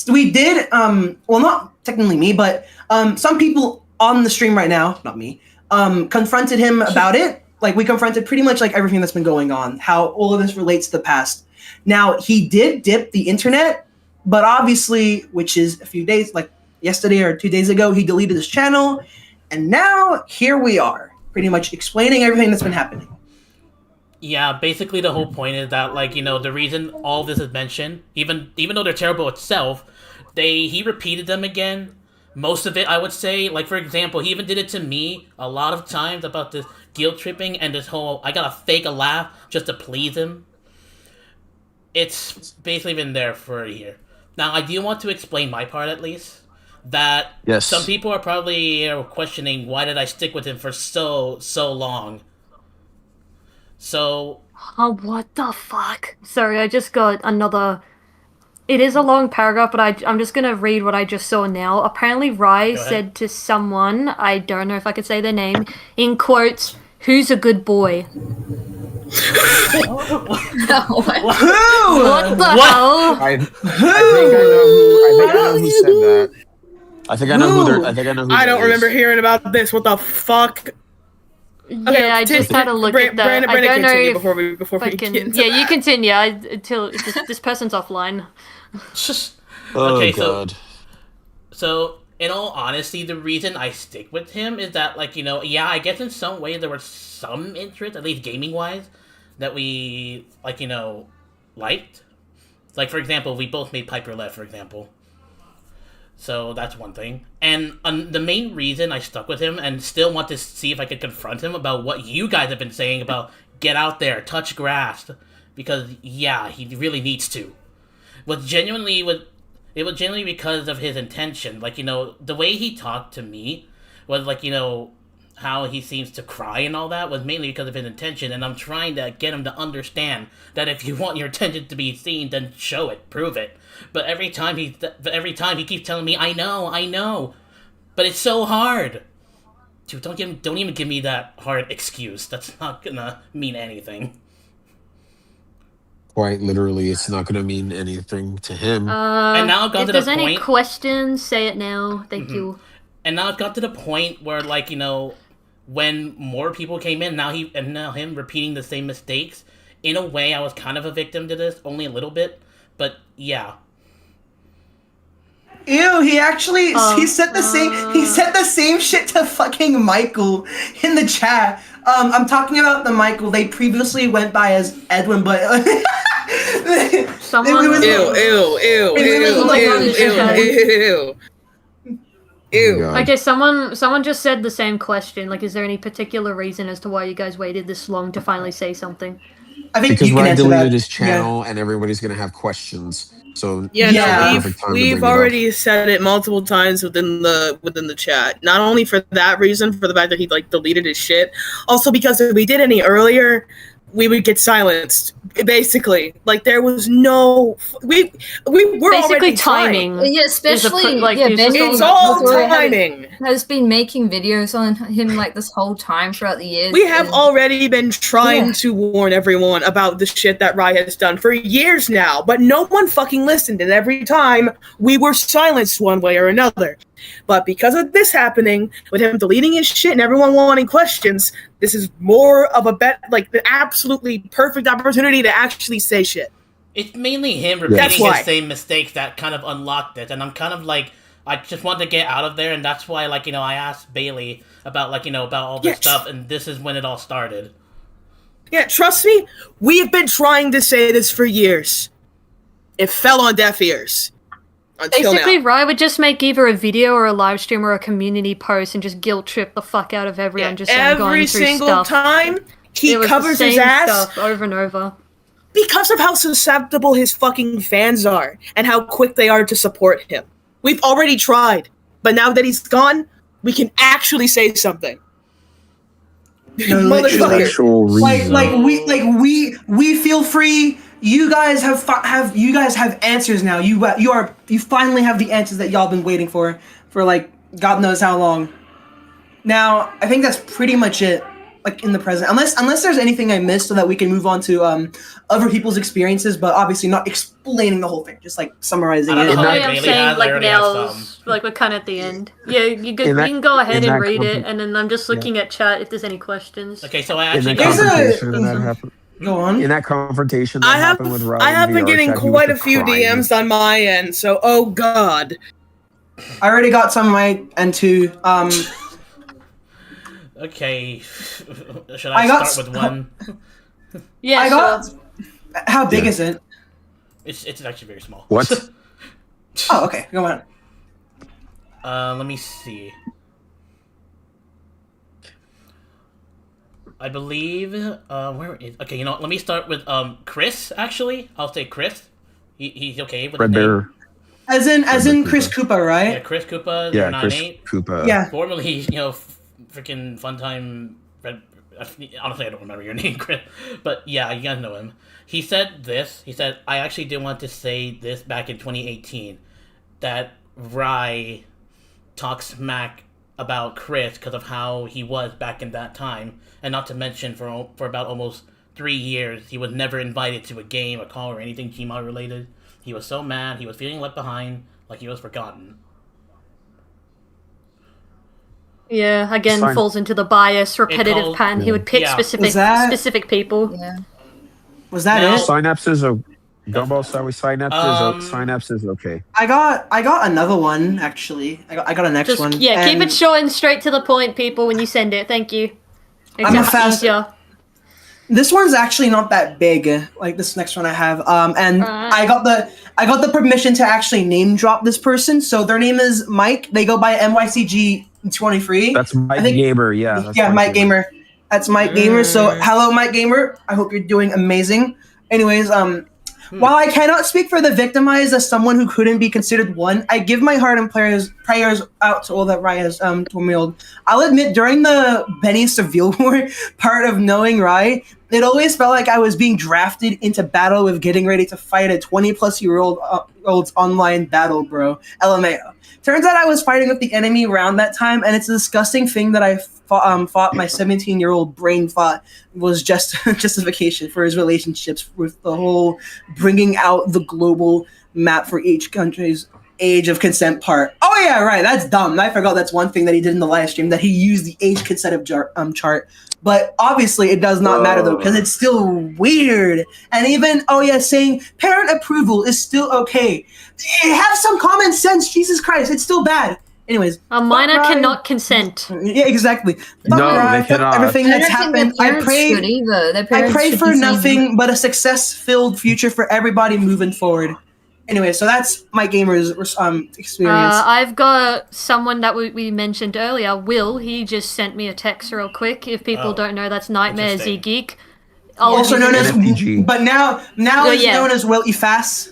We did, well, not technically me, but some people on the stream right now, not me, confronted him about it. Like, we confronted pretty much like everything that's been going on, how all of this relates to the past. Now, he did dip the internet, but obviously, which is a few days, like yesterday or 2 days ago, he deleted his channel, and now here we are, pretty much explaining everything that's been happening. Yeah, basically the whole point is that, like, you know, the reason all this is mentioned, even though they're terrible itself, he repeated them again. Most of it, I would say, like, for example, he even did it to me a lot of times about this guilt tripping and this whole, I gotta fake a laugh just to please him. It's basically been there for a year. Now, I do want to explain my part, at least, that some people are probably questioning, why did I stick with him for so long? So... Oh, what the fuck? Sorry, I just got another... It is a long paragraph, but I'm just gonna read what I just saw now. Apparently, Rye said to someone, I don't know if I could say their name, in quotes, Who's a good boy? Who? What the hell? I think I know who said that. I think I know who they're. I think I know who. I that don't is. remember hearing about this. What the fuck? Yeah, I just had a look at that. Brandon, I don't know continue if before we fucking, get into yeah, that. you continue until this person's offline. Oh Okay, God. So, in all honesty, the reason I stick with him is that, like, yeah, I guess in some way there was some interest, at least gaming-wise, that we, like, liked. Like, for example, we both made Piper Left, for example. So, that's one thing. And the main reason I stuck with him and still want to see if I could confront him about what you guys have been saying about get out there, touch grass, because, yeah, he really needs to. It was genuinely because of his intention. Like, the way he talked to me was like, how he seems to cry and all that was mainly because of his intention. And I'm trying to get him to understand that if you want your attention to be seen, then show it, prove it. But every time he keeps telling me, I know. But it's so hard. Dude, don't even give me that hard excuse. That's not gonna mean anything. Quite literally, it's not going to mean anything to him. And now I've got if to there's the any point- questions, say it now. Thank you. And now it got to the point where, like, when more people came in, now him repeating the same mistakes. In a way, I was kind of a victim to this, only a little bit, but yeah. Ew, he actually he said the same shit to fucking Michael in the chat. I'm talking about the Michael they previously went by as Edwin, but Someone. Ew. God. Okay, someone just said the same question. Like, is there any particular reason as to why you guys waited this long to finally say something? I think Because you can Ryan answer deleted that. his channel, and everybody's going to have questions. So Yeah, Yeah. no, perfect time to we've bring it up. already said it multiple times within the chat. Not only for that reason, for the fact that he deleted his shit, also because if we did any earlier, we would get silenced. Basically, there was no we were Basically, already timing. Yeah, especially It's all timing. Has been making videos on him this whole time throughout the years. We have and- already been trying to warn everyone about the shit that Rye has done for years now, but no one fucking listened, and every time we were silenced one way or another. But because of this happening, with him deleting his shit and everyone wanting questions, this is more of the absolutely perfect opportunity to actually say shit. It's mainly him That's repeating why. his same mistakes that kind of unlocked it, and I'm kind of I just want to get out of there, and that's why, I asked Bailey about, about all this stuff, and this is when it all started. Yeah, trust me, we've been trying to say this for years. It fell on deaf ears. Until Basically, now. Rye would just make either a video or a live stream or a community post and just guilt trip the fuck out of everyone. Just saying, going Every through single stuff. time, he It was covers the his same ass stuff over and over. because of how susceptible his fucking fans are and how quick they are to support him. We've already tried, but now that he's gone, we can actually say something. No, literally. Actual reason. We feel free. You guys have answers now. You finally have the answers that y'all been waiting for God knows how long. Now, I think that's pretty much it. In the present, unless there's anything I missed, so that we can move on to other people's experiences, but obviously not explaining the whole thing, just summarizing I it. don't know how I'm Bailey saying has, I already have nails, some. we're kind of at the end. Yeah, you In that- can go ahead in and that read it, context- and then I'm just looking at chat if there's any questions. Okay, so I In actually that There's a- confrontation that happened. Go on. In that confrontation that I have happened with Ryan, I have been VR getting chat, he was quite a just few crying. DMs on my end, so oh god. I already got some of my end too. Okay, should I I got start with one? Yeah, I got. sure. How big Yeah. is it? It's actually very small. What? Oh, okay. Go on. Let me see. I believe, where is... Okay, let me start with, Chris, actually. I'll say Chris. He's okay with Red the name. Bear. As in Chris Cooper, Yeah, right? Chris Koopa, Yeah, 098. Chris Koopa. Yeah. Formerly, freaking Funtime Red... Honestly, I don't remember your name, Chris. But yeah, you guys know him. He said this. He said, I actually did want to say this back in 2018. That Rye talks smack about Chris because of how he was back in that time, and not to mention for about almost 3 years he was never invited to a game, a call, or anything Gmail related. He was so mad. He was feeling left behind, like he was forgotten. Yeah, again, falls into the bias, repetitive pattern. He would pick specific people. Yeah. Was that it? Synapses are Gumball start with synapses. Synapses, okay. I got another one actually. I got a next one. Yeah, keep it short and straight to the point, people. When you send it, thank you. I'm a fast. This one's actually not that big, like this next one I have. And I got the permission to actually name drop this person. So their name is Mike. They go by MYCG23. That's Mike Gamer, yeah. Yeah, Mike Gamer. That's Mike Gamer. So hello, Mike Gamer. I hope you're doing amazing. Anyways, while I cannot speak for the victimized as someone who couldn't be considered one, I give my heart and prayers out to all that Rye has told me. I'll admit, during the Benny Civil War part of knowing Rye, it always felt like I was being drafted into battle with getting ready to fight a 20-plus-year-old's online battle, bro. LMAO. Turns out I was fighting with the enemy around that time, and it's a disgusting thing that I thought my 17-year-old brain thought was just justification for his relationships with the whole bringing out the global map for each country's age of consent part. Oh yeah, right. That's dumb. I forgot that's one thing that he did in the live stream, that he used the age consent of chart. But obviously it does not matter though, because it's still weird. And even saying parent approval is still okay. Have some common sense. Jesus Christ, it's still bad. Anyways, a minor cannot consent. Yeah, exactly. No, they cannot. Everything that's happened, I pray for nothing but a success-filled future for everybody moving forward. Anyway, so that's my gamer's experience. I've got someone that we mentioned earlier, Will. He just sent me a text real quick. If people don't know, that's Nightmare Z Geek. Also known as, but now he's known as Will Ifas.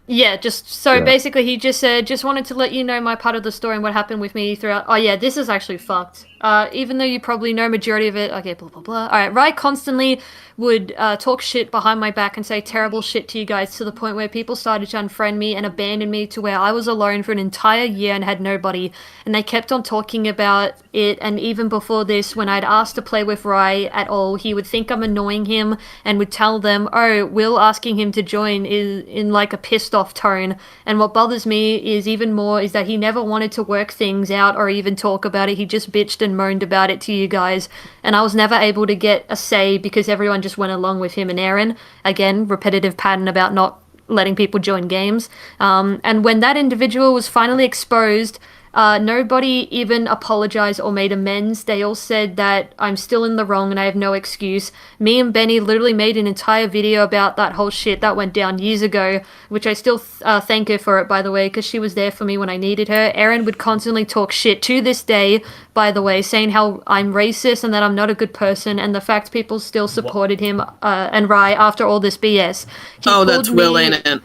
Yeah, basically he just said, just wanted to let you know my part of the story and what happened with me throughout. Oh yeah, this is actually fucked. Even though you probably know majority of it. Okay, blah, blah, blah. Alright, Rye constantly would talk shit behind my back and say terrible shit to you guys to the point where people started to unfriend me and abandon me to where I was alone for an entire year and had nobody. And they kept on talking about it, and even before this, when I'd asked to play with Rye at all, he would think I'm annoying him and would tell them, oh, Will asking him to join is in like a pissed off tone. And what bothers me is even more is that he never wanted to work things out or even talk about it. He just bitched and moaned about it to you guys, and I was never able to get a say because everyone just went along with him and Aaron. Again, repetitive pattern about not letting people join games. And when that individual was finally exposed, nobody even apologized or made amends. They all said that I'm still in the wrong and I have no excuse. Me and Benny literally made an entire video about that whole shit that went down years ago, which I still thank her for it, by the way, because she was there for me when I needed her. Aaron would constantly talk shit to this day, by the way, saying how I'm racist and that I'm not a good person, and the fact people still supported him and Rye after all this BS. That's Will, ain't it?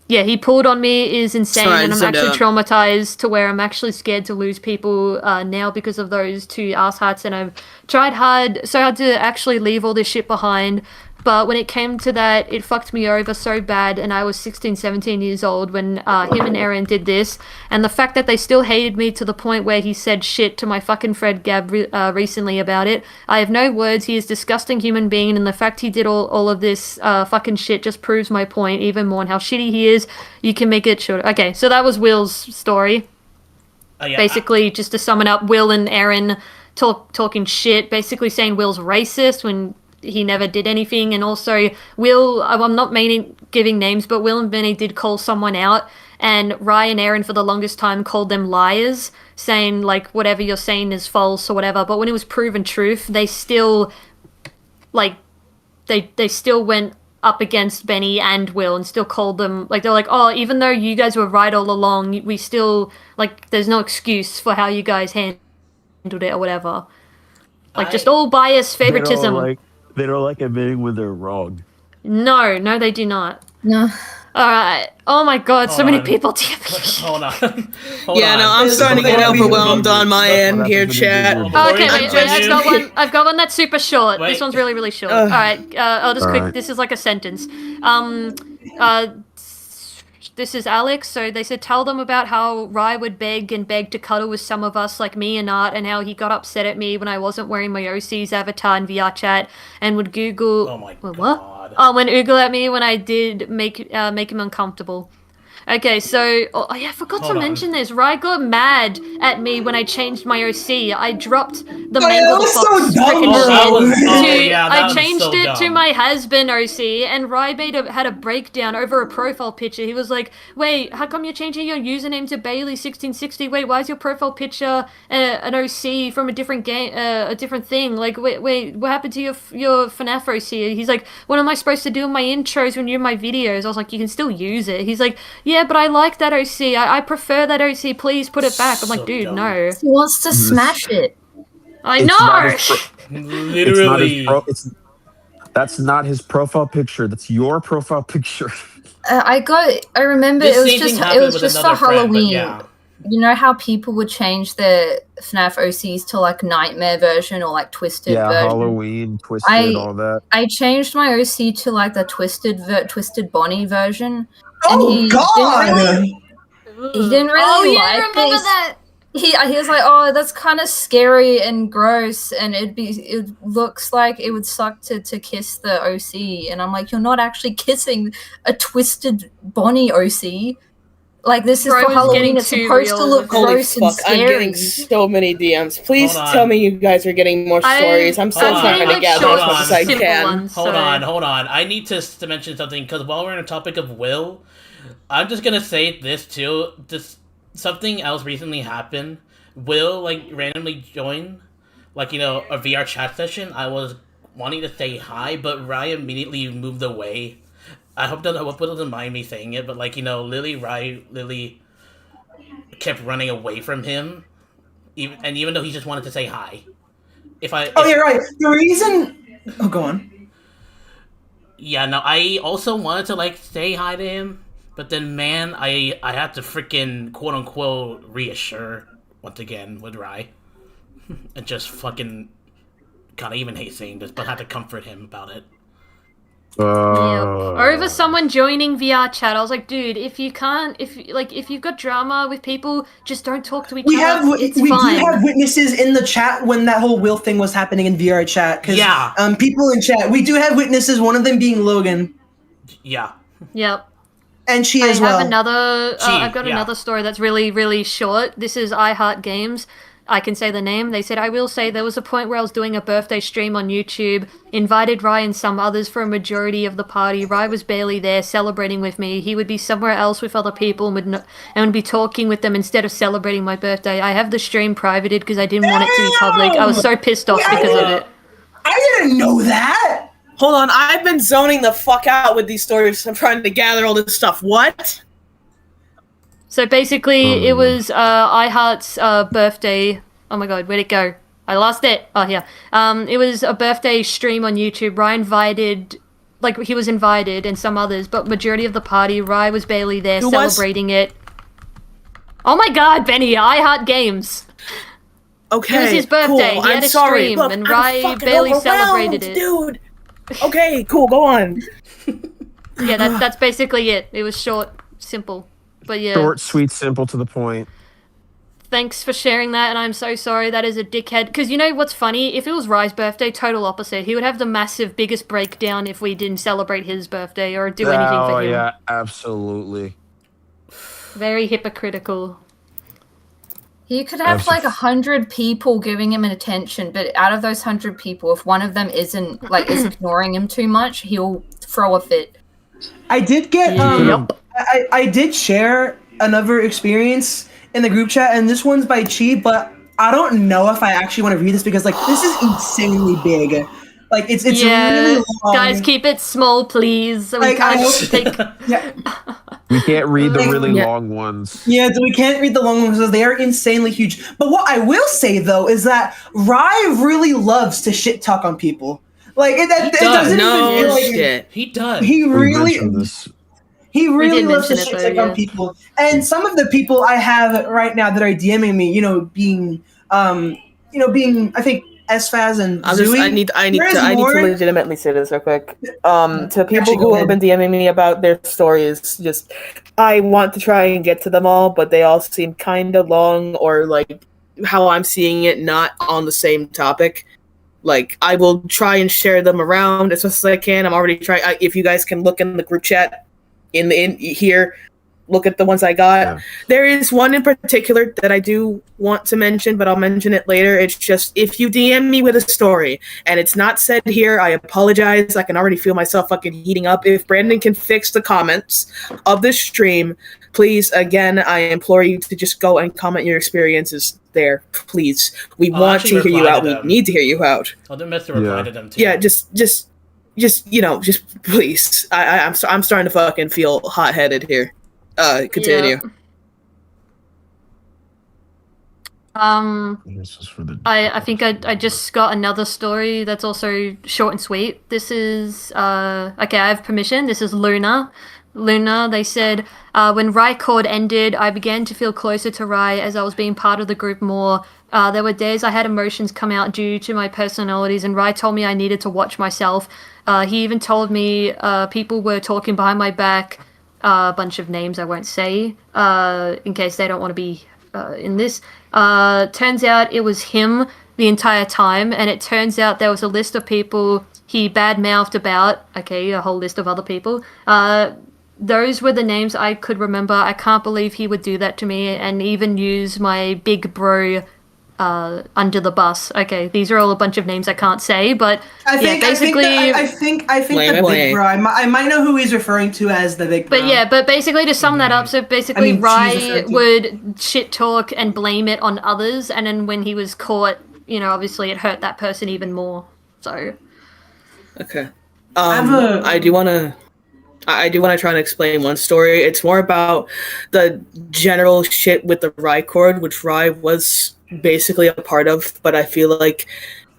Yeah, he pulled on me is insane, and I'm actually traumatized to where I'm actually scared to lose people now because of those two asshats, and I've tried so hard to actually leave all this shit behind. But when it came to that, it fucked me over so bad, and I was 16, 17 years old when him and Aaron did this. And the fact that they still hated me to the point where he said shit to my fucking friend Gab recently about it. I have no words. He is a disgusting human being, and the fact he did all of this fucking shit just proves my point even more, and how shitty he is. You can make it shorter. Okay, so that was Will's story. Basically, just to sum it up, Will and Aaron talking shit, basically saying Will's racist when he never did anything. And also Will, I'm not giving names, but Will and Benny did call someone out, and Rye and Aaron for the longest time called them liars, saying like whatever you're saying is false or whatever. But when it was proven truth, they still they still went up against Benny and Will and still called them, like, they're like, oh, even though you guys were right all along, we still, like, there's no excuse for how you guys handled it or whatever. Like, just all bias, favoritism. They don't like admitting when they're wrong. No, they do not. No. Alright. Oh my god, so many people Hold on. I'm starting to get overwhelmed on my end here, chat. Okay, wait, I've got one that's super short. This one's really, really short. Alright, I'll just quick, this is like a sentence. The this is Alex. So they said, tell them about how Rye would beg to cuddle with some of us, like me and Art, and how he got upset at me when I wasn't wearing my OC's avatar in VR chat, and would Google. Oh my What? god. Oh, when Oogle at me when I did make him uncomfortable. Okay, so I forgot to mention this. Rye got mad at me when I changed my OC. I dropped the Mangle the Fox I changed it to my has-been OC, and Rye had a breakdown over a profile picture. He was like, "Wait, how come you're changing your username to Bailey1660? Wait, why is your profile picture an OC from a different game, a different thing? Like, wait, what happened to your FNAF OC?" He's like, "What am I supposed to do in my intros when you're in my videos?" I was like, "You can still use it." He's like, "Yeah, but I like that OC. I prefer that OC. Please put it back." I'm like, "Dude, no." He wants to smash it. I know. Literally. That's not his profile picture. That's your profile picture. I remember This it was same thing just happened with for another friend, but Halloween. yeah. You know how people would change their FNAF OCs to like Nightmare version or like Twisted version? Halloween, Twisted, all that. I changed my OC to like the Twisted Bonnie version. Oh God! He didn't really like this. That. He was like, "Oh, that's kind of scary and gross, and it looks like it would suck to kiss the OC." And I'm like, "You're not actually kissing a Twisted Bonnie OC. Like, this is for Halloween. It's supposed to look gross and scary." I'm getting so many DMs. Please tell me you guys are getting more stories. I'm still trying to gather as much as I can. Hold on. I need to mention something, because while we're on the topic of Will, I'm just gonna say this too. Something else recently happened. Will, like, randomly joined, like, you know, a VR chat session. I was wanting to say hi, but Rye immediately moved away. I hope doesn't mind me saying it, but, like, you know, Lily kept running away from him, even though he just wanted to say hi. You're right. The reason. Oh, go on. Yeah, no, I also wanted to, like, say hi to him, but then, man, I had to freaking quote unquote reassure once again with Rye, and just fucking God, I even hate saying this, but had to comfort him about it. Or over someone joining VR chat, I was like, dude, if you've got drama with people, just don't talk to each other. It's fine. We do have witnesses in the chat when that whole Will thing was happening in VR chat. People in chat, we do have witnesses. One of them being Logan. Yeah. Yep. And she as well. I've got another story that's really, really short. This is I Heart Games. I can say the name. They said, "I will say there was a point where I was doing a birthday stream on YouTube, invited Rye and some others for a majority of the party. Rye was barely there celebrating with me. He would be somewhere else with other people and would be talking with them instead of celebrating my birthday. I have the stream privated because I didn't want it to be public. I was so pissed off because of it." I didn't know that! Hold on, I've been zoning the fuck out with these stories. I'm trying to gather all this stuff. What? So basically, it was iHeart's birthday. Oh my god, where'd it go? I lost it. Oh, here. It was a birthday stream on YouTube. He was invited, and some others, but majority of the party, Rye was barely there celebrating it. Oh my god, Benny, iHeart Games. Okay, it was his birthday. cool. He had a stream, Look, and Rye barely celebrated it. Dude. Okay, cool, go on. Yeah, that's basically it. It was short, simple. But yeah. Short, sweet, simple, to the point. Thanks for sharing that, and I'm so sorry that is a dickhead. Because you know what's funny? If it was Rye's birthday, total opposite. He would have the massive, biggest breakdown if we didn't celebrate his birthday or do anything for him. Oh, yeah, absolutely. Very hypocritical. He could have like 100 people giving him an attention, but out of those 100 people, if one of them is ignoring him too much, he'll throw a fit. I did get I did share another experience in the group chat, and this one's by Chi, but I don't know if I actually want to read this because this is insanely big. It's really long. Guys, keep it small, please. So we We can't read the really long ones. Yeah, we can't read the long ones because they are insanely huge. But what I will say, though, is that Rye really loves to shit talk on people. He does. He really loves to shit talk on people. And some of the people I have right now that are DMing me, being I think Esfaz and I Zooey. need There is to more. legitimately say this real quick. To people Actually, go who have ahead. been DMing me about their stories, just I want to try and get to them all, but they all seem kind of long, or like how I'm seeing it, not on the same topic. Like, I will try and share them around as best as I can. I'm already trying. If you guys can look in the group chat in here, look at the ones I got. Yeah. There is one in particular that I do want to mention, but I'll mention it later. It's just, if you DM me with a story and it's not said here, I apologize. I can already feel myself fucking heating up. If Brandon can fix the comments of this stream, please, again, I implore you to just go and comment your experiences there, please. We I'll want to actually hear you reply out. to We them. need to hear you out. I'll do Mr. Reply Yeah. to them too. Yeah, just please. I'm starting to fucking feel hot-headed here. Continue. Yeah. This is for the. I think I just got another story that's also short and sweet. This is okay, I have permission. This is Luna. They said, when Rye Cord ended, I began to feel closer to Rye as I was being part of the group more. There were days I had emotions come out due to my personalities, and Rye told me I needed to watch myself. He even told me people were talking behind my back, a bunch of names I won't say, in case they don't want to be in this. Turns out it was him the entire time, and it turns out there was a list of people he bad-mouthed about. Okay, a whole list of other people. Those were the names I could remember. I can't believe he would do that to me and even use my big bro under the bus. Okay, these are all a bunch of names I can't say, but I think Blame the it. big bro. I might know who he's referring to as the big bro. But yeah, but basically to sum that up, so basically she's Rye referring to- would shit talk and blame it on others, and then when he was caught, you know, obviously it hurt that person even more. So Okay. I I do want to try and explain one story. It's more about the general shit with the Rye Cord, which Rye was basically a part of, but I feel like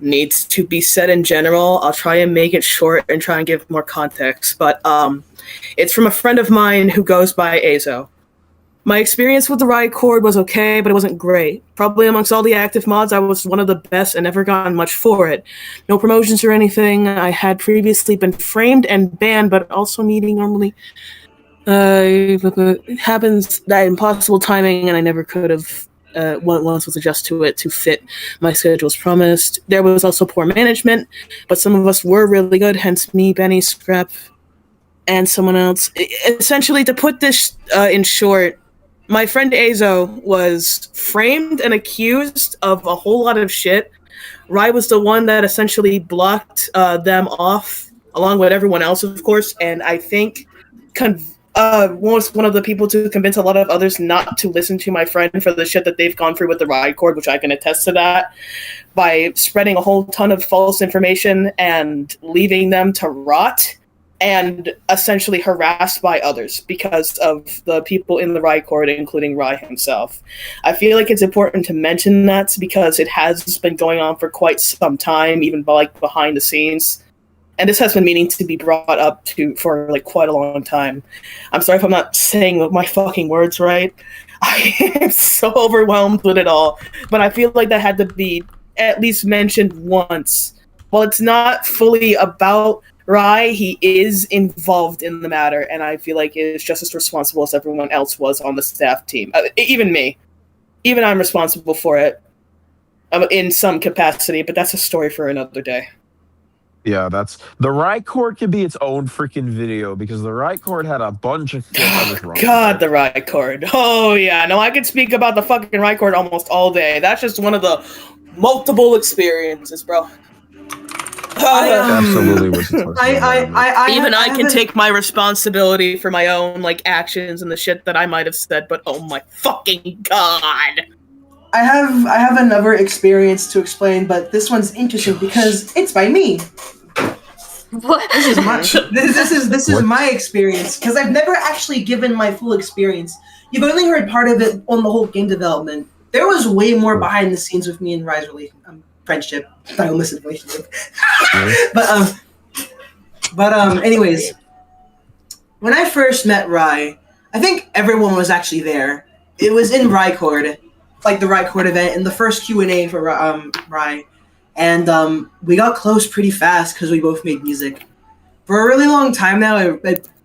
needs to be said in general. I'll try and make it short and try and give more context, but it's from a friend of mine who goes by Azo. My experience with the Rye Cord was okay, but it wasn't great. Probably amongst all the active mods, I was one of the best and never gotten much for it. No promotions or anything. I had previously been framed and banned, but also meeting normally. It happens that impossible timing, and I never could have once was adjust to it to fit my schedules promised. There was also poor management, but some of us were really good, hence me, Benny, Scrap, and someone else. Essentially, to put this in short, my friend Azo was framed and accused of a whole lot of shit. Rye was the one that essentially blocked them off, along with everyone else, of course, and I think was one of the people to convince a lot of others not to listen to my friend for the shit that they've gone through with the Rye Cord, which I can attest to that, by spreading a whole ton of false information and leaving them to rot, and essentially harassed by others because of the people in the Rye Cord, including Rye himself. I feel like it's important to mention that because it has been going on for quite some time, even like behind the scenes. And this has been meaning to be brought up for like quite a long time. I'm sorry if I'm not saying my fucking words right. I am so overwhelmed with it all. But I feel like that had to be at least mentioned once. While it's not fully about Rye, he is involved in the matter, and I feel like he is just as responsible as everyone else was on the staff team. Even me. Even I'm responsible for it in some capacity, but that's a story for another day. Yeah, that's the Rye Cord can be its own freaking video because the Rye Cord had a bunch of shit that was wrong. God, the Rye Cord. Oh yeah, no, I could speak about the fucking Rye Cord almost all day. That's just one of the multiple experiences, bro. Absolutely was. I can take my responsibility for my own like actions and the shit that I might have said, but oh my fucking god. I have another experience to explain, but this one's interesting because it's by me. what? This is my experience because I've never actually given my full experience. You've only heard part of it on the whole game development. There was way more behind the scenes with me and Rye's friendship. I almost said relationship. but anyways, when I first met Rye, I think everyone was actually there. It was in Rye Cord, like the Rye Cord event, in the first Q&A for Rye. and we got close pretty fast because we both made music. For a really long time now, I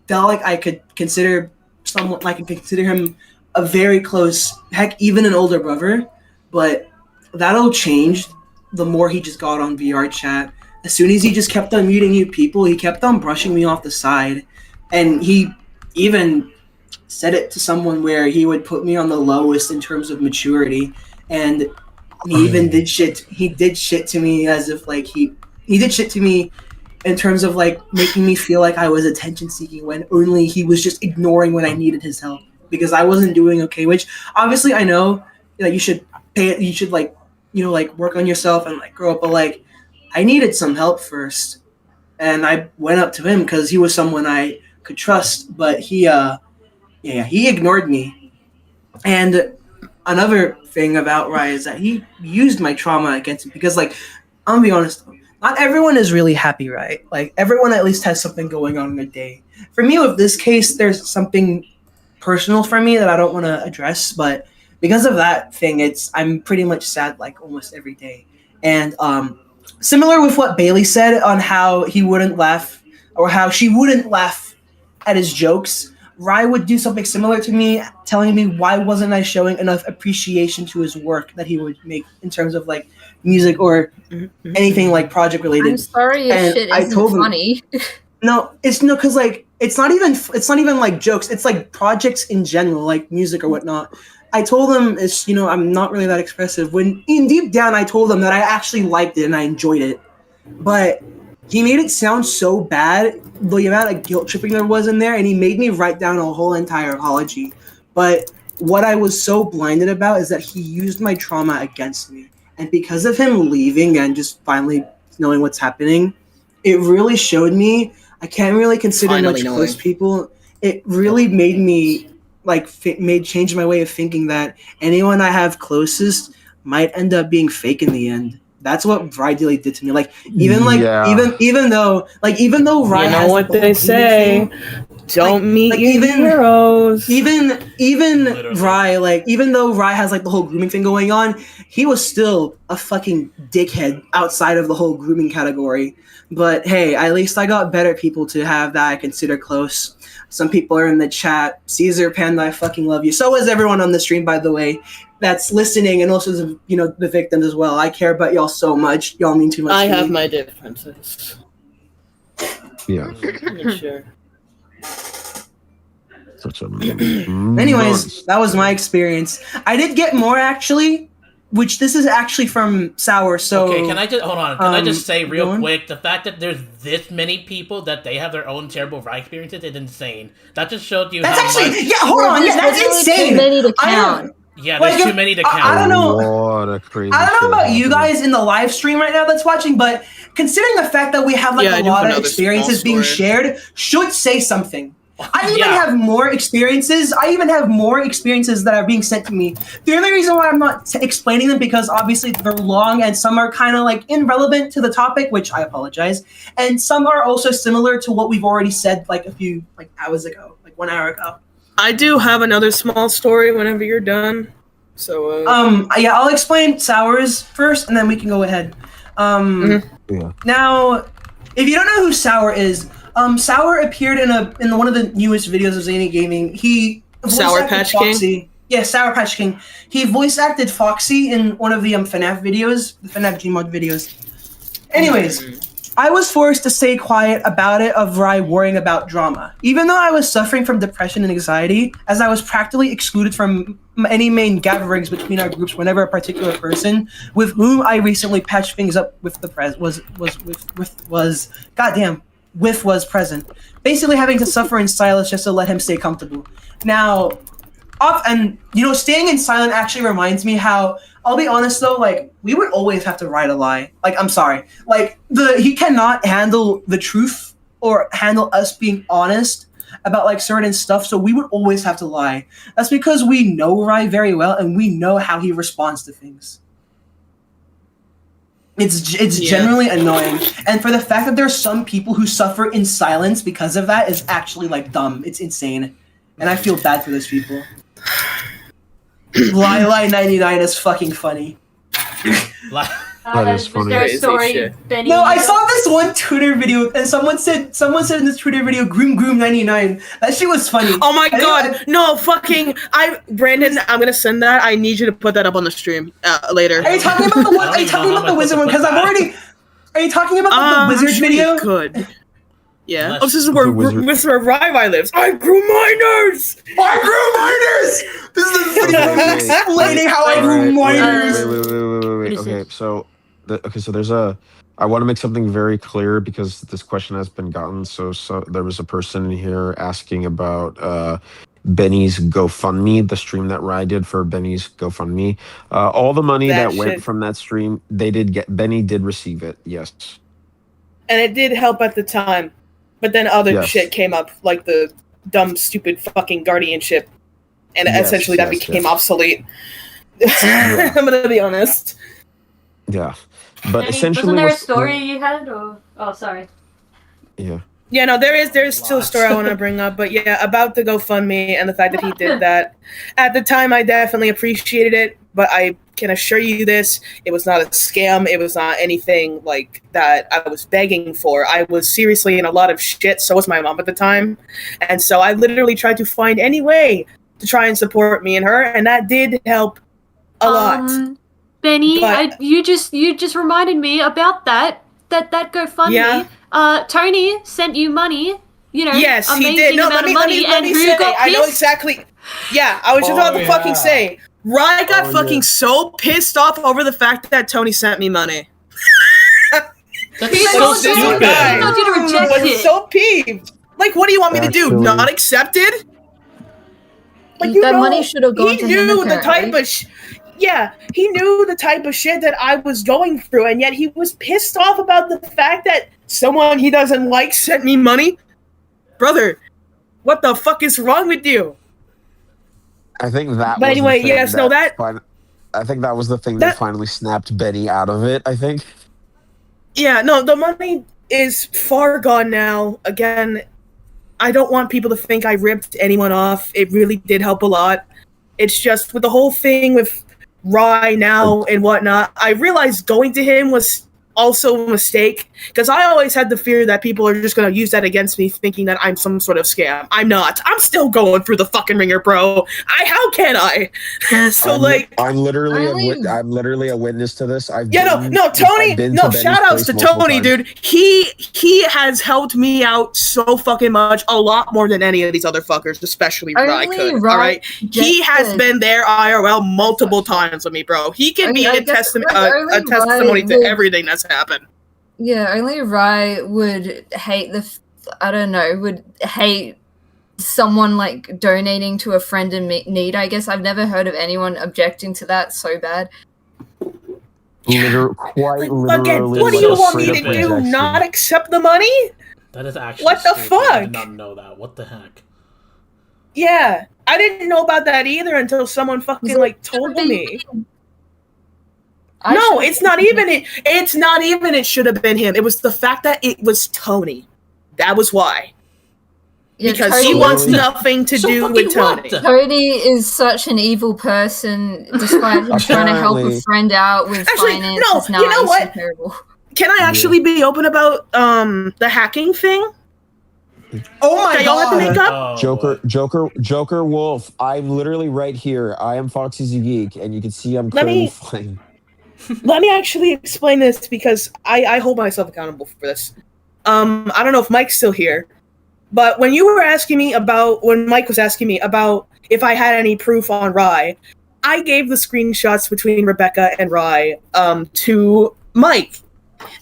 felt like I could consider him a very close, heck, even an older brother. But that all changed the more he just got on VR chat. As soon as he just kept on muting new people, he kept on brushing me off the side, and he even said it to someone where he would put me on the lowest in terms of maturity, and he even did shit. He did shit to me as if like he did shit to me in terms of like making me feel like I was attention seeking when only he was just ignoring when I needed his help because I wasn't doing okay. Which obviously I know that you should like like work on yourself and like grow up, but like I needed some help first, and I went up to him because he was someone I could trust, but he ignored me. And another thing about Rye is that he used my trauma against me because, like, I'm gonna be honest, not everyone is really happy, right? Like, everyone at least has something going on in their day. For me, with this case, there's something personal for me that I don't want to address, but because of that thing, I'm pretty much sad like almost every day. And similar with what Bailey said on how he wouldn't laugh or how she wouldn't laugh at his jokes, Rye would do something similar to me, telling me why wasn't I showing enough appreciation to his work that he would make in terms of like music or anything like project related. I'm sorry your shit isn't funny. Because like it's not even like jokes. It's like projects in general, like music or whatnot. I told him I'm not really that expressive. When in deep down I told him that I actually liked it and I enjoyed it, but he made it sound so bad, the amount of guilt tripping there was in there, and he made me write down a whole entire apology. But what I was so blinded about is that he used my trauma against me. And because of him leaving and just finally knowing what's happening, it really showed me I can't really consider much close people. It really made me change my way of thinking that anyone I have closest might end up being fake in the end. That's what Rye Dilly did to me. Like even though Rye, you know what they say, don't meet your heroes. Even Rye, even though Rye has like the whole grooming thing going on, he was still a fucking dickhead outside of the whole grooming category. But hey, at least I got better people to have that I consider close. Some people are in the chat. Caesar Panda, I fucking love you. So is everyone on the stream, by the way, that's listening, and also the victims as well. I care about y'all so much. Y'all mean too much. I have my differences. Yeah. Sure. Such a Anyways, that was my experience. I did get more actually, which this is actually from Sour. So okay, can I just hold on? Can I just say real quick, the fact that there's this many people that they have their own terrible Rye experiences is insane. That just showed you that's how actually much. Yeah, hold on. Yeah, that's insane. Too many to count. Yeah, there's too many to count. I don't know. I don't know about you guys in the live stream right now that's watching, but considering the fact that we have a lot of experiences being shared, should say something. I even have more experiences. That are being sent to me. The only reason why I'm not explaining them because obviously they're long and some are kind of like irrelevant to the topic, which I apologize, and some are also similar to what we've already said like a few hours ago, like 1 hour ago. I do have another small story whenever you're done. So I'll explain Sours first, and then we can go ahead. Now, if you don't know who Sour is, Sour appeared in one of the newest videos of Zany Gaming. He Sour Patch King. Yeah, Sour Patch King. He voice acted Foxy in one of the FNAF videos, the FNAF Gmod videos. Anyways. I was forced to stay quiet about it of Rye worrying about drama. Even though I was suffering from depression and anxiety, as I was practically excluded from any main gatherings between our groups whenever a particular person with whom I recently patched things up with was present. Basically having to suffer in silence just to let him stay comfortable. Now, staying in silence actually reminds me how, I'll be honest though, we would always have to write a lie. I'm sorry. He cannot handle the truth or handle us being honest about certain stuff, so we would always have to lie. That's because we know Rye very well and we know how he responds to things. It's generally annoying. And for the fact that there's some people who suffer in silence because of that is actually dumb. It's insane. And I feel bad for those people. Rye-Rye99 is fucking funny. That is funny. Was there a Crazy story, shit. Benny? No, I saw this one Twitter video, and someone said in this Twitter video, "Groom99." That shit was funny. Oh my I god, think no fucking Brandon, I'm gonna send that. I need you to put that up on the stream later. Are you talking about the one? Are you talking about the wizard one? Because I've already. Are you talking about the wizard video? Good. Yeah. Unless- Oh, this is where The wizard. Mr. Rye-Rye lives. I grew miners! I grew miners. This is the video Okay, explaining how I grew miners. Wait. Okay, so there's a. I want to make something very clear because this question has been gotten. So there was a person here asking about Benny's GoFundMe, the stream that Rye did for Benny's GoFundMe. All the money That that went shit. from that stream, Benny did receive it. Yes. And it did help at the time. But then other Yes. shit came up, like the dumb, stupid fucking guardianship. And Yes, essentially that yes, became yes. obsolete. Yeah. I'm gonna be honest. Yeah, but Benny, essentially, wasn't there a what's- story you had? Or oh, sorry. Yeah. Yeah, no, there's still a story I want to bring up, but yeah, about the GoFundMe and the fact that he did that. At the time, I definitely appreciated it, but I can assure you this: it was not a scam. It was not anything like that I was begging for. I was seriously in a lot of shit. So was my mom at the time, and so I literally tried to find any way to try and support me and her, and that did help a lot. Benny, But- you just reminded me about that GoFundMe. Yeah. Tony sent you money. You know, Yes, he amazing did. No, amount let of money, me and who say. got I know pissed? exactly. Yeah, I was just about to fucking say. Rye got fucking so pissed off over the fact that Tony sent me money. That's He's so so stupid. bad. He told you to reject Was it. so peeved. Like, what do you want me to do? Actually- Not accepted? Like, That money should have gone he to knew him, the type apparently. of yeah, he knew the type of shit that I was going through, and yet he was pissed off about the fact that someone he doesn't like sent me money. Brother, what the fuck is wrong with you? I think that. But was anyway, the thing yes, no, that- I think that was the thing that- that finally snapped Benny out of it. I think. Yeah, no, the money is far gone now. Again, I don't want people to think I ripped anyone off. It really did help a lot. It's just with the whole thing with Rye now and whatnot, I realized going to him was also a mistake because I always had the fear that people are just going to use that against me, thinking that I'm some sort of scam. I'm not. I'm still going through the fucking ringer, bro. How can I? So I'm literally Really? I'm literally a witness to this. I've yeah, been, no, Tony. I've been No, Benny's shout outs place to multiple Tony, times. dude. He has helped me out so fucking much, a lot more than any of these other fuckers, especially Rye Only could. Rye All right, he has gets been there IRL multiple times with me, bro. He can be I a guess, testimony, like, only a testimony Rye to would- everything that's happened. Yeah, only Rye would hate would hate someone like donating to a friend in need. I guess I've never heard of anyone objecting to that so bad. Quite Like, literally. again, what do like you a want me straight to up do? rejection. Not accept the money? That is actually What the stupid. I fuck? did not know that. What the heck? Yeah, I didn't know about that either until someone fucking like told me. No, it's not even it. It's not even it should have been him. It was the fact that it was Tony. That was why. Yeah, Because Tony, he wants Literally. nothing to So do fucking with Tony. what the- Tony is such an evil person, despite him trying to help a Apparently. friend out with Actually, finance. no, It's you know nice what? and terrible. Can I actually be open about the hacking thing Oh my that y'all had to make god. up? Joker Wolf. I'm literally right here. I am Foxy's Geek, and you can see I'm Let clearly me- flying. Let me actually explain this because I hold myself accountable for this. I don't know if Mike's still here, but when you were asking me about, when Mike was asking me about if I had any proof on Rye, I gave the screenshots between Rebecca and Rye to Mike.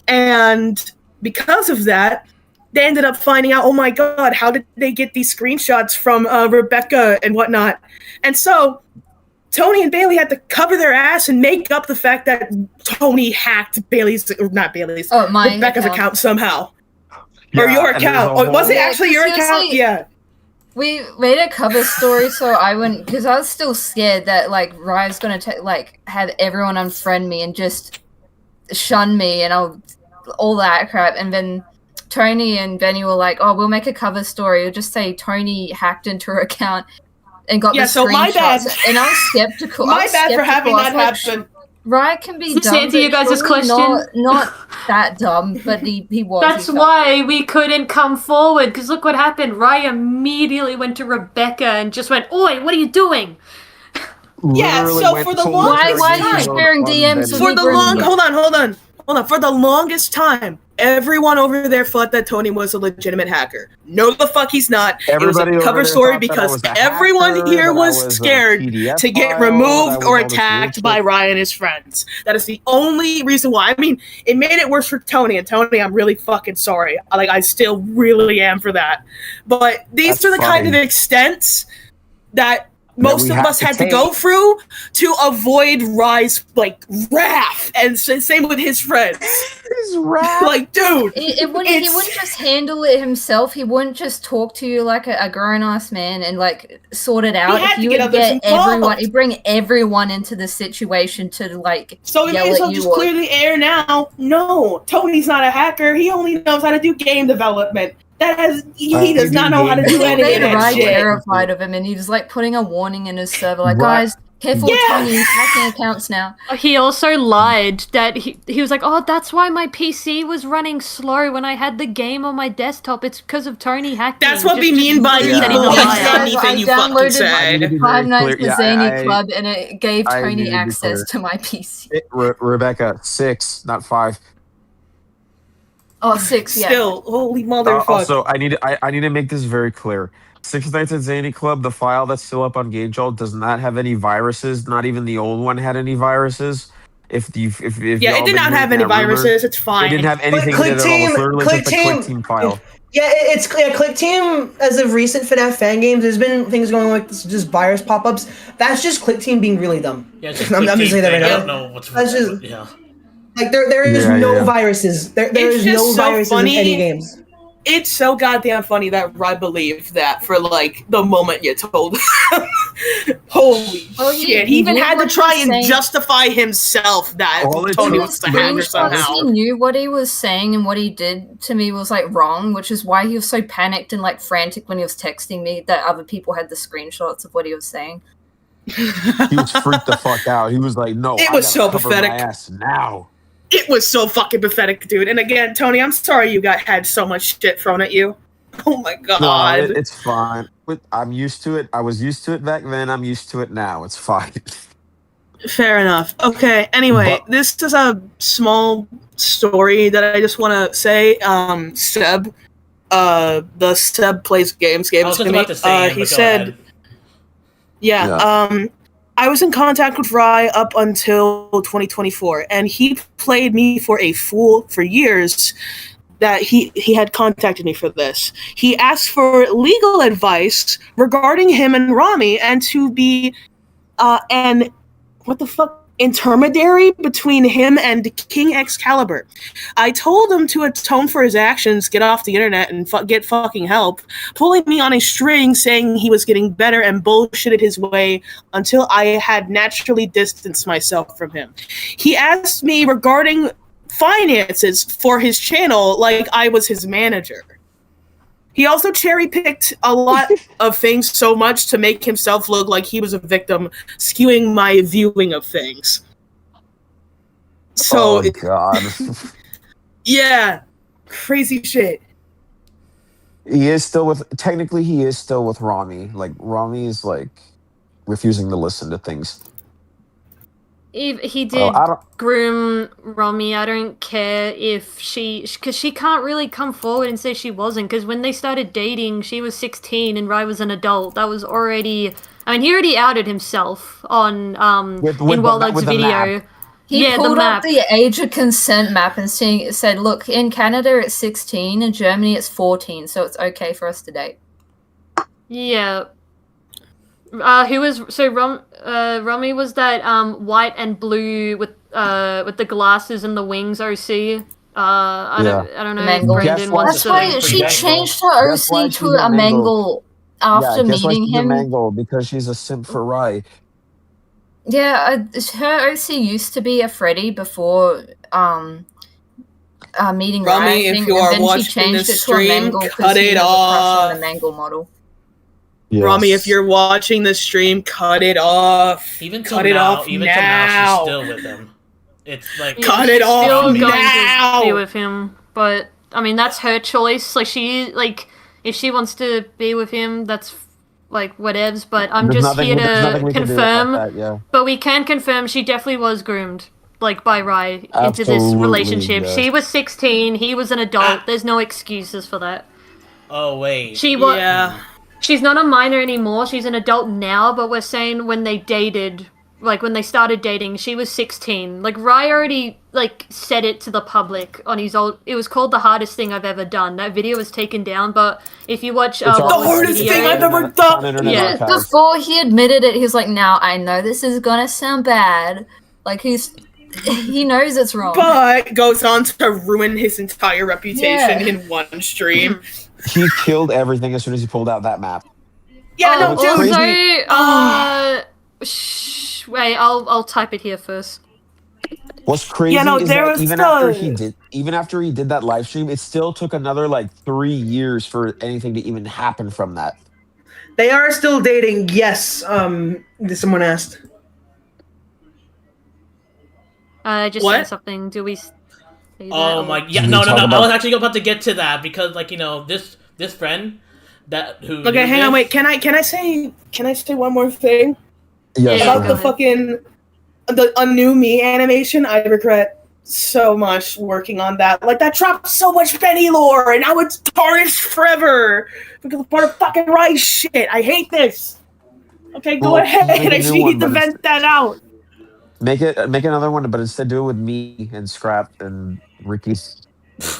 And because of that, they ended up finding out, oh my god, how did they get these screenshots from Rebecca and whatnot? And so Tony and Bailey had to cover their ass and make up the fact that Tony hacked Bailey's, or not Bailey's, Oh, my Rebecca's account somehow. Or Yeah, your and there's account. a Or was it whole- actually your Yeah, account? seriously. Yeah. We made a cover story, so I wouldn't, because I was still scared that like Rye's gonna have everyone unfriend me and just shun me and all that crap. And then Tony and Benny were like, "Oh, we'll make a cover story. We'll just say Tony hacked into her account and got Yeah, the so my screenshots." bad. And I was skeptical. My bad for having that happen. Rye can be Does this dumb, answer your but guys' surely question? Not that dumb, but he was. That's why we couldn't come forward, because look what happened. Rye immediately went to Rebecca and just went, "Oi, what are you doing?" Yeah, Literally so went for the full longest Why are you interrogation mode sharing on DMs them. with For the long, hold on. For the longest time, everyone over there thought that Tony was a legitimate hacker. No, the fuck he's not. Everybody it was a over cover there story thought that I because was a everyone hacker, here that I was was a scared PDF to get file, that I removed was or all this weird attacked shit. by Ryan and his friends. That is the only reason why. I mean, it made it worse for Tony, and Tony, I'm really fucking sorry. Like, I still really am for that. But these That's are the kind of fine. extents that most we of have us to had to go take. through to avoid Rye's like wrath, and same with his friends. His rap. Like, dude, He wouldn't just handle it himself. He wouldn't just talk to you like a grown-ass man and like sort it out. had to He get would others get everyone. involved. He'd bring everyone into the situation to like so we yell may as at well you. just Or, clear the air now. No, Tony's not a hacker. He only knows how to do game development. He does not know how to do he any of made that Rye shit. terrified of him, and he was like putting a warning in his server, like, Right. guys, careful with Yeah. Tony, he's hacking accounts now. He also lied that he was like, "Oh, that's why my PC was running slow when I had the game on my desktop. It's because of Tony hacking." That's what we Just mean by literally setting evil. a Yeah. liar. Anything I you fucking downloaded say. I need to be Five very Nights clear. at Yeah, Zany I- Club, and it gave I need Tony to be access clear. to my PC. Rebecca, 6, not 5. Oh, 6, yeah. Still, holy motherfucker. Also, I need to make this very clear. Six Nights at Zany Club, the file that's still up on GameJolt does not have any viruses. Not even the old one had any viruses. If yeah, y'all it did been not have hearing any that rumor, viruses. It's fine. it didn't have anything in Click it at all. It's Team- literally Click just a Click Team- Team file. Yeah, it's Click Team. As of recent FNAF fan games, there's been things going on like this, just virus pop-ups. That's just Click Team being really dumb. Yeah, it's just I'm just saying that right I now. don't know what's That's just- yeah. Like there is Yeah, no yeah. viruses. There It's is just no so viruses funny. in any games. It's so goddamn funny that Rye believed that for like the moment you told him. Holy Oh, shit. He even knew had to what he try was and saying. justify himself that All it Tony took was the hacker was- somehow. He knew what he was saying, and what he did to me was like wrong, which is why he was so panicked and like frantic when he was texting me that other people had the screenshots of what he was saying. He was freaked the fuck out. He was like, "No, It I was gotta so cover pathetic. my ass now." It was so fucking pathetic, dude. And again, Tony, I'm sorry you had so much shit thrown at you. Oh my god. No, it's fine. But I'm used to it. I was used to it back then. I'm used to it now. It's fine. Fair enough. Okay, anyway, But- this is a small story that I just want to say. Seb, the Seb plays games I was just about to say him, he but go said, ahead. yeah, I was in contact with Rye up until 2024, and he played me for a fool for years. That he had contacted me for this. He asked for legal advice regarding him and Rami, and to be an what the fuck intermediary between him and King Excalibur. I told him to atone for his actions, get off the internet, and get fucking help, pulling me on a string, saying he was getting better, and bullshitted his way until I had naturally distanced myself from him. He asked me regarding finances for his channel like I was his manager. He also cherry-picked a lot of things so much to make himself look like he was a victim, skewing my viewing of things. So, oh god. yeah, crazy shit. He is still with Rami. Like Rami is like refusing to listen to things. He did I don't groom Romy. I don't care if because she can't really come forward and say she wasn't, because when they started dating, she was 16 and Rye was an adult. That was already, I mean, he already outed himself on with in Wildog's with the video. map. He Yeah, the pulled map. up the age of consent map and said, look, in Canada it's 16, in Germany it's 14, so it's okay for us to date. Yeah. Who was Romy was that white and blue with the glasses and the wings OC. I don't know. Mangle. Brendan wants That's to. why she Mangle. changed her That's why OC she's to a a Mangle after guess why meeting she's a him. mangle? Because she's a simp for Rye. Yeah, her OC used to be a Freddy before meeting Rami, Ryan, if and you are then she watching changed this it to a stream, Mangle cut because he it has a crush on off. the Mangle model. Yes. Rami, if you're watching this stream, cut it off. Even till Cut it now, off even now. till now, she's still with him. it's like Cut she's it off still going now! to be with him, but I mean that's her choice. Like if she wants to be with him, that's like whatevs. But I'm There's just nothing- here there's nothing to we can do confirm. about that, yeah. But we can confirm she definitely was groomed, like by Rye, into this Absolutely, relationship. yeah. She was 16. He was an adult. There's no excuses for that. oh wait, She was. Yeah. She's not a minor anymore. She's an adult now. But we're saying when they dated, like when they started dating, she was 16. Like Rye already like said it to the public on his old. It was called The Hardest Thing I've Ever Done. That video was taken down, but if you watch It's The on hardest video, thing I've ever It's on done. Internet Yeah. Archive. Before he admitted it, he was like, "Now I know this is gonna sound bad." Like he knows it's wrong. But goes on to ruin his entire reputation Yeah. in one stream. He killed everything as soon as he pulled out that map. Yeah, no, what's dude. Also, crazy- wait, I'll type it here first. What's crazy Yeah, no, is there that was even after he did that live stream, it still took another like 3 years for anything to even happen from that. They are still dating. Yes. Someone asked. I just What? said something. Do we? Say that oh or- my, yeah, Can we no, talk I about- was actually about to get to that because like this friend who Okay, knew hang on, this- wait. Can I say one more thing Yeah, Yeah, about go the ahead. fucking a new me animation? I regret so much working on that. Like that dropped so much Benny lore, and now it's tarnished forever because of part of fucking Rye shit. I hate this. Okay, go Well, ahead. make a I new just one, need to but it's- vent that out. Make another one, but instead do it with me and Scrap and Ricky.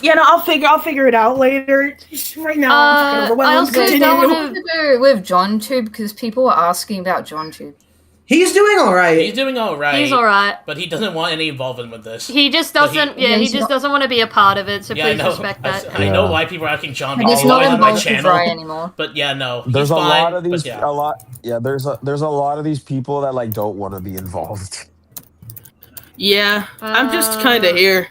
Yeah, no, I'll figure it out later. Just right now, I'm fucking I overwhelmed. also Continue. don't What wanna- to do with John Tube because people were asking about John Tube. He's doing all right. he's doing all right. He's alright. but he doesn't want any involvement with this. He just But he- doesn't. Yeah, Yeah, he he's just not- doesn't want to be a part of it. So Yeah, I please know. respect that. I know Yeah. why people are asking John. And he's because not he's on my involved with channel. Rye anymore. But yeah, no, There's he's a fine, lot of these, but yeah. there's a lot of these people that like don't want to be involved. Yeah, I'm just kind of here.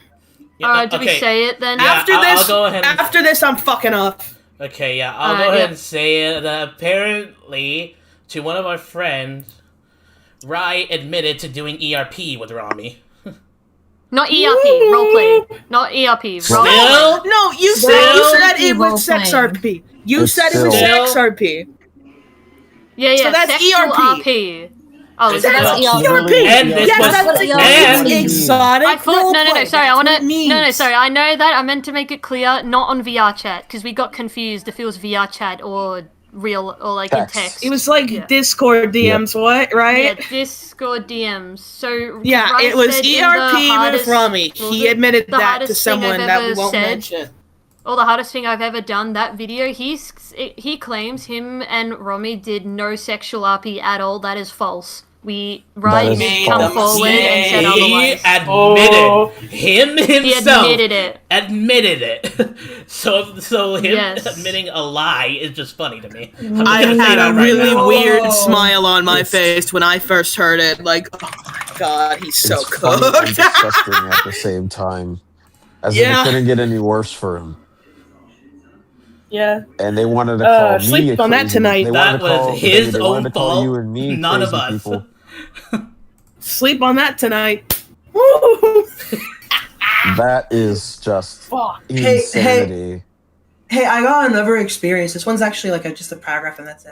Yeah, Alright, do okay. we say it then? Yeah, After I'll this, go ahead and- after this, I'm fucking up. Okay, yeah, I'll Alright, go ahead yeah. and say it. That apparently, to one of our friends, Rye admitted to doing ERP with Rami. Not ERP, roleplay. Not ERP, roleplay. Still? No, you Still? said it was sex Role-playing. RP. You It's said it was still- sex RP. Yeah, So that's sexual ERP. RP. Oh, is That's that? ERP. ERP. And this Yes, was- that's and- exotic. I thought no, roleplay. sorry. I That's want what to it means. no, sorry. I know that. I meant to make it clear, not on VR chat, because we got confused if it was VR chat or real or like Text. in text. It was like Yeah. Discord DMs, what? yeah, Right? Discord DMs. So Yeah, Rye it was said in the ERP with hardest- Rami. what was He it? admitted The that to hardest thing someone I've that we ever won't said. mention. Oh, the hardest thing I've ever done. That video, he claims him and Romy did no sexual RP at all. That is false. Rye is did false. come forward and said He otherwise. admitted him He himself. admitted it. Admitted it. so him Yes. admitting a lie is just funny to me. I I'm gonna say had that a right really now. weird smile on my face when I first heard it. Like, oh my god, he's so It's funny and cooked. disgusting at the same time. As if Yeah. it couldn't get any worse for him. Yeah. And they wanted to call me sleep a on that crazy- tonight. They That wanted to was call- his they own wanted to call fault, you and me none of crazy us. people. Sleep on that tonight. Woo! That is just Fuck. Hey, insanity. Hey, I got another experience. This one's actually like just a paragraph, and that's it.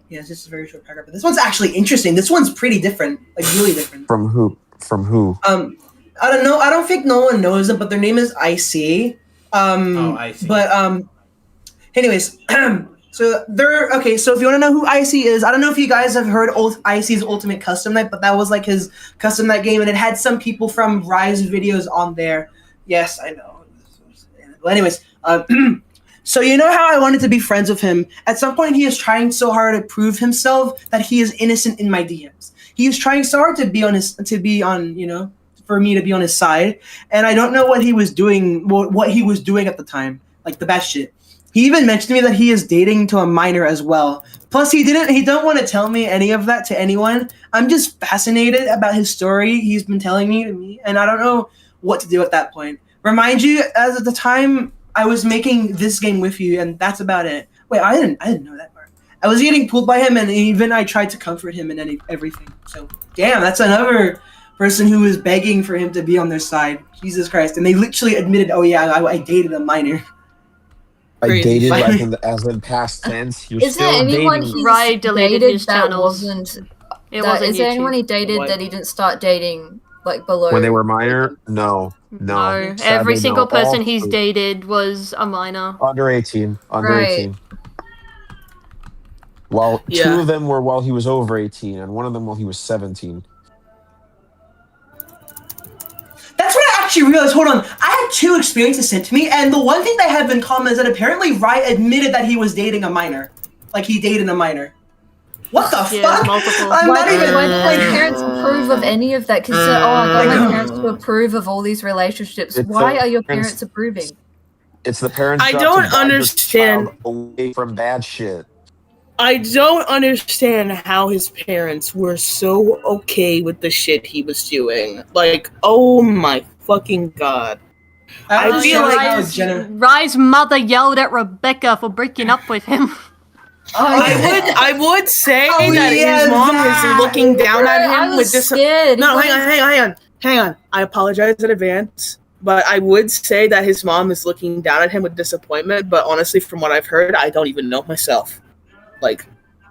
Yeah, it's just a very short paragraph. But this one's actually interesting. This one's pretty different, like really different. From who? From who? I don't know. I don't think no one knows them, but their name is IC. IC. But anyways, so they're okay. So if you want to know who IC is, I don't know if you guys have heard IC's Ultimate Custom Night, but that was like his custom night game, and it had some people from Rise videos on there. Yes, I know. Well, anyways, so you know how I wanted to be friends with him. At some point, he is trying so hard to prove himself that he is innocent in my DMs. He is trying so hard to be on, you know, for me to be on his side, and I don't know what he was doing. What he was doing at the time, like the bad shit. He even mentioned to me that he is dating to a minor as well. Plus, he don't want to tell me any of that to anyone. I'm just fascinated about his story he's been telling me to me, and I don't know what to do at that point. Remind you, as at the time I was making this game with you, and that's about it. Wait, I didn't know that part. I was getting pulled by him, and even I tried to comfort him and everything. So, damn, that's another person who was begging for him to be on their side. Jesus Christ! And they literally admitted, "Oh yeah, I dated a minor." I Crazy dated shit. like as in past tense. You're Is there still anyone dating. he's Rye deleted dated his that channels. wasn't? It That, wasn't is there anyone YouTube. he dated What? that he didn't start dating like below? When they were minor? No. No, Sadly, every single no. person All he's true. dated was a minor. Under 18. Under Right. 18. Well, Yeah. 2 of them were while he was over 18, and 1 of them while he was 17. That's what I actually realized. Hold on, I had 2 experiences sent to me, and the one thing they have in common is that apparently Rye admitted that he was dating a minor. Like he dated a minor. What the Yeah, fuck? multiple. I'm Why not did even. my parents approve of any of that? Because I got my parents to approve of all these relationships. It's Why the are your parents- parents approving? It's the parents' I job don't to guide their understand. child away from bad shit. I don't understand how his parents were so okay with the shit he was doing. Like, oh my fucking god. I just feel shows like how Rye's mother yelled at Rebecca for breaking up with him. I would say Oh, that yeah, his mom that. is looking down at I him was with this. scared. No, hang on. I apologize in advance, but I would say that his mom is looking down at him with disappointment. But honestly, from what I've heard, I don't even know myself. Like,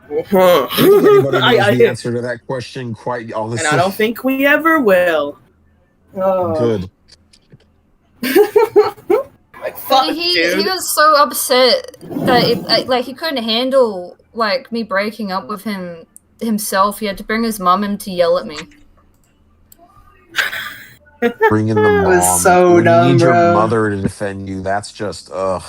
I don't think anybody knows I- the answer to that question quite honestly. and I don't think we ever will. Oh. Good. Like, fuck, But he dude. was so upset that like he couldn't handle like me breaking up with him himself. He had to bring his mum in to yell at me. Bring in the mom. was so When dumb, you need your bro. mother to defend you. That's just ugh.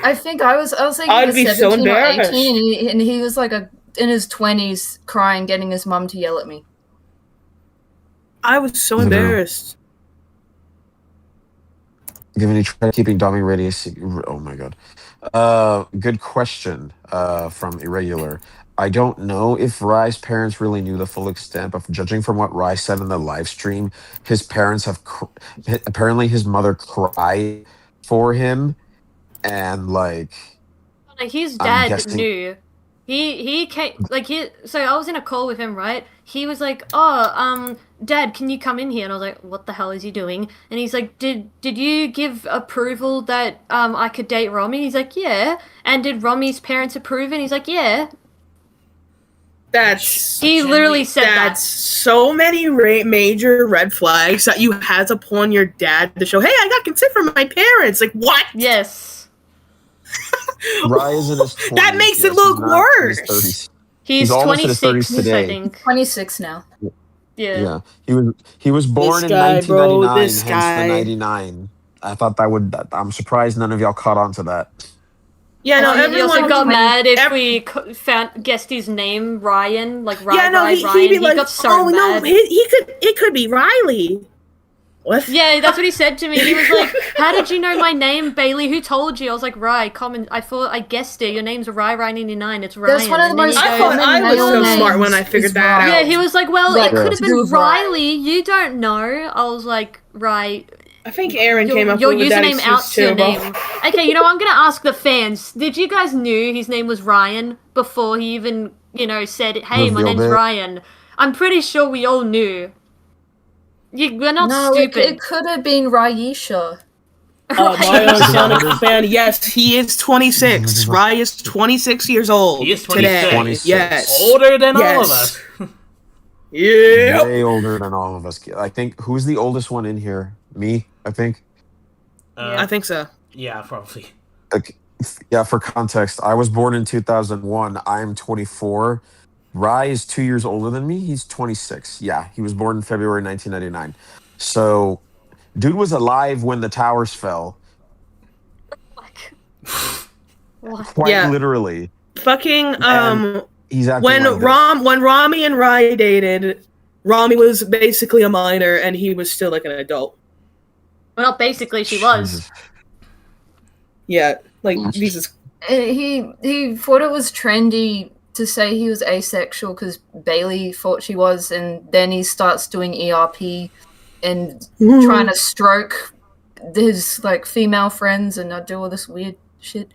I think I was like I'd he was be so 17 or embarrassed. 18 and he was like in his 20s crying, getting his mum to yell at me. I was so I know. embarrassed. Given you try keeping Dommy ready. Oh my god. Good question. From Irregular. I don't know if Rye's parents really knew the full extent, but judging from what Rye said in the live stream, his parents have apparently his mother cried for him, and like His I'm dad guessing- knew. He came so I was in a call with him, right? He was like, "Oh, Dad, can you come in here?" And I was like, "What the hell is he doing?" And he's like, "Did you give approval that I could date Romy?" He's like, "Yeah." And did Romy's parents approve? And he's like, "Yeah." He literally said that. That's so many major red flags that you had to pull on your dad to show, hey, I got consent from my parents. Like, what? Yes. Rye is in his 20s. That makes it yes, look he's not in his worse. 30s. He's almost in his 26, 30s today. I think. 26 now. Yeah. Yeah, he was born This in guy, 1999, bro, this hence guy. the 99. I thought that would. I'm surprised none of y'all caught on to that. Yeah, no, He also everyone got mad if ev- we guessed his name, Ryan, like Rye, Yeah, no, Ryan. he'd be like, got so oh mad. no, it could be Riley. What? Yeah, that's what he said to me. He was like, "How did you know my name, Bailey? Who told you?" I was like, "Rye, comment." I guessed it. Your name's Rye-Rye99. It's Ryan. That's one of the And then most he I goes- thought I was so Names smart when I is figured that Rye. out. Yeah, he was like, "Well, Like, it could have to been do with Rye. Riley. You don't know." I was like, "Rye, I think Aaron your came up with that username excuse outs your too. bro. name." Okay, you know, I'm gonna ask the fans. Did you guys knew his name was Ryan before he even, said, "Hey, my Revealed name's it. Ryan"? I'm pretty sure we all knew. We're not No, stupid. it could have been Raisha. Mario Sonic fan, yes, he is 26. Rye is 26 years old He is 26. today. 26. Yes. Older than all of Yes. us. Yeah. Way older than all of us. I think who's the oldest one in here? Me, I think. I think so. Yeah, probably. Like, yeah, for context, I was born in 2001. I'm 24. Rye is 2 years older than me. He's 26. Yeah, he was born in February 1999. So, dude was alive when the towers fell. What? Quite Yeah. literally. Fucking He's acting when like this. when Rami and Rye dated, Rami was basically a minor and he was still like an adult. Well, not basically, she was. Jesus. Yeah, like Jesus. He thought it was trendy to say he was asexual because Bailey thought she was, and then he starts doing ERP and trying to stroke his like female friends and do all this weird shit.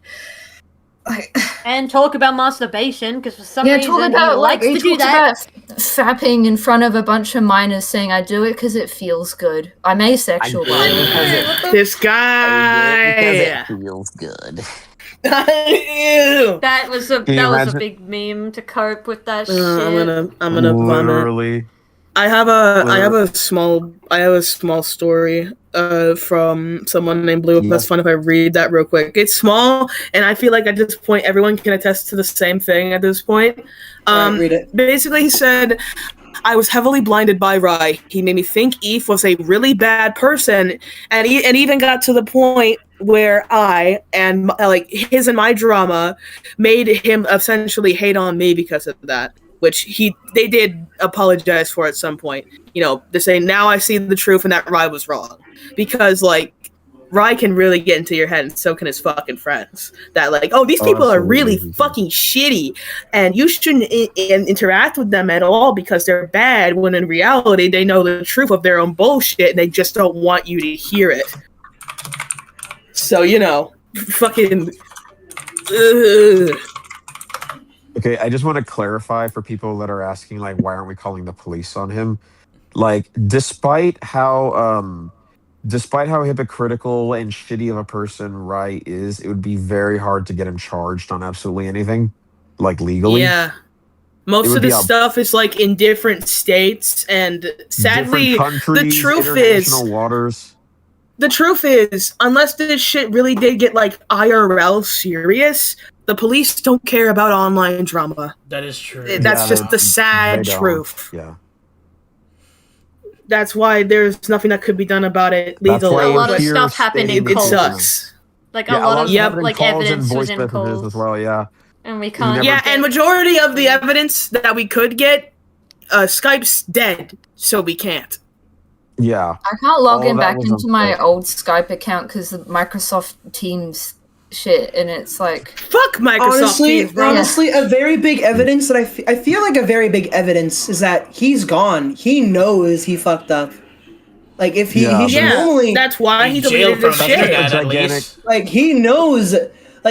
And talk about masturbation, because for some talk reason about, he likes to do that. About fapping in front of a bunch of minors, saying, I do it because it feels good. I'm asexual, by the way. This guy. Because it feels good. Ew. That was a imagine? big meme to cope with that shit. I'm gonna vomit. Literally. I have a small story from someone named Blue. That's fun if I read that real quick. It's small, and I feel like at this point everyone can attest to the same thing at this point. Read it. Basically, he said, I was heavily blinded by Rye. He made me think Eve was a really bad person, and even got to the point where I and his and my drama made him essentially hate on me because of that. Which they did apologize for at some point. You know, they say, now I see the truth and that Rye was wrong. Because, Rye can really get into your head, and so can his fucking friends. That, these people are really fucking shitty, and you shouldn't interact with them at all because they're bad, when in reality, they know the truth of their own bullshit, and they just don't want you to hear it. So, fucking... Okay, I just want to clarify for people that are asking, why aren't we calling the police on him? Despite how hypocritical and shitty of a person Rye is, it would be very hard to get him charged on absolutely anything, legally. Yeah. Most of the stuff is, in different states, and sadly, countries, the truth international waters. The truth is, unless this shit really did get, IRL serious, the police don't care about online drama. That is true. That's just the sad truth. Yeah. That's why there's nothing that could be done about it legally. A lot of stuff happened in It calls. sucks. A lot of evidence was in calls calls as well. Yeah. And we can't. Yeah, and majority of the evidence that we could get, Skype's dead, so we can't. Yeah. I can't log in back into my old Skype account because the Microsoft Teams shit, and it's like... Fuck Microsoft Teams, bro. Honestly, a very big evidence that I feel like a very big evidence is that he's gone. He knows he fucked up. If he normally... that's why he deleted the shit. He knows...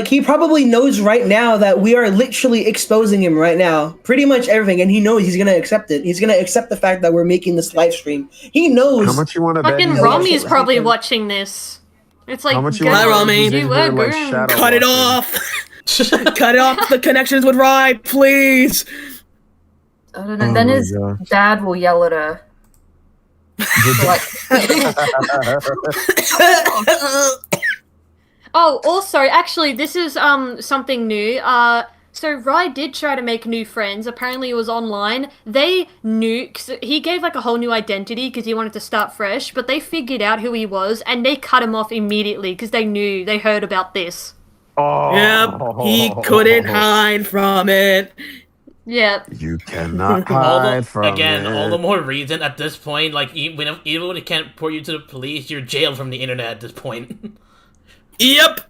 he probably knows right now that we are literally exposing him right now. Pretty much everything. And he knows he's going to accept it. He's going to accept the fact that we're making this live stream. He knows. How much you want to bet? Fucking Romy is probably watching this. It's like, how much Hi, Romy. Cut it off. Cut off the connections with Rye, please. I don't know. Then his dad will yell at her. Oh, also, actually, this is something new. So Rye did try to make new friends. Apparently, it was online. They knew, cause he gave a whole new identity because he wanted to start fresh. But they figured out who he was, and they cut him off immediately because they heard about this. Oh. Yep, he couldn't hide from it. Yep. You cannot hide from it. Again, all the more reason at this point. Even when it can't report you to the police, you're jailed from the internet at this point. Yep.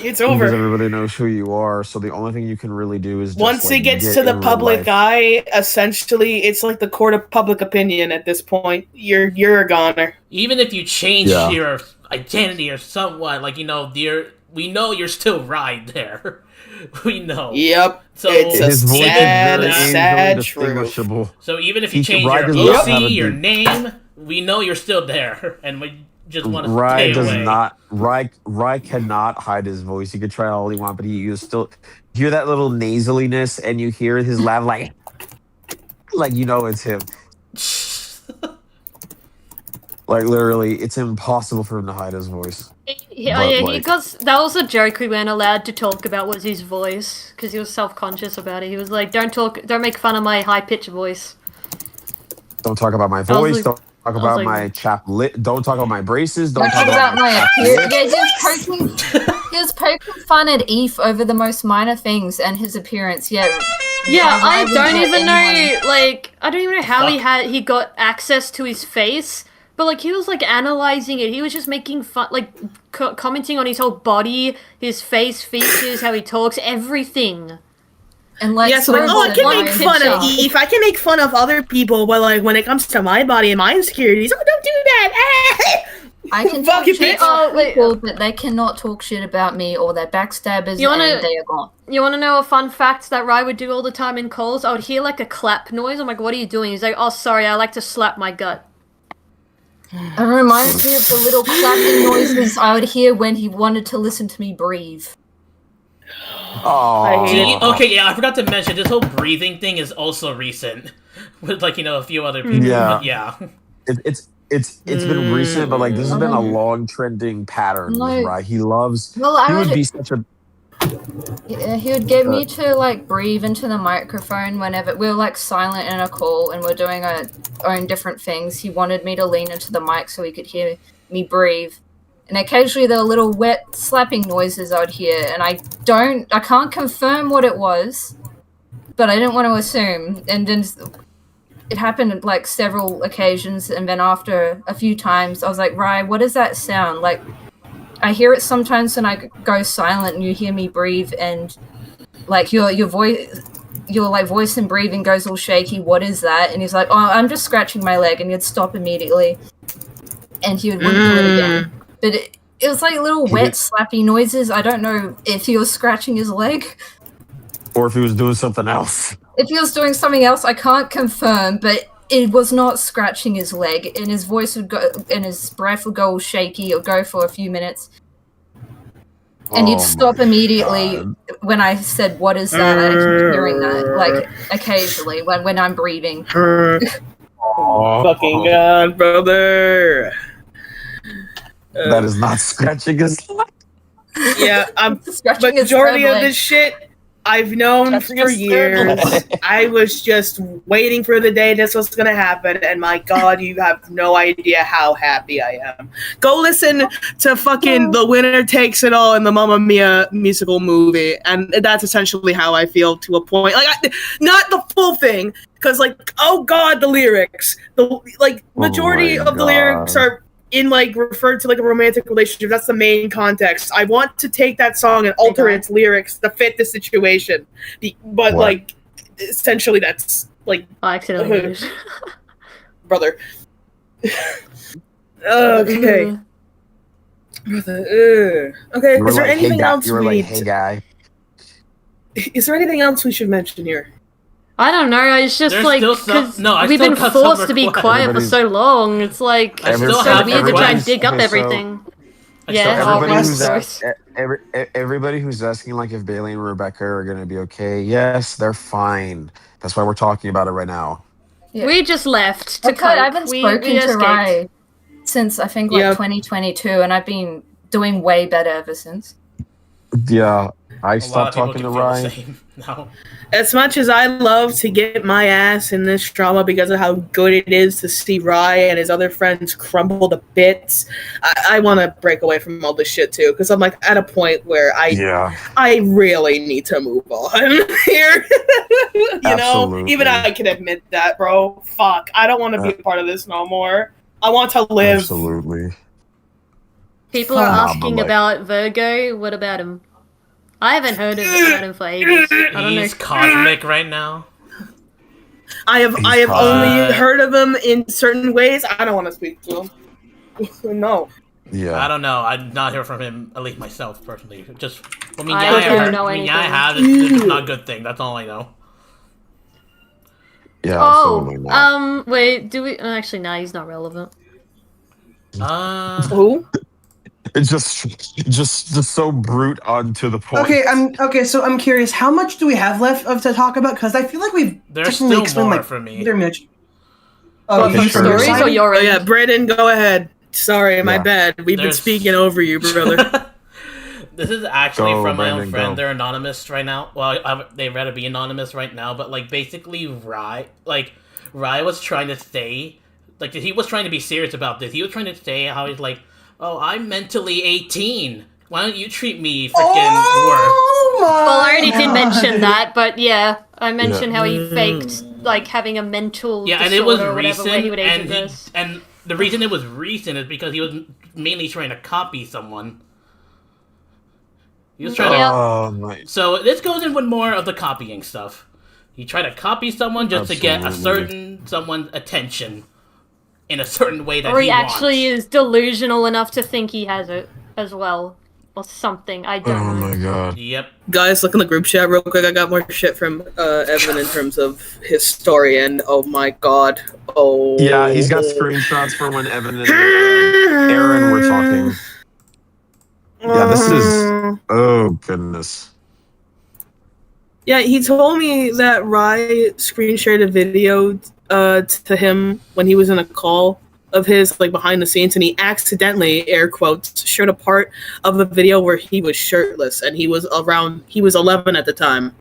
It's over. Because everybody knows who you are, so the only thing you can really do is just, once it gets to the public eye, essentially, it's like the court of public opinion at this point. You're a goner. Even if you change your identity or somewhat, we know you're still right there. We know. Yep. So it's a sad truth. So even if you change your OC, your name, we know you're still there, and we just want to stay away. Rye cannot hide his voice. He could try all he wants, but you still hear that little nasaliness, and you hear his laugh like it's him. Literally, it's impossible for him to hide his voice. That was a joke we weren't allowed to talk about, was his voice, because he was self-conscious about it. He was like, don't make fun of my high-pitched voice. Don't talk about my voice, don't talk about my chapped lip, don't talk about my braces, don't talk about my appearance. He was poking fun at Eve over the most minor things and his appearance, I don't even know, how he got access to his face. But, he was, analyzing it. He was just making fun, commenting on his whole body, his face features, how he talks, everything. And, I can make fun of Eve. I can make fun of other people, but, when it comes to my body and my insecurities, don't do that. I can Fuck talk it, shit bitch. about people, but they cannot talk shit about me or they're backstabbers You wanna- and they are gone. You want to know a fun fact that Rye would do all the time in calls? I would hear like a clap noise. I'm like, what are you doing? He's like, oh, sorry, I like to slap my gut. It reminds me of the little clapping noises I would hear when he wanted to listen to me breathe. Oh, hate Okay, yeah, I forgot to mention this whole breathing thing is also recent, with like a few other people. Yeah. But yeah. It's been recent, but like this has been a long trending pattern with No. Rye. He loves. Well, He would be such a. he would get me to like breathe into the microphone whenever we were like silent in a call and we're doing our own different things. He wanted me to lean into the mic so he could hear me breathe. And occasionally there were little wet slapping noises I would hear, and I can't confirm what it was, but I didn't want to assume. And then it happened like several occasions, and then after a few times, I was like, Rye, what does that sound like? I hear it sometimes when I go silent and you hear me breathe, and like your voice, your like voice and breathing goes all shaky. What is that? And he's like, oh, I'm just scratching my leg, and he'd stop immediately, and he wouldn't do it again. But it was like little wet, slappy noises. I don't know if he was scratching his leg. Or if he was doing something else. If he was doing something else, I can't confirm, but it was not scratching his leg, and his voice would go, and his breath would go all shaky or go for a few minutes. And he'd stop immediately when I said, what is that? I keep hearing that, like, occasionally, when I'm breathing. Fucking God, brother. That is not scratching his leg. Yeah, Scratching his majority third of leg. this shit I've known for years. I was just waiting for the day this was gonna happen, and my God, you have no idea how happy I am. Go listen to fucking The Winner Takes It All in the Mamma Mia musical movie, and that's essentially how I feel to a point. Like, not the full thing, because like, oh God, the lyrics, majority of the lyrics are in like referred to like a romantic relationship. That's the main context. I want to take that song and alter its lyrics to fit the situation, but like essentially that's like I accidentally brother. Okay. Brother. Okay. Is there anything else we need? Hey guy. Is there anything else we should mention here? I don't know. It's just There's like still some- because no, I we've still been got some forced to be requests. quiet for so long. It's like I still so have weird to try and dig up everybody's- everything. I Yeah, still have oh, Everybody read who's, stories. everybody who's asking like if Bailey and Rebecca are gonna be okay. Yes, they're fine. That's why we're talking about it right now. Yeah. We just left to I cope. haven't we spoken to escaped. Rye since I think like 2022, and I've been doing way better ever since. Yeah, I A lot of stopped people talking to can feel the Ryan. same now. As much as I love to get my ass in this drama because of how good it is to see Rye and his other friends crumble to bits, I want to break away from all this shit too, because I'm like at a point where I really need to move on here. you know, even I can admit that, bro. Fuck, I don't want to be a part of this no more. I want to live. Absolutely. People are asking about Virgo. What about him? I haven't heard about him for ages. I don't know. He's cosmic right now. I have only heard of him in certain ways. I don't want to speak to him. No. Yeah. I don't know. I've not heard from him, at least myself personally. Just I don't know anything. I have. It's not a good thing. That's all I know. Yeah. Oh, wait. Do we? Actually, no. He's not relevant. Who? It's just so brute on to the point. So I'm curious. How much do we have left to talk about? Because I feel like we've There's technically still explained more like for me. either much. Okay, from sure. your Stories side? or your Oh end? yeah, Brandon, go ahead. Sorry, my bad. We've been speaking over you, brother. This is actually from my own Brandon, friend. go. They're anonymous right now. Well, they'd rather be anonymous right now. But like, basically, Rye was trying to say, like, he was trying to be serious about this. He was trying to say how he's like, oh, I'm mentally 18. Why don't you treat me freaking worse? Well, I already did mention that, but yeah, I mentioned how he faked like having a mental Yeah, and disorder it was or whatever, where he would recent, age reverse. and the reason it was recent is because he was mainly trying to copy someone. He was trying to. So this goes in with more of the copying stuff. He tried to copy someone just to get a certain someone's attention. in a certain way that Or he wants. actually is delusional enough to think he has it as well. Or something. I don't know. Oh my god. Yep. Guys, look in the group chat real quick. I got more shit from Evan in terms of his story, and oh my god. Oh. Yeah, he's got screenshots for when Evan and Aaron were talking. Yeah, this is... Oh, goodness. Yeah, he told me that Rye screen shared a video to him when he was in a call of his, like, behind the scenes, and he accidentally, air quotes, showed a part of the video where he was shirtless, and he was 11 at the time.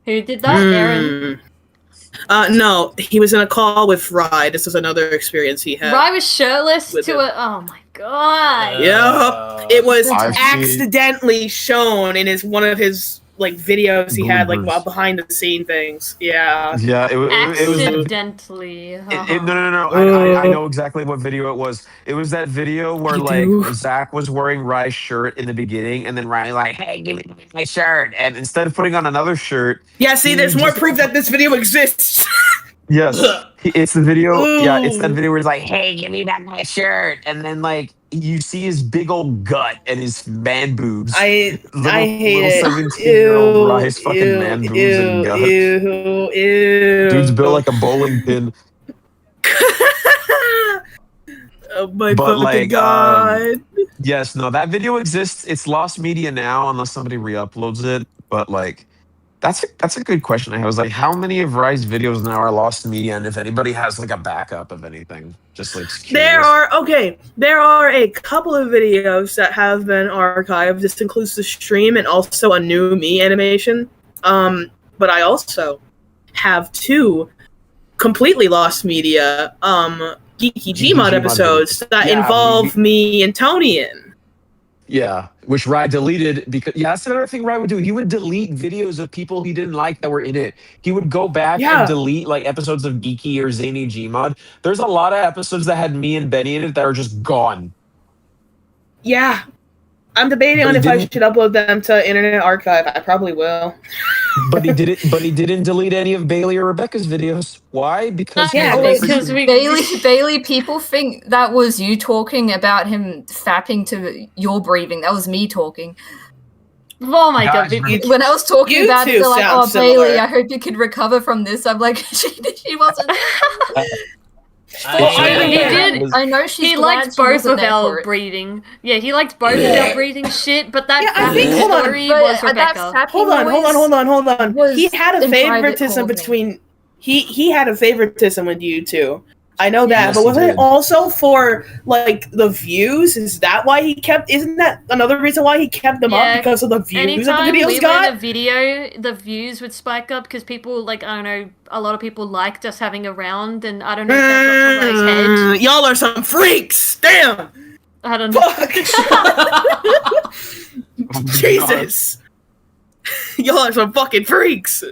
Who did that? Aaron? No, he was in a call with Rye. This is another experience he had. Rye was shirtless With to him. a... Oh my god. Yep. It was I've seen- accidentally shown in one of his like videos he had like Bloopers. while behind the scene things. Yeah. Yeah, it was... Accidentally. No. I know exactly what video it was. It was that video where, You like, do? Zach was wearing Rye's shirt in the beginning, and then Rye like, hey, give me my shirt. And instead of putting on another shirt... Yeah, see, there's more proof that this video exists. Yes. It's the video... Yeah, it's that Ooh. video where he's like, hey, give me back my shirt. And then, like, you see his big old gut and his man boobs. I hate it. 17-year-old Rye's fucking man boobs and gut. Ew. Dude's built like a bowling pin. Oh my But, fucking like, god. Yes, no, that video exists. It's lost media now unless somebody re-uploads it. But, like, that's a good question. I was like, how many of Rye's videos now are lost media? And if anybody has, like, a backup of anything, just like There are a couple of videos that have been archived. This includes the stream and also a new me animation. But I also have 2 completely lost media Geeky Gmod episodes that involve me and Tony in. Yeah, which Rye deleted because that's another thing Rye would do. He would delete videos of people he didn't like that were in it. He would go back and delete like episodes of Geeky or Zany Gmod. There's a lot of episodes that had me and Benny in it that are just gone. Yeah. I'm debating on if I should upload them to Internet Archive. I probably will. But he didn't delete any of Bailey or Rebecca's videos. Why? Because Bailey, people think that was you talking about him fapping to your breathing. That was me talking. Oh my god. When I was talking about it, they're like, oh, similar. Bailey, I hope you could recover from this. I'm like, she wasn't. I know she's He glad liked she both wasn't of there for our it. breathing. Yeah, he liked both of our breathing shit, but that I think- hold on, story but was that Rebecca. fapping Hold on. was He had a in private favoritism called me. between he had a favoritism with you two. I know that, Yes, but he wasn't did. it also for like the views? Isn't that another reason why he kept them up because of the views that the Anytime videos we got? were in a video, the views would spike up because people, like, I don't know, a lot of people liked us having around, and I don't know if that got to Rye's head. Y'all are some freaks! Damn! I don't know. Fuck! Jesus! Y'all are some fucking freaks!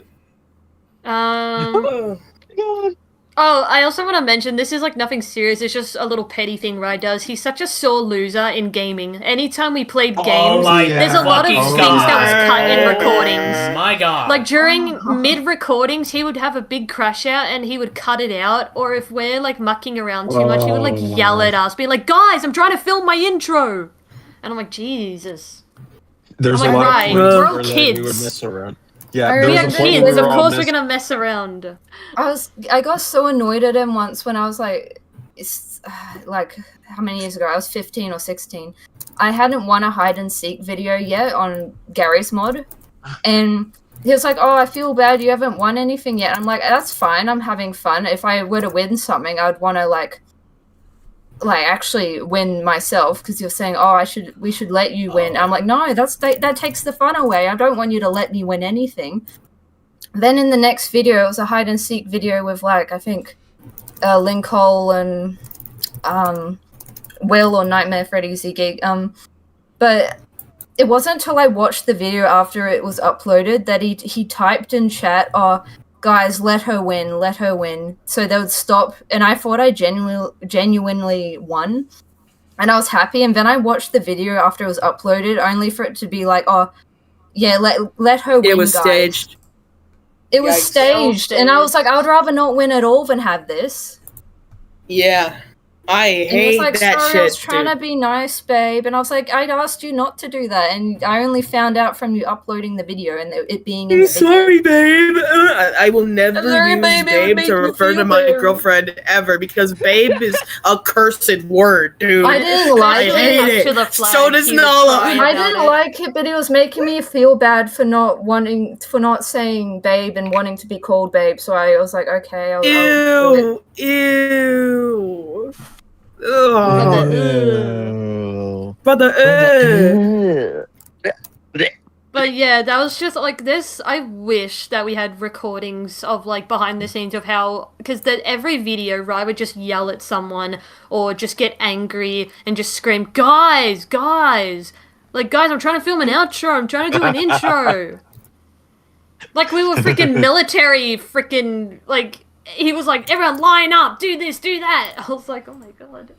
Oh, I also want to mention, this is like nothing serious, it's just a little petty thing Rye does. He's such a sore loser in gaming. Anytime we played games, there's a lot of things that was cut in recordings. My god. Like during mid-recordings, he would have a big crash out and he would cut it out. Or if we're like mucking around too much, he would like yell at us, be like, guys, I'm trying to film my intro! And I'm like, Jesus. There's I'm a like, lot Rye, of we're points all where we kids. would mess around. Yeah, I there We was are a point kids, where we of were all course we're mess- gonna mess around. I got so annoyed at him once when I was like, like how many years ago? I was 15 or 16. I hadn't won a hide and seek video yet on Gary's mod, and he was like, "Oh, I feel bad. You haven't won anything yet." I'm like, "That's fine. I'm having fun. If I were to win something, I'd want to like actually win myself." Because you're saying, "Oh, we should let you win." I'm like, "No, that takes the fun away. I don't want you to let me win anything." Then in the next video, it was a hide and seek video with like I think Lincoln and Will or Nightmare Freddy Z-Geek. But it wasn't until I watched the video after it was uploaded that he typed in chat, "Oh, guys, let her win," so they would stop. And I thought I genuinely won, and I was happy. And then I watched the video after it was uploaded, only for it to be like, "Oh, yeah, let her win." It was guys. staged. It was Yikes. staged, and I was like, I would rather not win at all than have this. Yeah. I And he was hate like, that sorry, shit, I was trying dude. to be nice, babe. And I was like, I'd asked you not to do that. And I only found out from you uploading the video and it being in I'm the video. sorry, babe. I will never I'm sorry, use babe, it would babe make to me refer to feel my better. girlfriend ever because babe is a cursed word, dude. I didn't like I it. hate To the it. flag, So does he would Nala. cry. I about didn't it. like it, but it was making me feel bad for not saying babe and wanting to be called babe. So I was like, okay, I'll do it. Ew. Brother, Ugh. Brother, But yeah, that was just like this. I wish that we had recordings of like behind the scenes of how, because that every video, Rye would just yell at someone or just get angry and just scream, guys, like guys, I'm trying to film an outro. I'm trying to do an intro. Like we were freaking military, freaking like he was like, everyone line up, do this, do that. I was like, oh my god.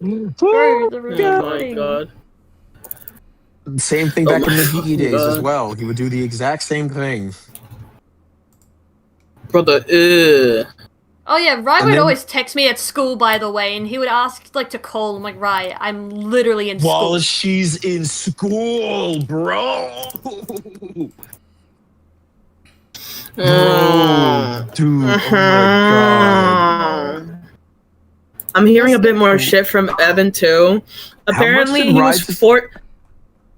Bro, the oh my recording. god. Same thing Oh back in the my VE fucking days as God. well. He would do the exact same thing. Brother, Oh yeah, Rye And would then- always text me at school, by the way, and he would ask like to call. I'm like, Rye, I'm literally in While school. she's in school, bro. Bro, dude, oh my god. I'm hearing a bit more shit from Evan too. Apparently did he was Rye- for.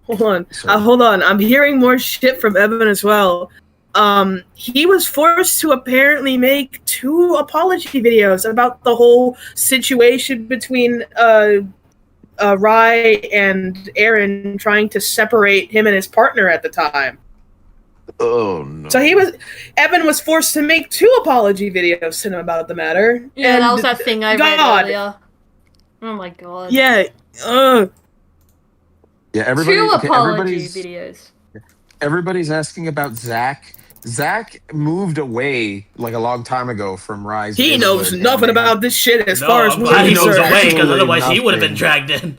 Hold on, Sorry. hold on. I'm hearing more shit from Evan as well. He was forced to apparently make 2 apology videos about the whole situation between Rye and Aaron trying to separate him and his partner at the time. Oh no. So Evan was forced to make 2 apology videos to him about the matter. Yeah, and that was that thing I read God. earlier. Oh my god. Yeah. Yeah, everybody. 2 okay, apology everybody's, videos. everybody's asking about Zach. Zach moved away like a long time ago from Rise. He knows nothing about this shit as far as I'm we're glad he moves concerned. away because Absolutely otherwise he would have been nothing. dragged in.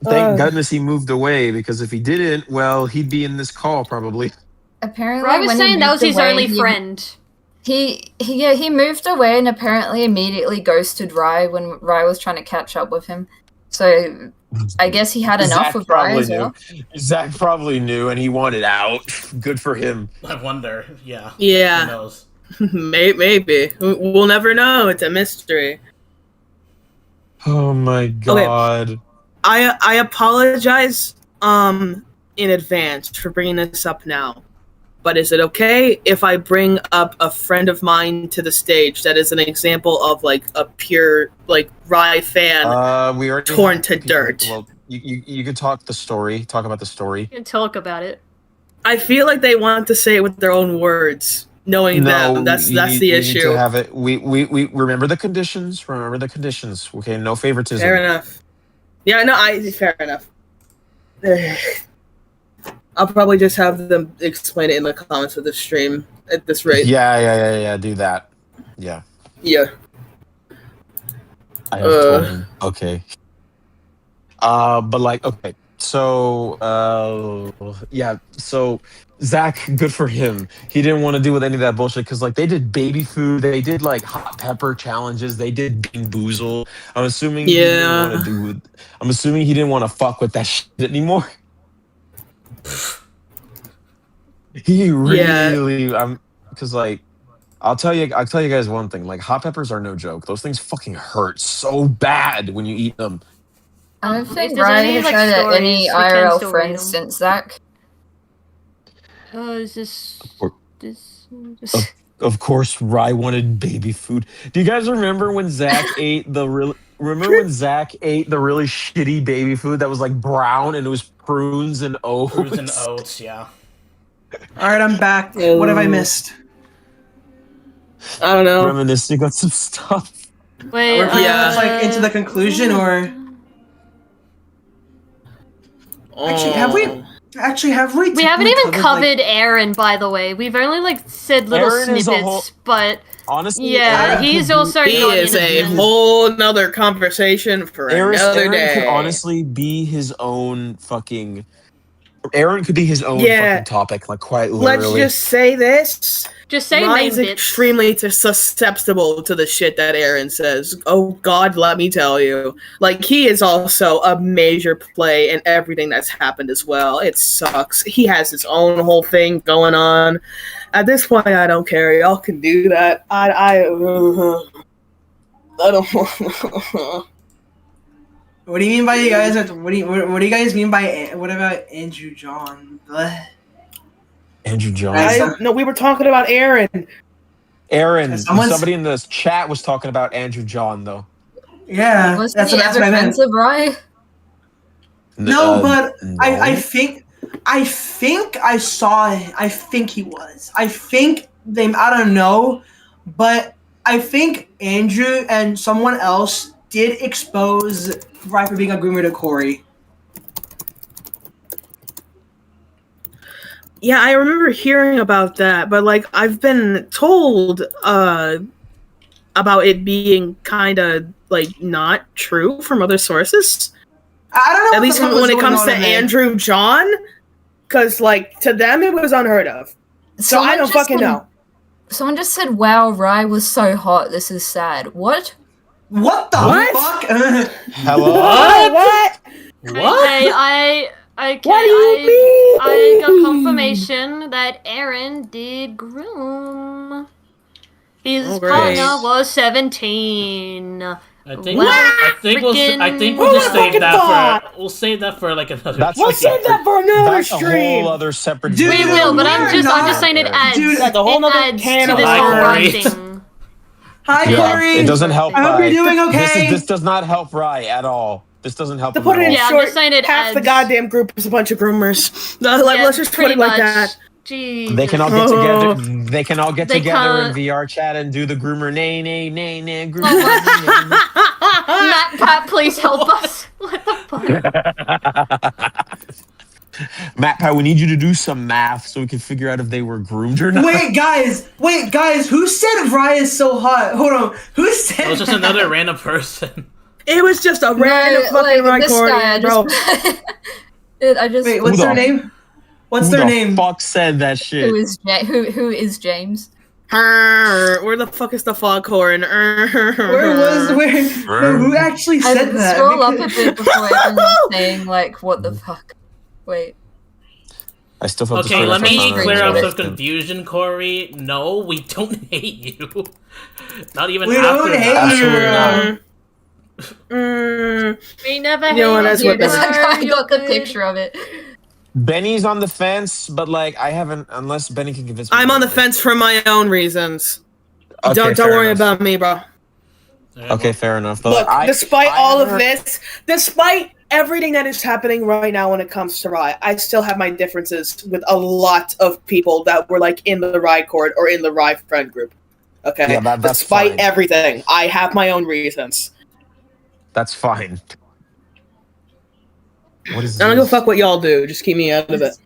Thank goodness he moved away because if he didn't, well, he'd be in this call probably. Apparently, Rye was when he saying that was moved his away, only friend. He moved away and apparently immediately ghosted Rye when Rye was trying to catch up with him. So I guess he had enough Zach of Rye probably as well. Zach probably knew, and he wanted out. Good for him. I wonder. Yeah. Who Yeah, knows? maybe. We'll never know. It's a mystery. Oh my god. I apologize in advance for bringing this up now. But is it okay if I bring up a friend of mine to the stage that is an example of like a pure like Rye fan We already torn have to people- dirt? Well, you could talk about the story. You can talk about it. I feel like they want to say it with their own words, knowing them. That's you the need- we need issue. to have it. We remember the conditions. Remember the conditions. Okay, no favoritism. Fair enough. Yeah, no, fair enough. I'll probably just have them explain it in the comments of the stream at this rate. Yeah. Do that. Yeah. Yeah. I have told him. Okay. But like, okay. So, yeah. So Zach, good for him. He didn't want to deal with any of that bullshit because like they did baby food, they did like hot pepper challenges, they did Bean Boozle. I'm assuming he didn't want to I'm assuming he didn't want to fuck with that shit anymore. He really, because like, I'll tell you guys one thing. Like, hot peppers are no joke. Those things fucking hurt so bad when you eat them. I don't think If there's Rye any, has like, had stories, any we can IRL still read friends them. since Zach. Is this... Of course, Rye wanted baby food. Do you guys remember when Zach ate the really shitty baby food that was like brown and it was prunes and oats? Prunes and oats, yeah. All right, I'm back. What have I missed? I don't know. Reminiscing on some stuff. Wait, We're pretty much like into the conclusion, or actually have we? We haven't even covered like, Aaron, by the way. We've only like said little Aaron is a snippets, whole- but Honestly, yeah, Aaron he's could also He not is a innocent. whole nother conversation for another Aaron day. could honestly be his own fucking Aaron could be his own fucking topic, like quite literally. Let's just say this. Just say Ryan's main bits. extremely susceptible to the shit that Aaron says. Oh God, let me tell you. Like, he is also a major play in everything that's happened as well. It sucks. He has his own whole thing going on. At this point, I don't care. Y'all can do that. I don't. What do you mean by you guys? What do you guys mean by what about Andrew John? Blech. Andrew John. No, we were talking about Aaron. Aaron. Somebody in the chat was talking about Andrew John, though. Yeah, that's what I meant. Right? No, but no. I think I saw. I think he was. I think they. I don't know, but I think Andrew and someone else did expose Rye for being a groomer to Corey. Yeah, I remember hearing about that, but like I've been told about it being kind of like not true from other sources. I don't know. At least when it comes to Andrew John, because like to them it was unheard of. So I don't fucking know. Someone just said, "Wow, Rye was so hot. This is sad." What? What the fuck? Hello? What? Okay, What do you mean? I got confirmation that Aaron did groom. His partner was 17. I think we'll just save that for. We'll save that for like another. We'll save that for another stream. A whole other separate. Dude, We will, but I'm just saying it adds. Dude, that's a whole nother can to of this whole worms. Rye thing. Hi, Corey. It doesn't help. I hope you're doing okay. This does not help Rye at all. This doesn't help. To put it in Yeah, I'm short, just saying it half the adds- goddamn group is a bunch of groomers. Let's just put it like that. Jesus. They can all get together. They can all get They together in can't- VR chat and do the groomer nay groomer. Matt, Pat, please help us. What the fuck? Matt, Pat, we need you to do some math so we can figure out if they were groomed or not. Wait, guys. Who said Rye is so hot? Hold on. Who said? It was just another random person. It was just a random fucking recording, bro. I just. Wait, what's their name? What's their name? Fuck said that shit. Who is James? Where the fuck is the foghorn? Who actually said that? Scroll up a bit before everyone's saying like, what the fuck? Wait. I still felt Okay, let me clear up some confusion. confusion, Corey. No, we don't hate you. Not even We after don't that. hate Absolutely you. not. We never You know what, that's what I got the picture of it. Benny's on the fence, but like I haven't, unless Benny can convince me. I'm on the fence for my own reasons. Okay, Don't fair worry enough. about me, bro. Okay, fair enough. But Look, like, despite all of this, despite everything that is happening right now when it comes to Rye, I still have my differences with a lot of people that were like in the Rye court or in the Rye friend group. Okay, Yeah, that's despite fine. everything, I have my own reasons. That's fine. What is I don't give a this? fuck what y'all do. Just keep me out of it.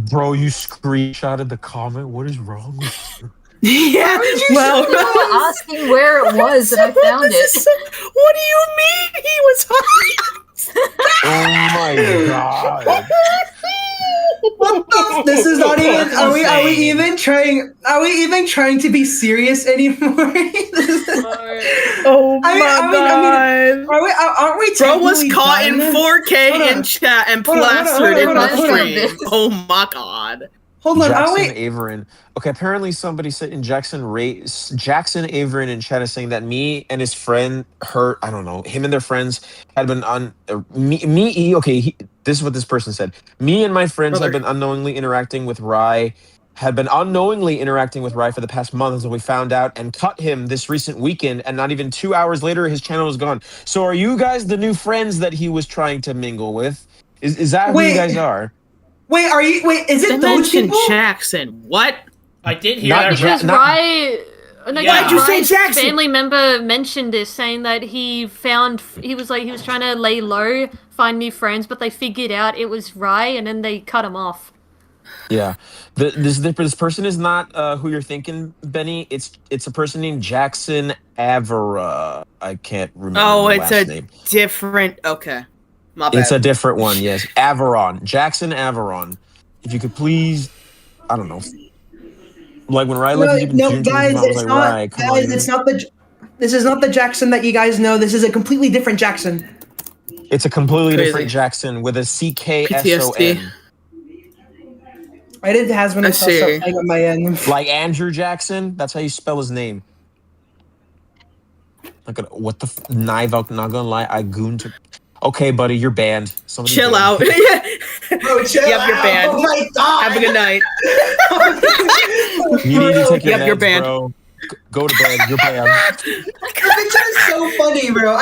Bro, you screenshotted the comment. What is wrong with you? Yeah, well, You were asking where it was, and I found it. What do you mean he was hot? Oh my god. What the? This is not even. Are we even trying? Are we even trying to be serious anymore? Oh my god. Aren't we? Bro was technically caught in done? 4K Hold on. in chat and Hold on, plastered in hold the on, hold on. stream. Oh my god. Hold on. Are Jackson we? Averin. Okay, apparently somebody said in Jackson Averin in chat is saying that me and his friend, I don't know, him and their friends had been on this is what this person said. Me and my friends had been unknowingly interacting with Rye for the past month until we found out and cut him this recent weekend, and not even 2 hours later his channel was gone. So are you guys the new friends that he was trying to mingle with? Is that who you guys are? Wait, are you? Wait, is it those people? Jackson. What? I did hear Not that. Because Rye. No, Yeah. Why'd you say Rye's Jackson? family member mentioned this, saying that he was trying to lay low, find new friends, but they figured out it was Rye, and then they cut him off. Yeah, this person is not who you're thinking, Benny. It's a person named Jackson Avera. I can't remember. Oh, the it's last a name. different. Okay. My bad. It's a different one, yes. Averon. Jackson Averon. If you could please, I don't know. Like when Rye left Egypt in June, guys, I was it's like, not. Rye, come Guys, on. it's not the. This is not the Jackson that you guys know. This is a completely different Jackson. It's a completely Crazy. different Jackson with a CKSON. PTSD. I did has when I I saw see. something on my end. Like Andrew Jackson. That's how you spell his name. What the knife out? Not gonna lie, I gooned to. Okay, buddy, you're banned. Somebody Chill ban out. me. Bro, chill Yep, you're out. banned. Oh my god. Have a good night. You need to take your Yep, you're meds, banned. bro. Go to bed. You're banned. The picture is so funny, bro.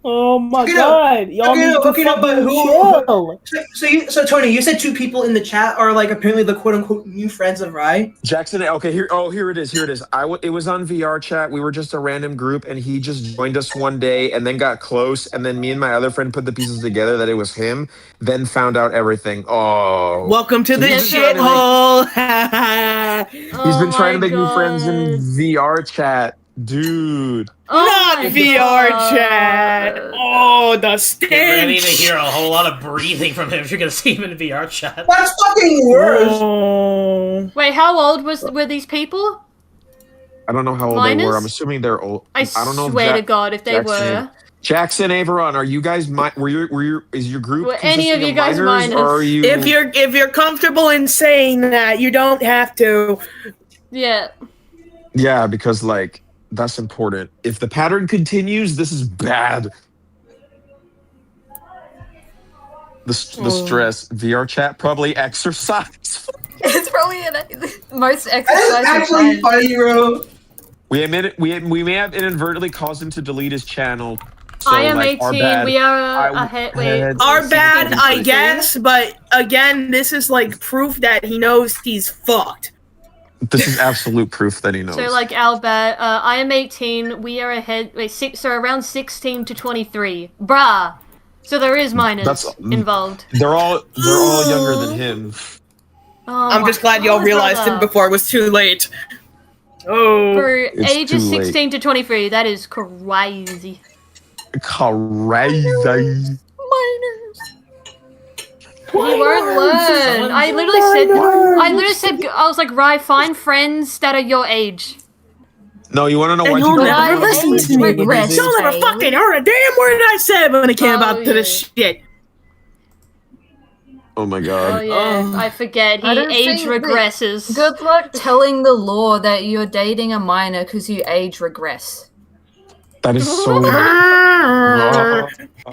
Oh my Okay, god! Y'all okay, need no, to okay, no, but fucking who- chill. So Tony, you said 2 people in the chat are like apparently the quote unquote new friends of Rye. Jackson. Okay, here. Oh, here it is. Here it is. It was on VR chat. We were just a random group, and he just joined us one day, and then got close, and then me and my other friend put the pieces together that it was him. Then found out everything. Oh, Welcome to So the he's been trying to shithole. he's been trying to make new friends in VR chat, dude. Not VR chat. Oh, the stench. Get ready to hear a whole lot of breathing from him if you're gonna see him in VR chat. That's fucking worse. Oh. Wait, how old were these people? I don't know how old they Minus? were. I'm assuming they're old. I don't know. swear to God, if they Jackson- were. Jackson Averon, are you guys? Is your group? Were any of consisting you guys minors, or are minors? you? If you're comfortable in saying that, you don't have to. Yeah. Yeah, because like that's important. If the pattern continues, this is bad. The stress. VR chat, probably exercise. It's probably most That is exercise. actually funny, bro. We may have inadvertently caused him to delete his channel. So, I am like, our 18. bad. We are ahead. Wait. Our bad, I 16. guess, but again, this is like proof that he knows he's fucked. This is absolute proof that he knows. So, like, our bad. I am 18. We are ahead. Wait, so around 16 to 23. Bruh. So there is minors involved. They're all younger than him. Oh I'm my just glad y'all God, realized brother. it before it was too late. Oh. For It's ages too late. 16 to 23, that is crazy. Crazy. Minors. You won't learn. I literally said, I was like, Rye, find friends that are your age. No, you want to know And what? you'll you never know listen what to his me. age is? Y'all never fucking heard a damn word I said when it came about to this shit. Oh my Oh god. yeah, I forget. I don't Age think that- regresses. Good luck telling the law that you're dating a minor because you age regress. That is so.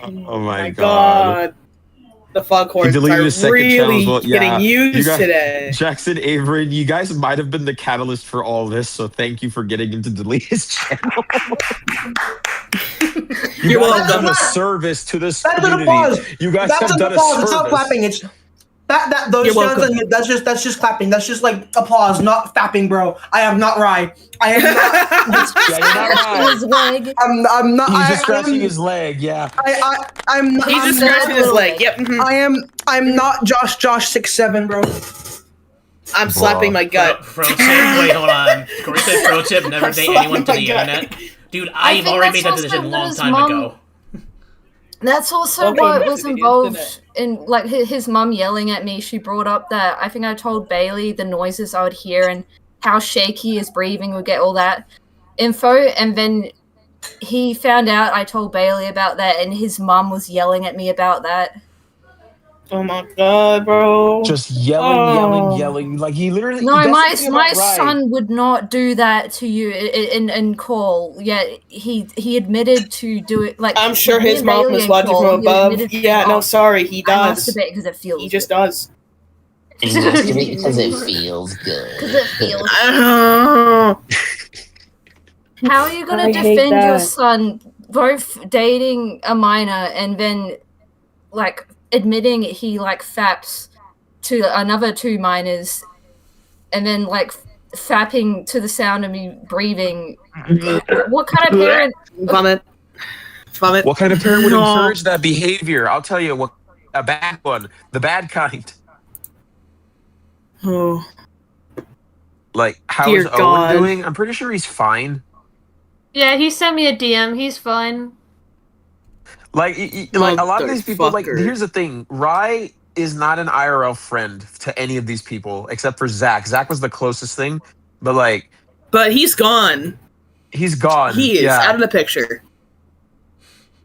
Oh my god. The He foghorns deleted are his second channel as really well. getting Yeah, used you guys- today. Jackson Avery, you guys might have been the catalyst for all this, so thank you for getting him to delete his channel. You're guys have welcome. done a service to this That's an community. applause. You guys That's have an done a applause. service. It's not clapping. It's those You're sounds welcome. like that's just clapping. That's just like applause, not fapping, bro. I am not Rye. I am not. Yeah, you're not right. His leg. I'm not. He's just I scratching am, his leg. Yeah. I'm not. He's just I'm not- scratching his leg. Yep. mhm. I'm not Josh 6'7", bro. I'm slapping my gut. Pro tip, wait, hold on. Corey said pro tip, never date anyone to the internet. Dude, I've think already made that that's decision a also long his time mom- ago. That's also Okay, what back was to the involved internet. in, like, his mum yelling at me. She brought up that I think I told Bailey the noises I would hear and how shaky his breathing would get, all that info. And then he found out I told Bailey about that, and his mum was yelling at me about that. Oh my god, bro. Just yelling, Oh. yelling. Like he literally. No, that's my the thing my about Rye. son would not do that to you in call. Yet he admitted to do it. Like, I'm sure me his and mom Bailey was in watching call, from he above. admitted to, Yeah, no, "Oh, sorry, he I does. masturbate because it feels. He just does. You masturbate because it feels good. Because it feels. Oh. How are you gonna I hate defend your that. son both dating a minor and then like admitting he like faps to another 2 minors and then like fapping to the sound of me breathing? What kind of parent? Vomit. Vomit. What kind of parent would No. encourage that behavior? I'll tell you what. A bad one. The bad kind. Oh. Like, how Dear is Owen God. doing? I'm pretty sure he's fine. Yeah, he sent me a DM. He's fine. Like a lot of these people. Like, Motherfucker. here's the thing: Rye is not an IRL friend to any of these people except for Zach. Zach was the closest thing, but like, But he's gone. he's gone. He is Yeah. out of the picture.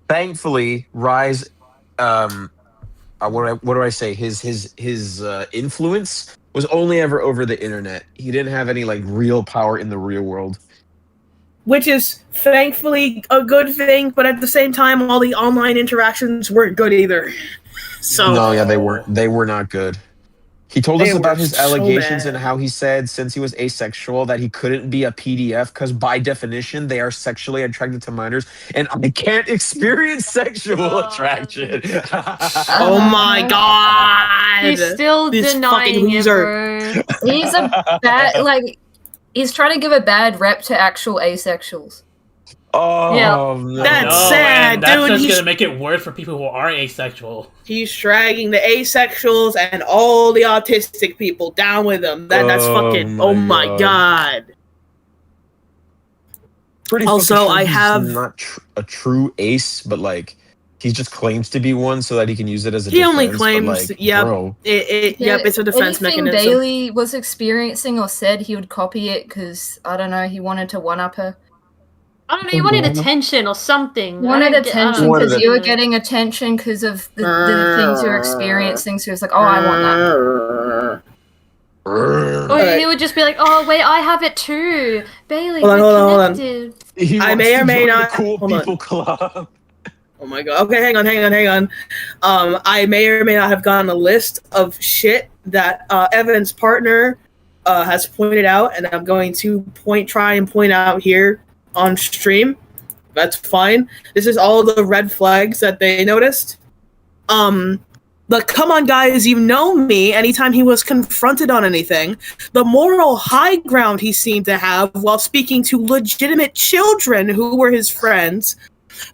Thankfully, Rye's what do I say? His influence was only ever over the internet. He didn't have any like real power in the real world. Which is thankfully a good thing, but at the same time, all the online interactions weren't good either. So No, yeah, they weren't. They were not good. He told us They about were his so allegations bad. and how he said since he was asexual that he couldn't be a PDF because by definition they are sexually attracted to minors, and I can't experience sexual attraction. oh my god, He's still This denying fucking it, loser. bro. He's a bad, like, he's trying to give a bad rep to actual asexuals. Oh, Yeah. no. That's No, sad, and that's dude. just He's- gonna make it worse for people who are asexual. He's dragging the asexuals and all the autistic people down with him. That's Oh fucking. my Oh my God. god. Pretty Also, fucking sure I he's have- not a true ace, but like he just claims to be one so that he can use it as a He defense. only but, claims. like, Yep. bro. Yep. It's a defense Anything mechanism. Bailey was experiencing or said, he would copy it because, I don't know, he wanted to one-up her. I don't know, you wanted attention or something. Wanted attention Wanted because it. you were getting attention because of the things you're experiencing. So he was like, oh, I want that. Or he would just be like, oh, wait, I have it too. Bailey, Hold on, we're hold on. connected. He I wants may or to may join the not- Cool hold on. People Club. Oh my god. Okay, hang on. I may or may not have gotten a list of shit that Evan's partner has pointed out, and I'm going to try and point out here on stream. That's fine. This is all the red flags that they noticed. But come on, guys, you know me. Anytime he was confronted on anything, the moral high ground he seemed to have while speaking to legitimate children who were his friends.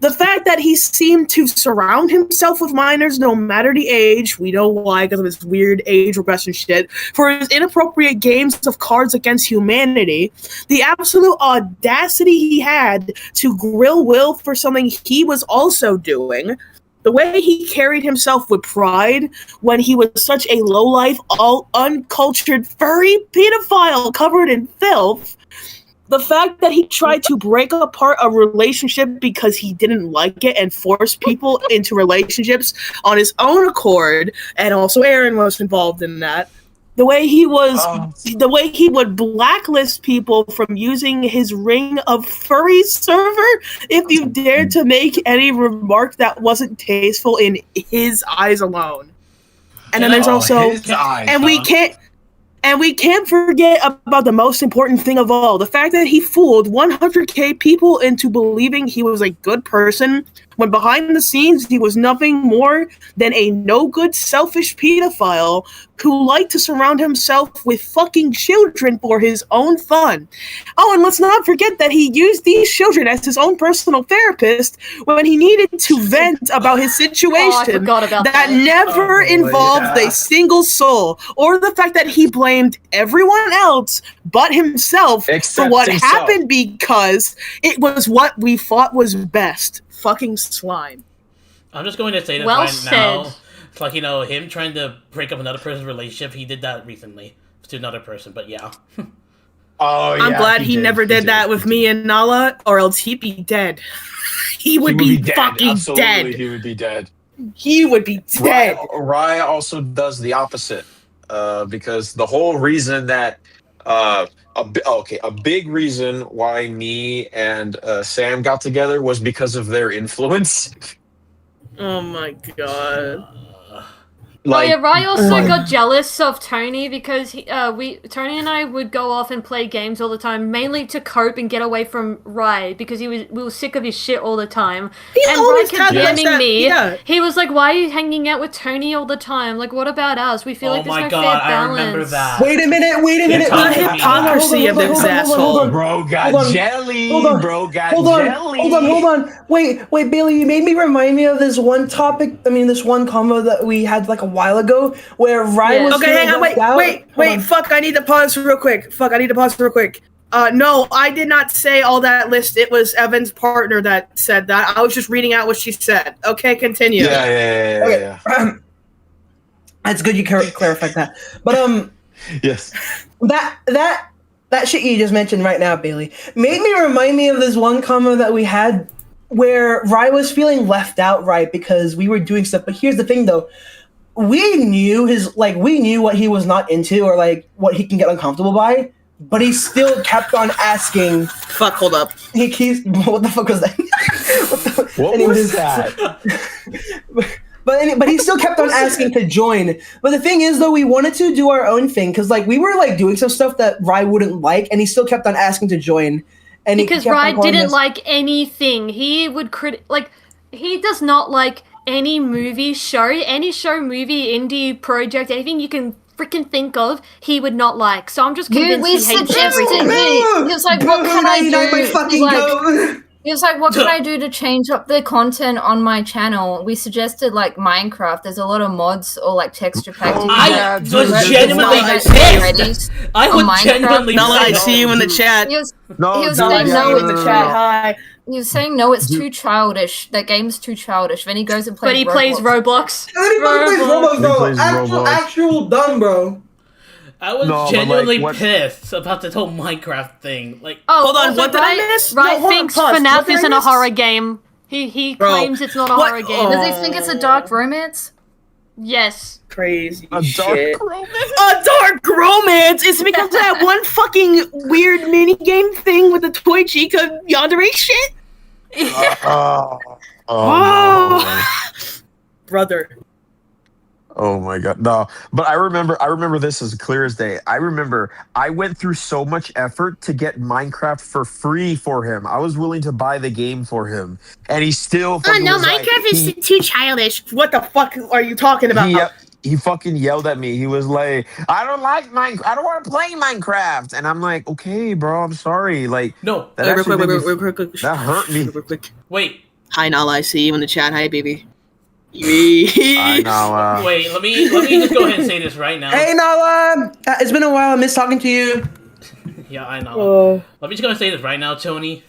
The fact that he seemed to surround himself with minors no matter the age, we know why, because of his weird age regression shit, for his inappropriate games of Cards Against Humanity, the absolute audacity he had to grill Will for something he was also doing, the way he carried himself with pride when he was such a lowlife, all uncultured, furry pedophile covered in filth, the fact that he tried to break apart a relationship because he didn't like it and force people into relationships on his own accord, and also Aaron was involved in that. The way he would blacklist people from using his Ring of Furry server if you dared to make any remark that wasn't tasteful in his eyes alone. And then there's also, and we can't forget about the most important thing of all, the fact that he fooled 100k people into believing he was a good person, when behind the scenes he was nothing more than a no-good, selfish pedophile who liked to surround himself with fucking children for his own fun. Oh, and let's not forget that he used these children as his own personal therapist when he needed to vent about his situation Oh, I forgot about that. never involved a single soul, or the fact that he blamed everyone else but himself Except for what himself. happened because it was what we thought was best. Fucking slime. I'm just going to say this Well right said. now. It's like, him trying to break up another person's relationship. He did that recently to another person, but yeah. Oh, yeah, I'm glad he never did that with me and Nala, or else he'd be dead. He would be dead. fucking Absolutely, dead. he would be dead. He would be dead. Rye also does the opposite, because the whole reason that a big reason why me and Sam got together was because of their influence. Oh my god. Like, oh yeah, Rye also got jealous of Tony because Tony and I would go off and play games all the time, mainly to cope and get away from Rye because we were sick of his shit all the time. And Rye always kept had blaming that- me. yeah. He was like, "Why are you hanging out with Tony all the time? Like, what about us? We feel like Oh there's my no god, fair I balance." remember that. Wait a minute. The hypocrisy of this asshole. bro got Hold on, jelly. hold on, Bro got Hold on, jelly. hold on. Wait, Bailey, you made me remind me of this one topic. I mean, this one convo that we had like a while ago where Rye Yeah. was Okay, feeling hang on, left out. Hold on. fuck, I need to pause real quick. No, I did not say all that list. It was Evan's partner that said that. I was just reading out what she said. Okay, continue. Yeah. That's good you clarified that. But Yes. that shit you just mentioned right now, Bailey, made me remind me of this one comment that we had where Rye was feeling left out, right? Because we were doing stuff. But here's the thing, though. We knew what he was not into or like what he can get uncomfortable by, but he still kept on asking. Fuck, hold up. He keeps. What the fuck was that? What was that? But he still kept on asking to join. But the thing is, though, we wanted to do our own thing because like we were like doing some stuff that Rye wouldn't like, and he still kept on asking to join. And because Rye didn't like anything. He would he does not like any movie, show, movie, indie project, anything you can freaking think of, he would not like. So I'm just convinced he hates everything. He was like, what can I do? He was like, what can I do to change up the content on my channel? We suggested like Minecraft. There's a lot of mods or like texture packs. I was genuinely pissed. I was genuinely pissed. I see you in the chat. He was saying no in the chat. Hi. He was saying no, it's too childish. That game's too childish. Then he goes and plays. But he plays Roblox. And then he plays Roblox, bro. Actual dumb, bro. I was genuinely pissed about this whole Minecraft thing. Like, hold on, what did I miss? Rye thinks FNAF isn't a horror game. He claims it's not a horror game. Does he think it's a dark romance? Yes. Crazy dark romance? A dark romance? It's because of that one fucking weird mini game thing with the Toy Chica yandere shit? No. Brother. Oh my god, no! But I remember this as clear as day. I remember I went through so much effort to get Minecraft for free for him. I was willing to buy the game for him, and he still. Oh no, Minecraft is too childish. What the fuck are you talking about? He fucking yelled at me. He was like, "I don't like Minecraft. I don't want to play Minecraft." And I'm like, "Okay, bro, I'm sorry." Like, no, that hurt me. Wait. Hi, Nala. I see you in the chat. Hi, baby. I know. Wait, let me just go ahead and say this right now. Hey Nala, it's been a while. I miss talking to you. Yeah, I know. Let me just go and say this right now, Tony.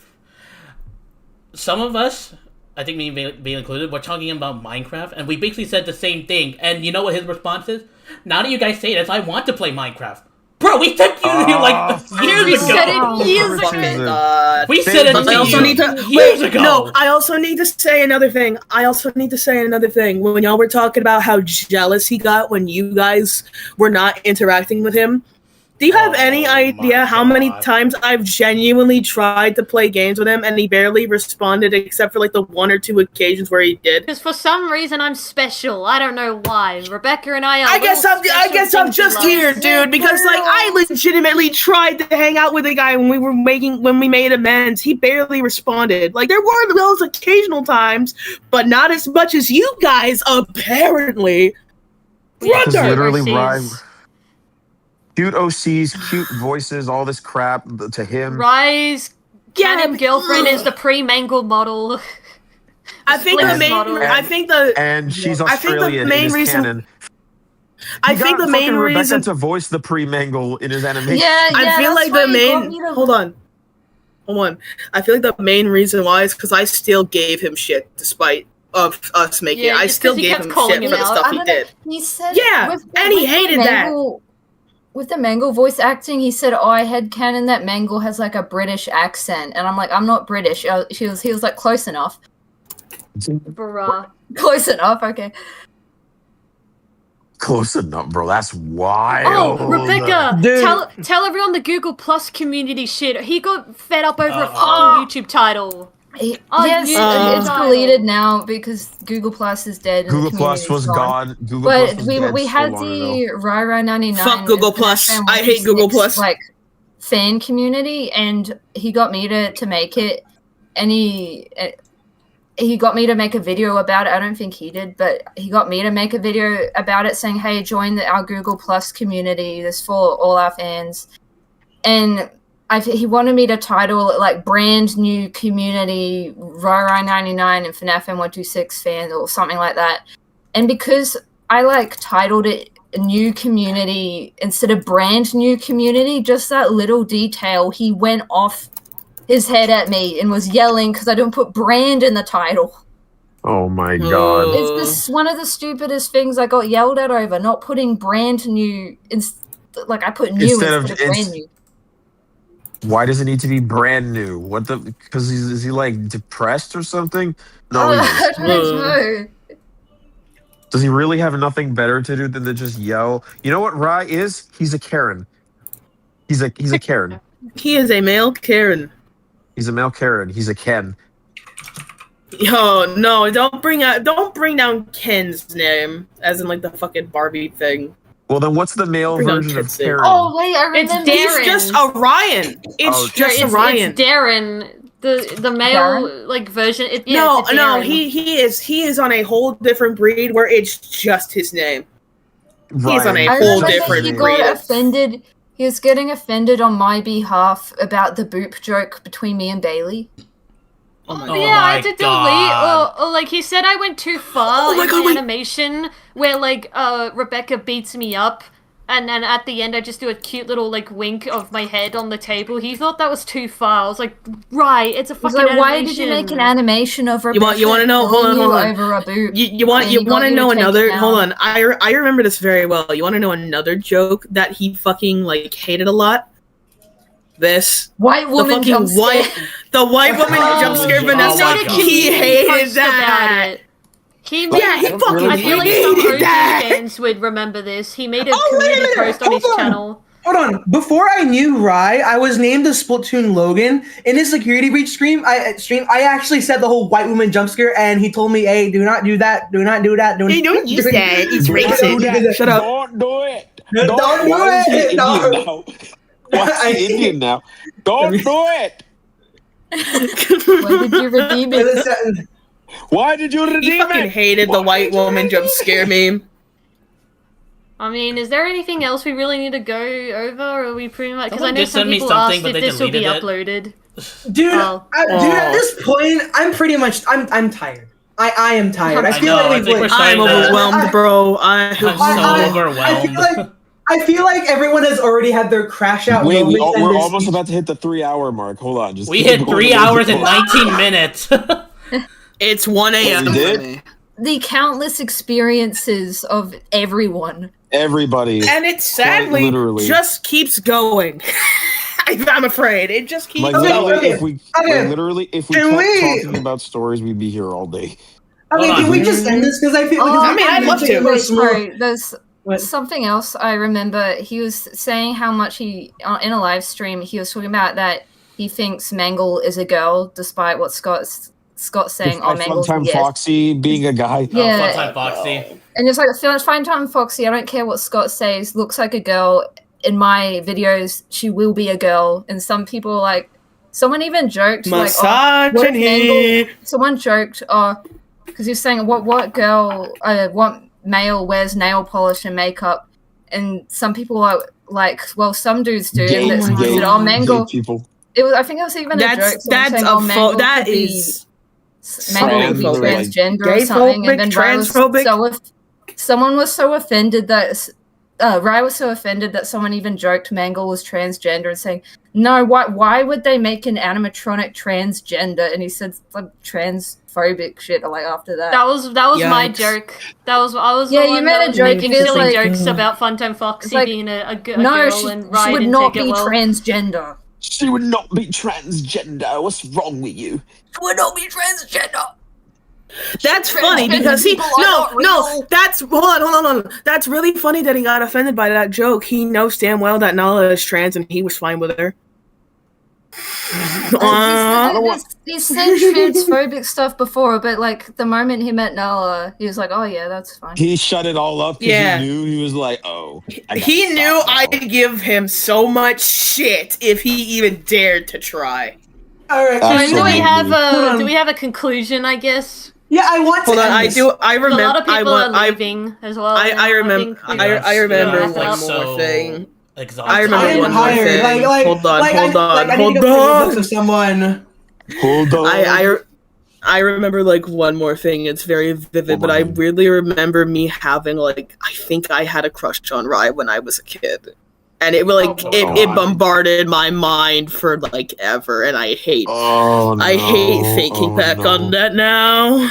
Some of us, I think me being included, we're talking about Minecraft, and we basically said the same thing. And you know what his response is? Now that you guys say this, I want to play Minecraft. Bro, we said you like years ago. Said it years ago. We said it years ago. No, I also need to say another thing. When y'all were talking about how jealous he got when you guys were not interacting with him, do you have any idea how many times I've genuinely tried to play games with him and he barely responded except for like the 1 or 2 occasions where he did? Because for some reason I'm special. I don't know why. Rebecca and I are. I guess I'm just here, dude. Because like I legitimately tried to hang out with a guy when we made amends. He barely responded. Like there were those occasional times, but not as much as you guys apparently. Brother, literally Rye. Cute OCs, cute voices, all this crap to him. Rye's canon girlfriend is the pre-mangled model. And she's Australian. I think the main reason to voice the pre-mangle in his animation. I feel like the main. Hold on. I feel like the main reason why is because I still gave him shit despite of us making it. I still gave him shit for the stuff he did. He said, and he hated that. With the Mangle voice acting, he said, "Oh, I headcanon that Mangle has like a British accent," and I'm like, "I'm not British." He was like, "Close enough." Bruh. Close enough. Okay. Close enough, bro. That's wild. Oh, Rebecca, tell everyone the Google Plus community shit. He got fed up over a fucking YouTube title. It's deleted now because Google Plus is dead. Google Plus was gone. We had the Rye-Rye99. Fuck Google Plus. I hate Google Plus. Like fan community, and he got me to make it, and he got me to make a video about it. I don't think he did, but he got me to make a video about it, saying, "Hey, join our Google Plus community. This for all our fans," and he wanted me to title it like brand new community Rye-Rye99 and FNAF M126 fans or something like that. And because I like titled it new community instead of brand new community. Just that little detail, he went off his head at me and was yelling because I didn't put brand in the title. Oh my god. It's just one of the stupidest things I got yelled at over, not putting brand new. Like I put new instead of brand new. Why does it need to be brand new? What the? Because is he like depressed or something? No, I don't know. Does he really have nothing better to do than to just yell? You know what Rye is? He's a Karen. He's a Karen. He is a male Karen. He's a male Karen. He's a Ken. Yo, no, don't bring down Ken's name, as in like the fucking Barbie thing. Well, then what's the male version of Karen? Oh wait, I remember. He's just Orion. It's just Orion. It's Darren, the male like version. No, he is on a whole different breed where it's just his name. Ryan. He's on a whole different he breed. got offended. He was getting offended on my behalf about the boop joke between me and Bailey. I had to delete, or like he said I went too far in the animation where like Rebecca beats me up, and then at the end I just do a cute little like wink of my head on the table. He thought that was too far. I was like, right, it's a fucking animation. Why did you make an animation of Rebecca? You want to know? Hold on. Over a boop. You want to know another? Hold on. I remember this very well. You want to know another joke that he fucking like hated a lot? This white woman jump scare. The white woman jump scare Vanessa. He hated that. He fucking I feel like some OG fans would remember this. He made a community post on his channel. Hold on. Before I knew Rye, I was named the Splatoon Logan. In his security breach stream, I actually said the whole white woman jump scare, and he told me, "Hey, do not do that. Do not do that. Hey, don't use that. It's racist. Shut up. Don't do it. Don't do it. What's Indian now? Don't do it. Why did you redeem it? Why did you redeem it? He fucking hated the white woman jump scare meme. I mean, is there anything else we really need to go over, or are we pretty much? Because I know did some send me people something, asked but if they this will be deleted it. uploaded. Dude, at this point, I'm pretty much I'm tired. I am tired. I feel like I'm overwhelmed, bro. I'm so overwhelmed. I feel like everyone has already had their crash out. Wait, we're almost about to hit the 3-hour mark. Hold on, we hit 3 hours and 19 minutes. It's 1 a.m. for me. The countless experiences of everyone. Everybody. And it sadly just keeps going. I'm afraid. It just keeps going. If we kept talking about stories, we'd be here all day. Okay, can we just end this? Because I feel like I'd love to. Sorry, there's something else I remember. He was saying how much he, in a live stream, he was talking about that he thinks Mangle is a girl, despite what Scott's saying. Mangle's Funtime Foxy being a guy. Yeah. Funtime Foxy. And it's like, Funtime Foxy, I don't care what Scott says, looks like a girl. In my videos, she will be a girl. And some people like, someone even joked, misogyny. Someone joked, because he's saying, what girl, what male wears nail polish and makeup? And some people are like, well, some dudes do. And said, Mangle. It was. I think it was even a joke. That is Mangle would be transgender or something. And then someone was so offended that Rye was so offended that someone even joked Mangle was transgender and saying, "No, why would they make an animatronic transgender?" And he said like transphobic shit like after that. That was my joke. I was you made a joke. Making silly jokes about Funtime Foxy being a girl and Rye she would not be transgender. She would not be transgender. What's wrong with you? She would not be transgender. That's funny because that's hold on. That's really funny that he got offended by that joke. He knows damn well that Nala is trans and he was fine with her. He's said transphobic stuff before, but like the moment he met Nala, he was like, "Oh yeah, that's fine." He shut it all up because he knew he was like, "Oh." He knew I'd give him so much shit if he even dared to try. All right. Do we have a conclusion? I guess. Yeah, I want to. Hold on, I do. I remember. A lot of people are leaving as well. I remember. I remember one more thing. I remember one more thing. Hold on. Someone. Hold on. I remember like one more thing. It's very vivid, but I really remember me having like I think I had a crush on Rye when I was a kid, and it like it bombarded my mind for like ever, and I hate thinking back on that now.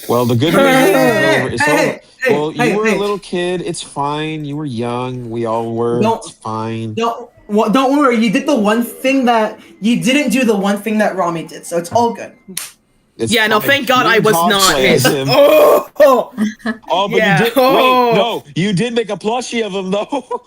Well, the good news is it's over. Well, you were a little kid. It's fine. You were young. We all were. It's fine. Don't worry. You did the one thing that you didn't do. The one thing that Rami did, so it's all good. Yeah, no, thank God I was not. But you did. Wait, no, you did make a plushie of him though.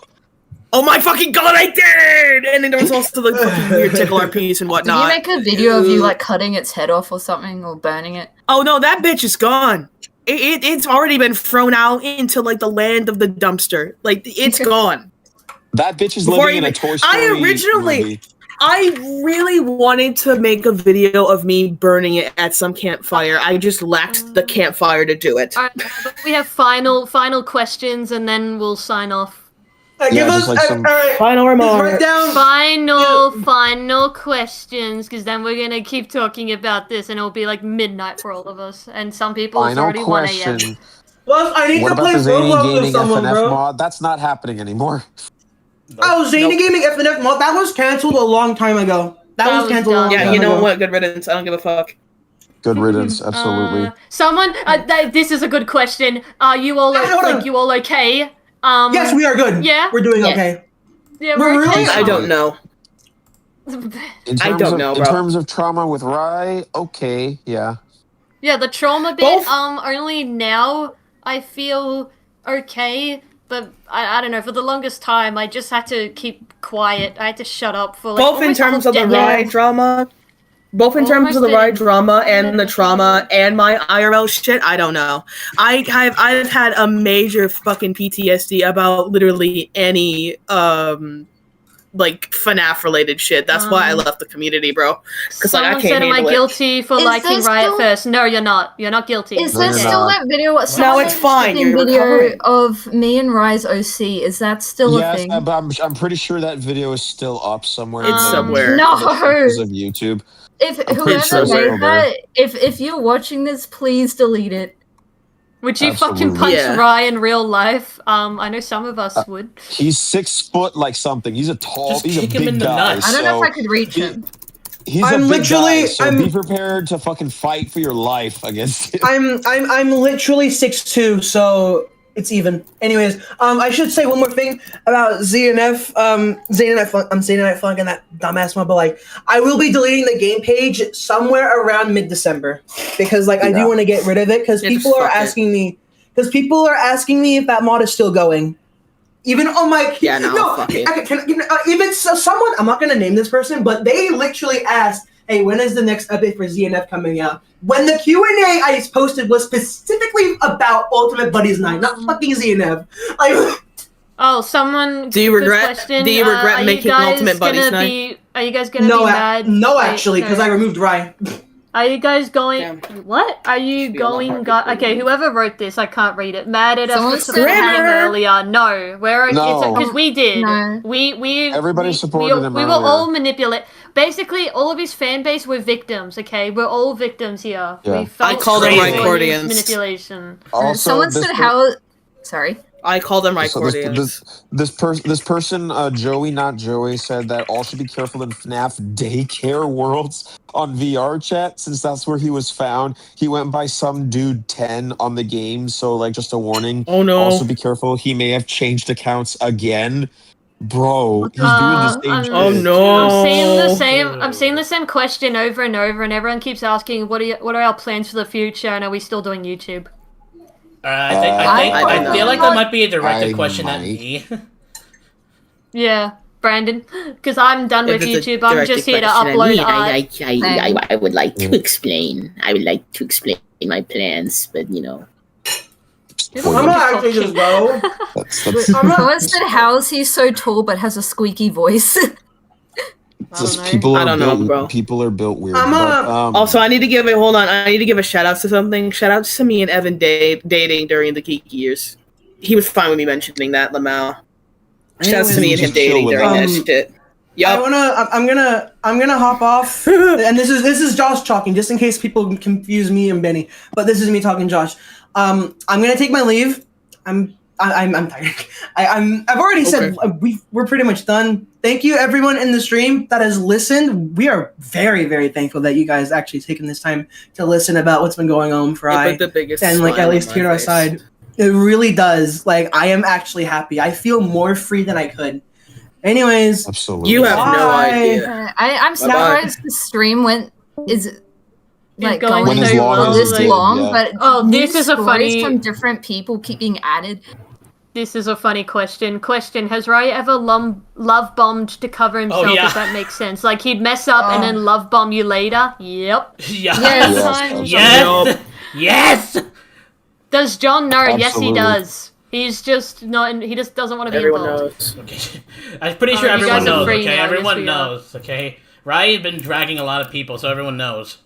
Oh my fucking God, I did! And then there was also the fucking weird tickle piece and whatnot. Did you make a video of you like cutting its head off or something, or burning it? Oh no, that bitch is gone. It's already been thrown out into like the land of the dumpster. Like it's gone. That bitch is living in a Toy Story movie. I really wanted to make a video of me burning it at some campfire. I just lacked the campfire to do it. Alright, we have final questions, and then we'll sign off. Give us final remarks. Final questions, because then we're gonna keep talking about this, and it'll be like midnight for all of us, and some people it's already 1 a.m. Well, I need what to about play the Zany Roblox Gaming with someone, FNF bro. mod? That's not happening anymore. Zany Gaming FNF mod, that was canceled a long time ago. That was canceled a long time ago. Yeah, you know what? Good riddance. I don't give a fuck. Good riddance, absolutely. Someone, this is a good question. Are you all you all okay? Yes, we are good. Yeah, we're doing okay. Yeah, we're okay. I don't know. In terms of trauma with Rye, okay, yeah. Yeah, the trauma bit. Only now I feel okay. But I don't know, for the longest time, I just had to keep quiet. I had to shut up for like both in terms of the Rye drama, and the trauma and my IRL shit. I don't know. I've had a major fucking PTSD about literally any like FNAF related shit. That's why I left the community, bro. Because like I can't handle it. Am I guilty for liking Riot first? No, you're not. You're not guilty. Is there still that video? No, it's fine. Video of me and Rye's OC. Is that still a thing? Yes, I'm pretty sure that video is still up somewhere. It's somewhere. No. Because of YouTube. If whoever made that, if you're watching this, please delete it. Would you fucking punch Rye in real life? I know some of us would. He's 6 foot like something. He's a big guy. I don't know if I could reach him. He's a big guy, so be prepared to fucking fight for your life against him. I'm literally 6'2", so it's even. Anyways, I should say one more thing about ZNF. ZNF Funk and that dumbass one, but like, I will be deleting the game page somewhere around mid-December because like I do want to get rid of it because people are asking me. Because people are asking me if that mod is still going. Even on my even someone, I'm not gonna name this person, but they literally asked, "Hey, when is the next update for ZNF coming out?" When the Q&A I posted was specifically about Ultimate Buddies Night, not fucking ZNF. Like, someone. Do you regret making Ultimate Buddies Night? Are you guys gonna be mad? No, actually, because I removed Rye. Are you guys going? What? Are you going? Okay, whoever wrote this, I can't read it. Mad at us for supporting him earlier. No, because we did. No. We everybody supported him. We were all manipulated. Basically, all of his fan base were victims. Okay, we're all victims here. Yeah. I call them Rye-Cordians. Manipulation. Also, someone said how. Sorry. I call them Rye-Cordians. This person, Joey, not Joey, said that all should be careful in FNAF daycare worlds on VR chat, since that's where he was found. He went by some dude 10 on the game, so like just a warning. Oh no. Also be careful, he may have changed accounts again. Bro, he's doing the same shit. Oh no. I'm seeing the same question over and over, and everyone keeps asking, what are our plans for the future, and are we still doing YouTube? I feel like that might be a directed question at me. Yeah, Brandon, because I'm done with YouTube. I'm just here to upload art. I would like to explain. I would like to explain my plans, but you know. I'm not actually just go. Someone said how's he so tall but has a squeaky voice? People are built weird. Also, I need to give a shout out to something. Shout out to me and Evan dating during the geeky years. He was fine with me mentioning that, Lamau. Shout out to me and him dating during that shit. Yep. I'm gonna hop off, and this is Josh talking, just in case people confuse me and Benny. But this is me talking, Josh. I'm gonna take my leave. I'm tired. I've already said we're pretty much done. Thank you everyone in the stream that has listened. We are very, very thankful that you guys actually taken this time to listen about what's been going on for It put the biggest and like smile at least on hear my our face. side. It really does. Like I am actually happy. I feel more free than I could. Anyways, Absolutely. You have no Bye. idea. I'm Bye-bye. surprised the stream is like going going Went as so long well, as this it did, long, yeah. but Oh, this new is a stories funny- from different people keep being added. This is a funny question. Has Rye ever love bombed to cover himself? yeah. If that makes sense. Like he'd mess up and then love bomb you later. Yep. Yes. Yes. Yes. Yes. Does John know? Yes, he Absolutely. does. He's just not. He just doesn't want to be Everyone involved. knows. Okay. I'm pretty sure you everyone guys are knows. free Okay, now, yes, everyone we are. knows. Okay, Ryan's been dragging a lot of people, so everyone knows.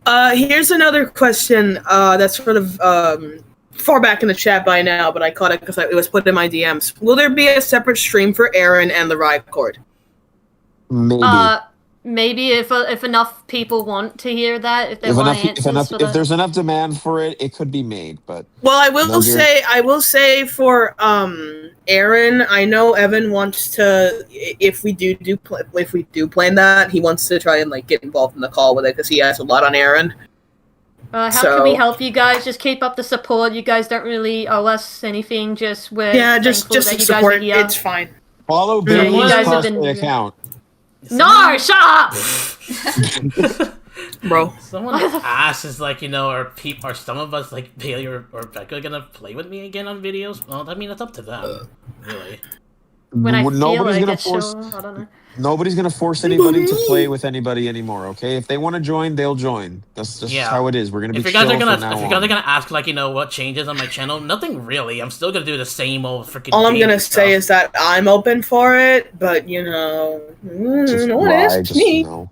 Here's another question that's sort of far back in the chat by now, but I caught it because it was put in my DMs. Will there be a separate stream for Aaron and the Rye Cord? Maybe. Maybe if enough people want to hear that, if they want answers for if that. there's enough demand for it, it could be made. But Well, I No, will say for Aaron, I know Evan wants to, if we do plan that, he wants to try and like get involved in the call with it because he has a lot on Aaron. How can we So- help you guys? Just keep up the support. You guys don't really owe us anything. Just we're Yeah, just thankful that you support. guys are here. It's fine. follow you Billy's guys have cosplay been- account. No, shut up! Bro. Someone asked, is like, are some of us like Bailey or Becca gonna play with me again on videos? Well, I mean, it's up to them, really. When I feel Nobody's like gonna it, force. sure. I don't know. Nobody's gonna force anybody to play with anybody anymore. Okay, if they want to join, they'll join. That's just Yeah. how it is. We're gonna be If you guys chill are gonna, from now if you guys on. are gonna ask, like, what changes on my channel, nothing really. I'm still gonna do the same old freaking. All I'm games gonna and say stuff. is that I'm open for it, but Just no one rye, asked just me. no.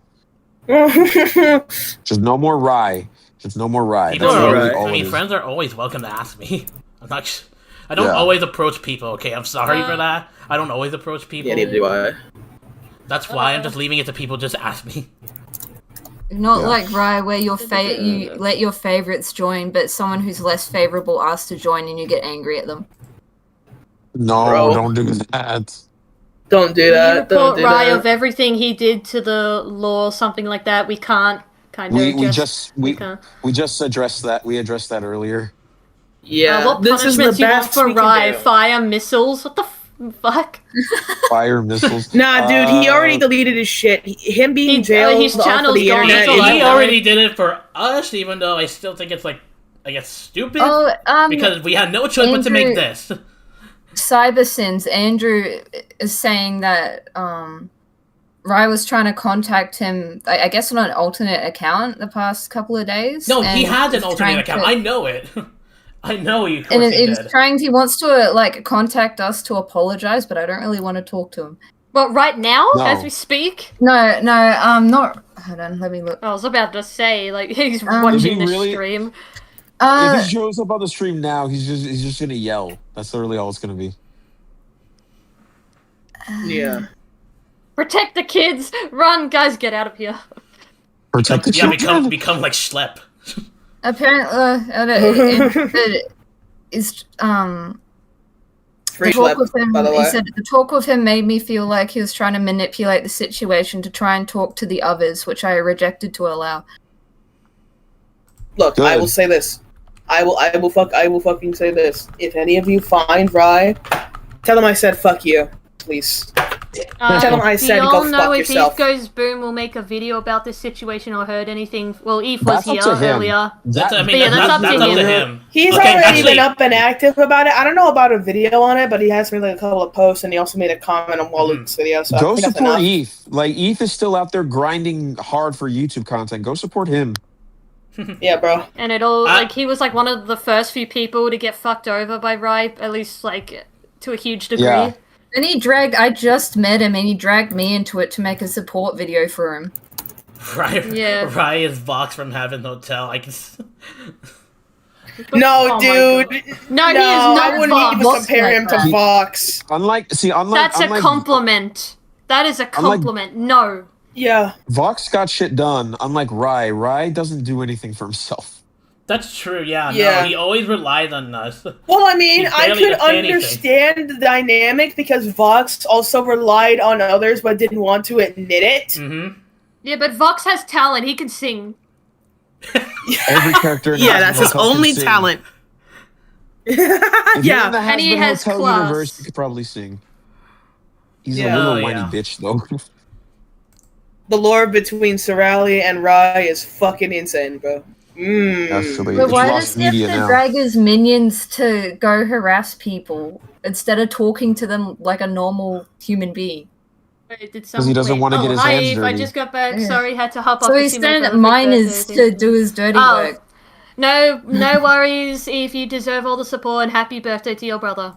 Just no more rye. Just no more rye. People That's are literally alright. all I it mean, is. friends are always welcome to ask me. I don't Yeah. always approach people. Okay, I'm sorry for that. I don't always approach people. Yeah, neither do I. That's why I'm just leaving it to people. Just ask me. Not Yeah. like Rye, where you let your favorites join, but someone who's less favorable asks to join and you get angry at them. No, Bro. don't do that. Don't do You that. Don't report do Rye that. of everything he did to the law, something like that. We can't kind of. We can't. just addressed that. We addressed that earlier. Yeah, What this is the punishments you want best for we can Rye? do. Fire missiles? What the fuck? Fire missiles. Nah, dude, he already Uh, deleted his shit. Him being jailed his off of channel's the gone, internet. that's all I He know. already did it for us, even though I still think it's like, I guess, stupid because we had no choice but to make Andrew- this. CyberSins, Andrew is saying that Rye was trying to contact him, I guess on an alternate account the past couple of days. No, he and has an was alternate trying account. to- I know it. I know he. and He it was did. he wants to like contact us to apologize, but I don't really want to talk to him. But right now, No. as we speak, No, not. Hold on, let me look. I was about to say, like, he's If watching he the really- stream. If he shows up on the stream now, he's just gonna yell. That's literally all it's gonna be. Yeah. Protect the kids! Run, guys, get out of here. Protect the Yeah, children. become like Schlep. Apparently, is Free the talk Schlep, with him. by the He way. said the talk with him made me feel like he was trying to manipulate the situation to try and talk to the others, which I rejected to allow. Look, I Good. will say this. I will fucking say this. If any of you find Rye, tell him I said fuck you, please. Tell him I do said you go all know fuck if yourself. Eve goes boom, we'll make a video about this situation or heard anything? Well, Eve was That's up here to him. earlier. That's, I That- mean, Yeah, that's up to him. He's Okay, already actually- been up and active about it. I don't know about a video on it, but he has made like a couple of posts, and he also made a comment on Walloop's video. So I Go think that's support enough. ETH. Like ETH is still out there grinding hard for YouTube content. Go support him. Yeah, bro. And it all, I- like, he was, like, one of the first few people to get fucked over by Rye, at least, like, to a huge degree. Yeah. And I just met him and he dragged me into it to make a support video for him. Yeah. Rye is Vox from Heaven Hotel. I can. No, Oh my dude. No, he is No, not I wouldn't Vox. even compare him to Vox. Unlike That's a unlike, compliment. That is a compliment. No. Yeah. Vox got shit done, unlike Rye. Rye doesn't do anything for himself. That's true, yeah. Yeah. No, he always relies on us. Well, I mean, He I barely could does anything. understand the dynamic because Vox also relied on others but didn't want to admit it. Mm-hmm. Yeah, but Vox has talent. He can sing. Every character in Yeah, that's his Hotel can only sing. talent. If you're in Yeah. the And he Has-Been has Hotel class. universe, you could probably sing. He's Yeah. a little Oh, whiny yeah. bitch, though. The lore between Sorali and Rye is fucking insane, bro. Actually, But it's why lost does he have media to now. drag his minions to go harass people instead of talking to them like a normal human being? Wait, did 'Cause he doesn't wait. wanna get his hi, hands Eve. I dirty. just got back. Yeah. Sorry, had to hop off So to he see my sent brother for miners birthday. to do his dirty Oh. work. No worries, Eve. You deserve all the support and happy birthday to your brother.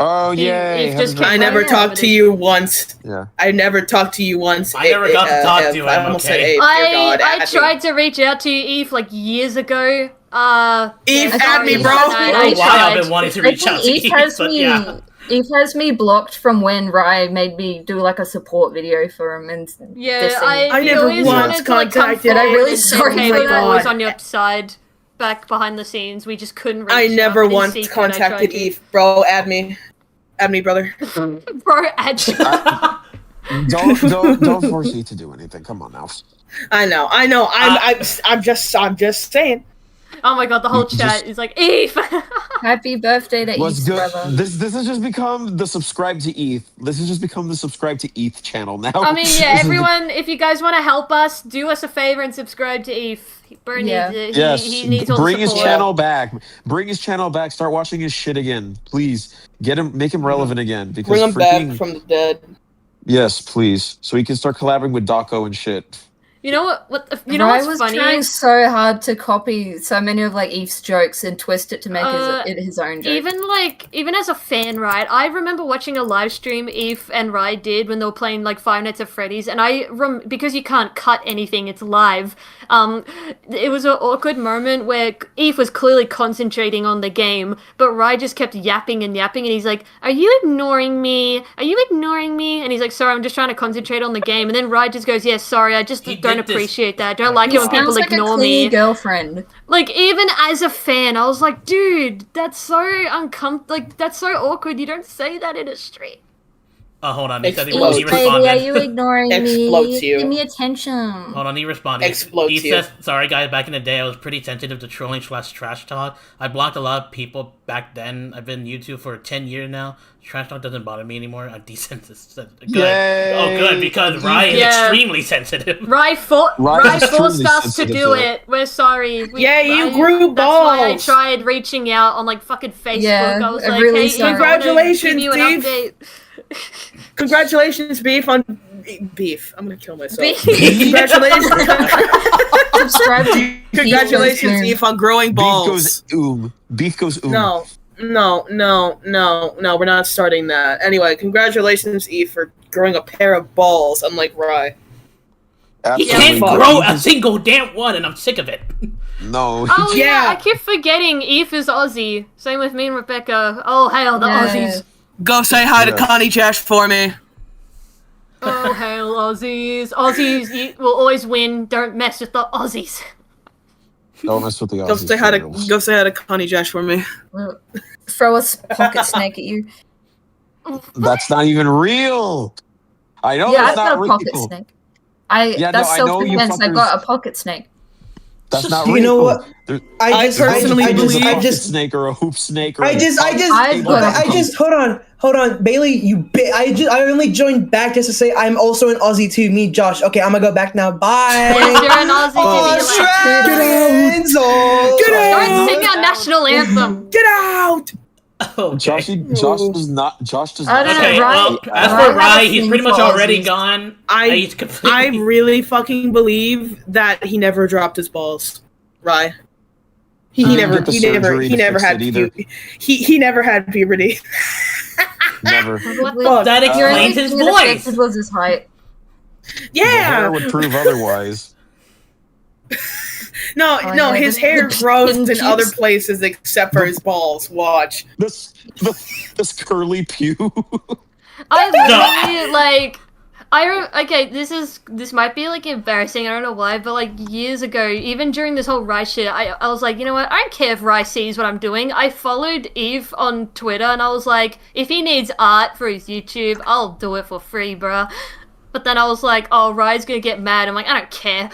Oh, He- yay! he's happy just birthday. I never yeah. talked to you once. Yeah. I never talked to you once. I never got to talk to him, I almost said okay? Abe. Dear God, I add me. tried to reach out to you, Eve, like years ago. Eve, yeah, add me, sorry, bro. I For a while, I've tried. been wanting to I reach out think to Eve you, has but me. yeah. Eve has me blocked from when Rye made me do like a support video for him, and Yeah, this thing. I we never always once wanted to like come contacted forward I'm really and sorry, say, oh we my were always God. on your side, back behind the scenes. We just couldn't reach I out, never but in once secret, I tried contacted to. Eve, bro. Add me. Add me, brother. Bro, add you. Don't force you to do anything. Come on now. I know. I'm just saying. Oh my god, the whole Just- chat is like, Eve! Happy birthday to What's Eve's good? brother. This has just become the subscribe to ETH. This has just become the subscribe to ETH channel now. I mean, This yeah, is- everyone, if you guys want to help us, do us a favor and subscribe to Eve. Bro Yeah. needs it. Yes, He needs all bring the his support. channel back. Bring his channel back. Start watching his shit again, please. Get him, make him relevant again. Because Bring him freaking, back from the dead. yes, please, so he can start collaborating with Daco and shit. You know what? You know Rye what's was funny? trying so hard to copy so many of like Eve's jokes and twist it to make Uh, his own joke. Even as a fan, right? I remember watching a live stream Eve and Rye did when they were playing like Five Nights at Freddy's, and because you can't cut anything, it's live. It was an awkward moment where Eve was clearly concentrating on the game, but Rye just kept yapping, and he's like, "Are you ignoring me? Are you ignoring me?" And he's like, "Sorry, I'm just trying to concentrate on the game." And then Rye just goes, "Yeah, sorry, I just He don't did this- appreciate that. I don't like He it when people sounds like ignore a clingy me." girlfriend. Like, even as a fan, I was like, dude, that's so uncomfortable. Like, that's so awkward. You don't say that in a stream. Oh, hold on. He said he Explodes. Eve, responded. baby, are you ignoring Explodes me? you. Give me attention. Hold on, he responded. Explodes He you. says, "Sorry guys, back in the day I was pretty sensitive to trolling / trash talk. I blocked a lot of people back then. I've been on YouTube for 10 years now. Trash talk doesn't bother me anymore. I'm desensitized." Good. Yay! Oh, good, because Rye is Yeah. extremely sensitive. Rye Rye is forced truly us to sensitive do to it. it. We're sorry. Yeah, you grew That's why I balls. tried reaching out on, like, fucking Facebook. Yeah, I was I'm like, really hey, sorry. Eve, I wanna Congratulations, give you an Eve. update. Congratulations, Beef, on Beef. I'm gonna kill myself. Beef. Congratulations. Subscribe to Congratulations, Eve. Eve, on growing Beef balls. goes Beef goes No, we're not starting that. Anyway, congratulations, Eve, for growing a pair of balls, unlike Rye. He Absolutely. can't fuck. grow a single damn one, and I'm sick of it. No. Oh, yeah, Yeah. I keep forgetting Eve is Aussie. Same with me and Rebecca. Oh, hail the Yeah. Aussies. Go say hi Yes. to Connie Jash for me. Oh, hail Aussies. Aussies will always win. Don't mess with the Aussies. Don't mess with the Go Aussies say hi to girls. go say hi to Connie Jash for me. Throw a pocket snake at you. That's not even real. I know Yeah, that's I've not got a real. pocket snake. Yeah, That's no, I know you self-defense. I fuckers- got a pocket snake. That's not You real. know what? There- I personally I believe- a pocket snake or a hoop snake or I just I've got hold on, Bailey. I only joined back just to say I'm also an Aussie too. Me, Josh. Okay, I'm gonna go back now. Bye. Yes, you're an Aussie. Australians, oh, Get out! Don't sing our national anthem. Get out! Okay. Josh does not. I don't know, Okay, Rye- well, as Rye for Rye, has a he's thing pretty much for already Aussies. gone. I He's completely... really fucking believe that he never dropped his balls. Rye. He didn't never get the surgery to never fix had it either. he never had puberty. Never. Fuck? That The only explains his thing that voice. affected was his height. The hair Yeah. would prove otherwise. No, Oh, no, yeah, his the- hair the grows pin in cubes. other places except for his balls. Watch. This curly pew. I literally, like... okay, this might be like embarrassing, I don't know why, but like years ago, even during this whole Rye shit, I was like, you know what, I don't care if Rye sees what I'm doing. I followed Eve on Twitter and I was like, if he needs art for his YouTube, I'll do it for free, bruh. But then I was like, oh, Rye's gonna get mad. I'm like, I don't care.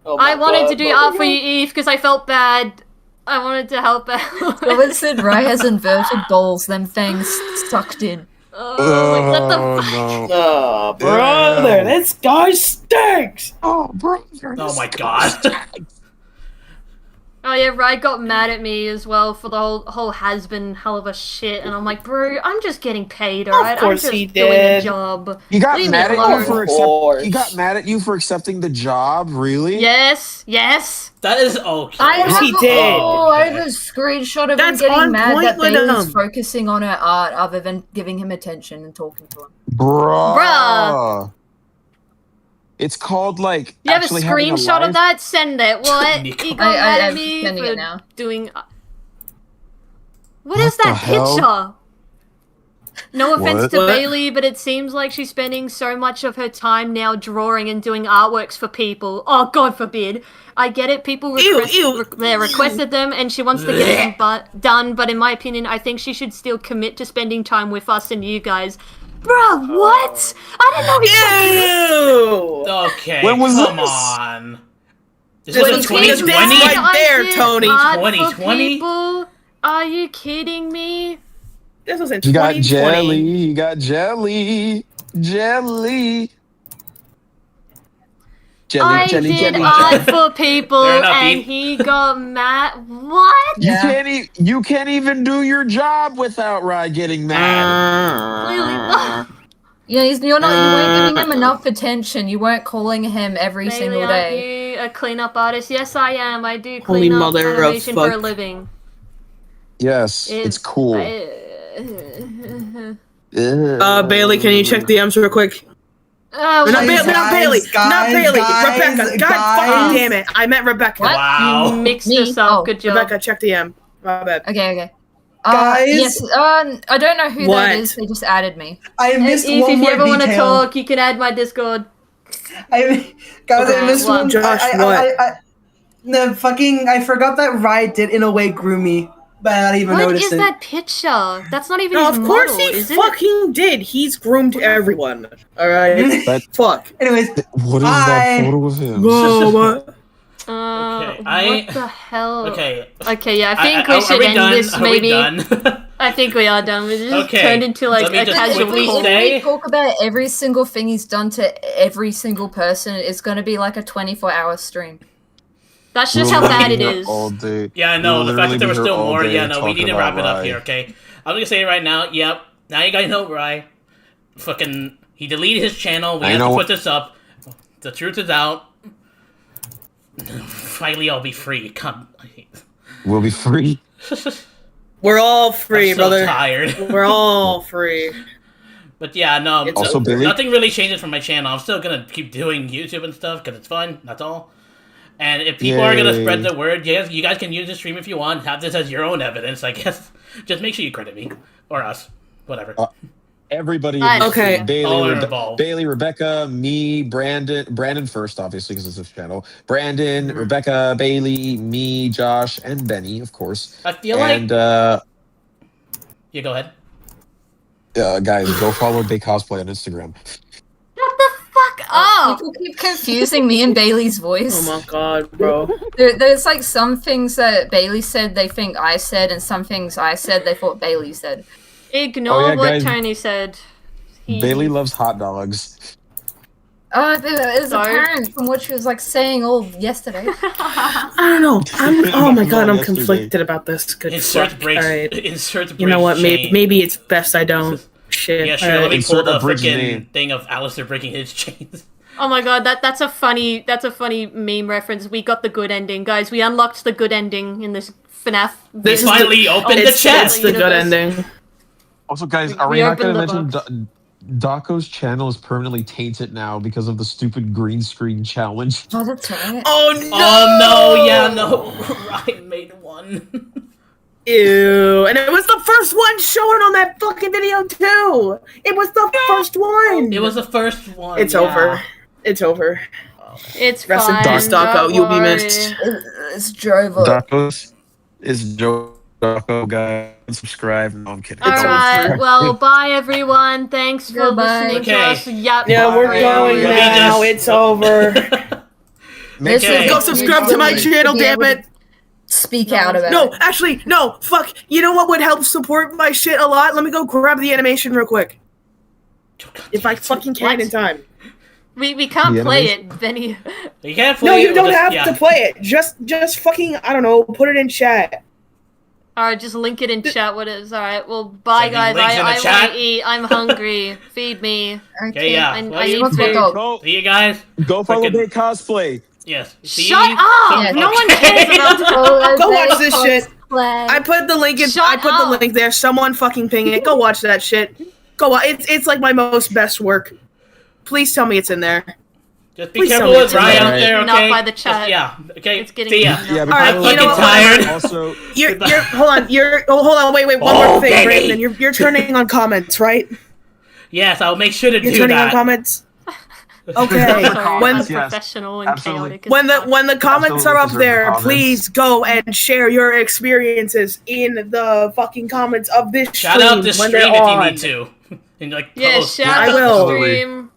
I wanted to do art for you, Eve, because I felt bad. I wanted to help out. Someone said Rye has inverted balls, them fangs sucked in. Like, what the fuck? no. Oh, brother, this guy stinks. Oh, brother. Oh my god. Oh yeah, Rye got mad at me as well for the whole has-been hell of a shit, and I'm like, bro, I'm just getting paid, alright? course I'm just he doing a did. job. He got Leave me mad at alone. you for Of accepting the job, really? Yes. That is okay. I have, he did. I have a screenshot of That's him getting on mad point that with Bailey's him. focusing on her art other than giving him attention and talking to him. Bruh. It's called, like, You have a actually having screenshot life. of that? Send it. What? Nico. He got mad at I'm me sending for it now. doing... What What is the that hell? picture? No offense What? to What? Bailey, but it seems like she's spending so much of her time now drawing and doing artworks for people. Oh, God forbid. I get it, people requested them and she wants to get them done, but in my opinion, I think she should still commit to spending time with us and you guys. Bruh, what? I didn't know he Ew! Okay, When was come this? on. This This was was 2020? right there, Tony. 2020? Are you kidding me? This was in He got 2020. jelly. He got jelly. Jelly. I did art for people Fair enough, and Eve. he got mad. What? You can't even do your job without Rye getting mad. Clearly not. Yeah, you weren't giving him enough attention. You weren't calling him every Bailey, single aren't day. you a cleanup artist? Yes, I am. I do Holy clean up mother of animation for a fuck. living. Yes, it's cool. Bailey, can you check the DMs real quick? Oh, Not Bailey, not Bailey, not Bailey. guys, Rebecca. God fucking damn it. I meant Rebecca. What? Wow. You mixed Me? us up. Oh, Good job. Rebecca, check DM. My bad. Okay. Guys? Yes, I don't know who What? that is. They just added me. I missed If one you more ever want to detail. talk, you can add my Discord. I missed what? one. Josh, I forgot that Rye did in a way groom me, but I not even What noticed is it. that picture? That's not even No, his of course model, he is it? fucking did. He's groomed everyone. Alright? But Fuck. Anyways, what is Bye. that photo of him? Whoa, what? Okay, What the hell? Okay. Okay, yeah, I think we are should we end done? this, Are maybe. we done? I think we are done. We just Okay, turned into like let me a just casual quickly call. say- If we talk about every single thing he's done to every single person, it's going to be like a 24-hour stream. That's just We'll how bad be it here is. all day. Yeah, I know. We'll The fact that there was literally be still here all more. day Yeah, no, we need talking to wrap about it up Rye. here, okay? I'm gonna say it right now. Yep. Now you guys know Rye. Fucking, he deleted his channel. We I have to know. put this up. The truth is out. Finally, I'll be free. Come. We'll be free. We're all free, I'm so brother. tired. We're all free. But yeah, no. It's Also, Billy. Nothing really changes from my channel. I'm still gonna keep doing YouTube and stuff because it's fun. That's all. And if people are gonna Yay. spread the word, yes, you guys can use the stream if you want. Have this as your own evidence, I guess. Just make sure you credit me or us, whatever. Everybody. Fine. Okay. All are involved. Bailey, Rebecca, me, Brandon first, obviously, because it's his channel. Brandon, Mhm. Rebecca, Bailey, me, Josh, and Benny, of course. I feel And like. Yeah, go ahead. guys, go follow Big Cosplay on Instagram. Shut the fuck up! People keep confusing me and Bailey's voice. Oh my god, bro. There's like some things that Bailey said they think I said, and some things I said they thought Bailey said. Ignore Oh, yeah, what guys. Tony said. Bailey loves hot dogs. It was Sorry. apparent from what she was like saying all yesterday. I don't know. Oh my god, I'm Yesterday. conflicted about this. Good Insert fuck. breaks. Alright. Insert breaks. You know what? chain. Maybe it's best I don't. Shit. Yeah, sure. Alright. Let me pull Insert the a bridge freaking name. thing of Alistair breaking his chains. Oh my god, that's a funny meme reference. We got the good ending, guys. We unlocked the good ending in this FNAF. This They is finally opened the It's chest. the good Universe. ending. Also, guys, are We we not going opened to the mention Daco's channel is permanently tainted now because of the stupid green screen challenge? Oh, that's right. Oh no! Oh no! Yeah, no. Ryan made one. Ew. And it was the first one shown on that fucking video, too. It was the first one. It was the first one. It's over. It's over. It's Rest in fine. peace, Daco. don't You'll be worry. missed. It's Drover. Dacos is Joe Daco, guys. Subscribe. No, I'm kidding. All It's right. over. Well, bye everyone. Thanks for Goodbye. listening to Okay. us. Yep. Yeah, we're bye. going Let me now. just- It's over. Make This sure- is- Go subscribe to my channel, damn it. Speak out about No, it. actually, no. Fuck. You know what would help support my shit a lot? Let me go grab the animation real quick. If I fucking can in time. We can't The play it, Benny. You can't play No, it, you we'll don't just- have yeah. to play it. Just fucking, I don't know, put it in chat. All right, just link it in chat. What is? All right. Well, bye Sending guys. links in the I chat. want to eat. I'm hungry. Feed me. Okay, yeah. I Well, need you- What's food. dog? Go, See you guys. go follow Frickin- Big Cosplay. Yes. See Shut you- up! Yeah. No one cares about Go watch this shit. Play. I put the link in. Shut I put the up. link there. Someone fucking ping it. Go watch that shit. Go watch. It's like my most best work. Please tell me it's in there. Just be Please careful tell me with it's in Rye there. out there, Not okay? by the chat. Yeah. Okay. It's getting See ya. eaten Yeah, up. but Alright, I'm you know fucking what? tired. Also, You're hold on. Hold on. Wait. One more thing, Okay. Brandon. You're turning on comments, right? Yes, I'll make sure to You're do turning on that. comments. Sorry, Okay. I'm When yes. professional and Absolutely. chaotic. as when fuck. the comments Absolutely are up deserve the there, comments. please go and share your experiences in the fucking comments of this Shout stream out the when stream they're if you on. need to. And like Yeah, post. shout I out will. the stream.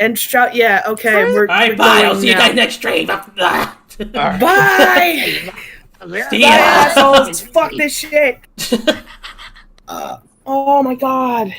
And shout, yeah, okay, we're Alright, we're bye. I'll going see you now. guys next stream. Bye. Bye! See Bye, ya. assholes! Fuck this shit! Oh my god.